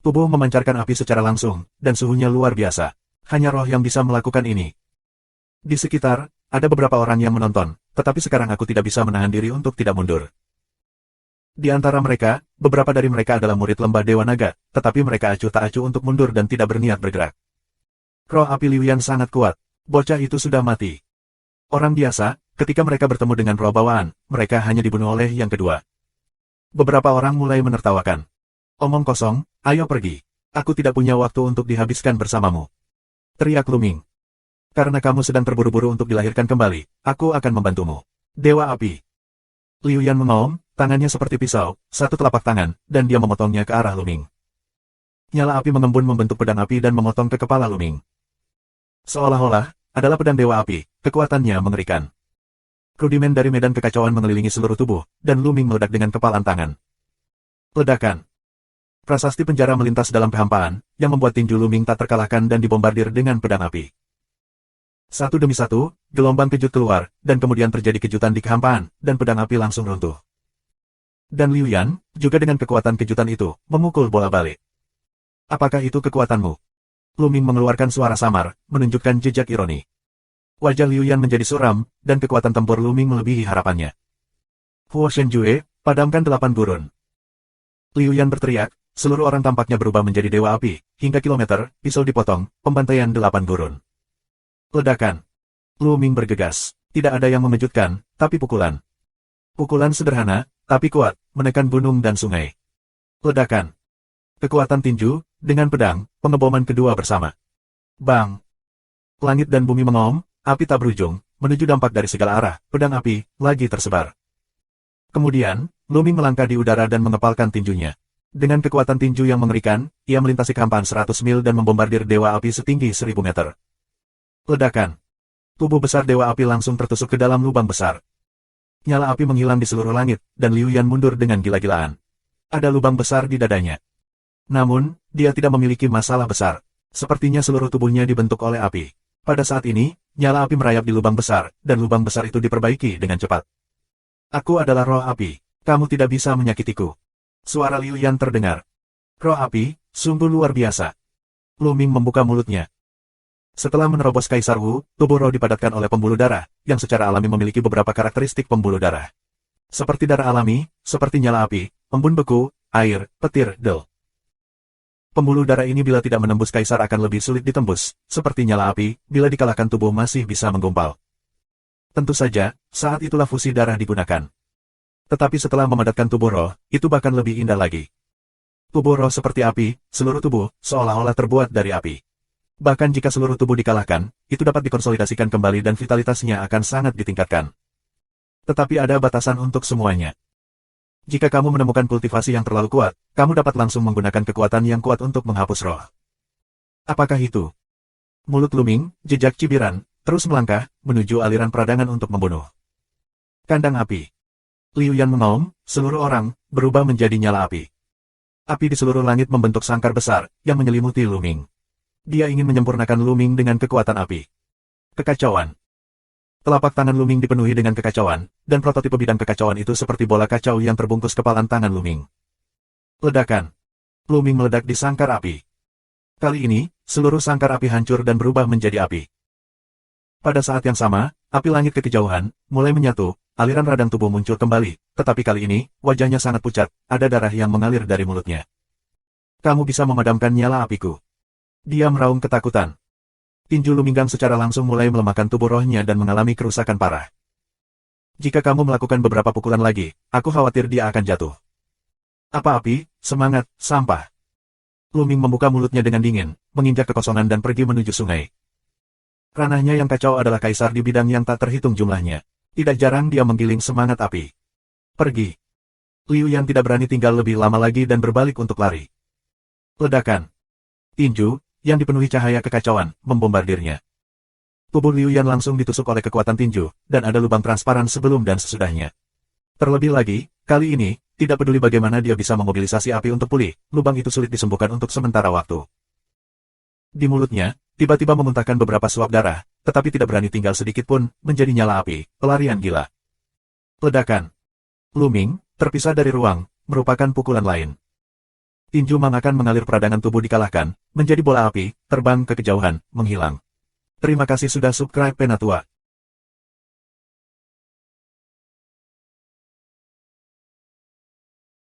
Tubuh memancarkan api secara langsung, dan suhunya luar biasa. Hanya roh yang bisa melakukan ini. Di sekitar, ada beberapa orang yang menonton, tetapi sekarang aku tidak bisa menahan diri untuk tidak mundur. Di antara mereka, beberapa dari mereka adalah murid lembah Dewa Naga, tetapi mereka acuh tak acuh untuk mundur dan tidak berniat bergerak. Roh api Liu Yan sangat kuat. Bocah itu sudah mati. Orang biasa, ketika mereka bertemu dengan roh bawaan, mereka hanya dibunuh oleh yang kedua. Beberapa orang mulai menertawakan. Omong kosong, ayo pergi. Aku tidak punya waktu untuk dihabiskan bersamamu. Teriak Luming. Karena kamu sedang terburu-buru untuk dilahirkan kembali, aku akan membantumu. Dewa Api. Liu Yan mengaum, tangannya seperti pisau, satu telapak tangan, dan dia memotongnya ke arah Luming. Nyala api mengembun membentuk pedang api dan memotong ke kepala Luming. Seolah-olah, adalah pedang Dewa Api, kekuatannya mengerikan. Rudimen dari medan kekacauan mengelilingi seluruh tubuh, dan Luming meledak dengan kepalan tangan. Ledakan. Prasasti penjara melintas dalam kehampaan, yang membuat tinju Luming tak terkalahkan dan dibombardir dengan pedang api. Satu demi satu, gelombang kejut keluar, dan kemudian terjadi kejutan di kehampaan, dan pedang api langsung runtuh. Dan Liu Yan, juga dengan kekuatan kejutan itu, memukul bola balik. Apakah itu kekuatanmu? Luming mengeluarkan suara samar, menunjukkan jejak ironi. Wajah Liu Yan menjadi suram, dan kekuatan tempur Luming melebihi harapannya. Huo Shenjue, padamkan 8 gurun. Liu Yan berteriak, seluruh orang tampaknya berubah menjadi dewa api, hingga kilometer, pisau dipotong, pembantaian 8 gurun. Ledakan. Luming bergegas. Tidak ada yang mengejutkan, tapi pukulan. Pukulan sederhana, tapi kuat, menekan gunung dan sungai. Ledakan. Kekuatan tinju, dengan pedang, pengeboman kedua bersama. Bang! Langit dan bumi mengaum, api tak berujung, menuju dampak dari segala arah, pedang api, lagi tersebar. Kemudian, Luming melangkah di udara dan mengepalkan tinjunya. Dengan kekuatan tinju yang mengerikan, ia melintasi kehampaan 100 mil dan membombardir dewa api setinggi 1000 meter. Ledakan. Tubuh besar dewa api langsung tertusuk ke dalam lubang besar. Nyala api menghilang di seluruh langit, dan Liu Yan mundur dengan gila-gilaan. Ada lubang besar di dadanya. Namun, dia tidak memiliki masalah besar. Sepertinya seluruh tubuhnya dibentuk oleh api. Pada saat ini, nyala api merayap di lubang besar, dan lubang besar itu diperbaiki dengan cepat. Aku adalah roh api. Kamu tidak bisa menyakitiku. Suara Liu Yan terdengar. Roh api, sungguh luar biasa. Luming membuka mulutnya. Setelah menerobos Kaisar Wu, tubuh roh dipadatkan oleh pembuluh darah, yang secara alami memiliki beberapa karakteristik pembuluh darah. Seperti darah alami, seperti nyala api, embun beku, air, petir, del. Pembuluh darah ini bila tidak menembus Kaisar akan lebih sulit ditembus, seperti nyala api, bila dikalahkan tubuh masih bisa menggumpal. Tentu saja, saat itulah fusi darah digunakan. Tetapi setelah memadatkan tubuh roh, itu bahkan lebih indah lagi. Tubuh roh seperti api, seluruh tubuh, seolah-olah terbuat dari api. Bahkan jika seluruh tubuh dikalahkan, itu dapat dikonsolidasikan kembali dan vitalitasnya akan sangat ditingkatkan. Tetapi ada batasan untuk semuanya. Jika kamu menemukan kultivasi yang terlalu kuat, kamu dapat langsung menggunakan kekuatan yang kuat untuk menghapus roh. Apakah itu? Mulut Luming, jejak cibiran, terus melangkah, menuju aliran peradangan untuk membunuh. Kandang api. Liu Yan mengaum, seluruh orang, berubah menjadi nyala api. Api di seluruh langit membentuk sangkar besar, yang menyelimuti Luming. Dia ingin menyempurnakan Luming dengan kekuatan api. Kekacauan. Telapak tangan Luming dipenuhi dengan kekacauan, dan prototipe bidang kekacauan itu seperti bola kacau yang terbungkus kepalan tangan Luming. Ledakan. Luming meledak di sangkar api. Kali ini, seluruh sangkar api hancur dan berubah menjadi api. Pada saat yang sama, api langit ke kejauhan, mulai menyatu, aliran radang tubuh muncul kembali, tetapi kali ini, wajahnya sangat pucat, ada darah yang mengalir dari mulutnya. Kamu bisa memadamkan nyala apiku. Dia meraung ketakutan. Tinju Luminggang secara langsung mulai melemahkan tubuh rohnya dan mengalami kerusakan parah. Jika kamu melakukan beberapa pukulan lagi, aku khawatir dia akan jatuh. Apa api, semangat, sampah. Luming membuka mulutnya dengan dingin, menginjak kekosongan dan pergi menuju sungai. Ranahnya yang kacau adalah kaisar di bidang yang tak terhitung jumlahnya. Tidak jarang dia menggiling semangat api. Pergi. Liu Yan tidak berani tinggal lebih lama lagi dan berbalik untuk lari. Ledakan. Tinju, yang dipenuhi cahaya kekacauan, membombardirnya. Tubuh Liu Yan langsung ditusuk oleh kekuatan tinju, dan ada lubang transparan sebelum dan sesudahnya. Terlebih lagi, kali ini, tidak peduli bagaimana dia bisa memobilisasi api untuk pulih, lubang itu sulit disembuhkan untuk sementara waktu. Di mulutnya, tiba-tiba memuntahkan beberapa suap darah, tetapi tidak berani tinggal sedikit pun, menjadi nyala api, pelarian gila. Ledakan. Luming, terpisah dari ruang, merupakan pukulan lain. Tinju mengakan mengalir peradangan tubuh dikalahkan, menjadi bola api, terbang ke kejauhan, menghilang. Terima kasih sudah subscribe Penatua.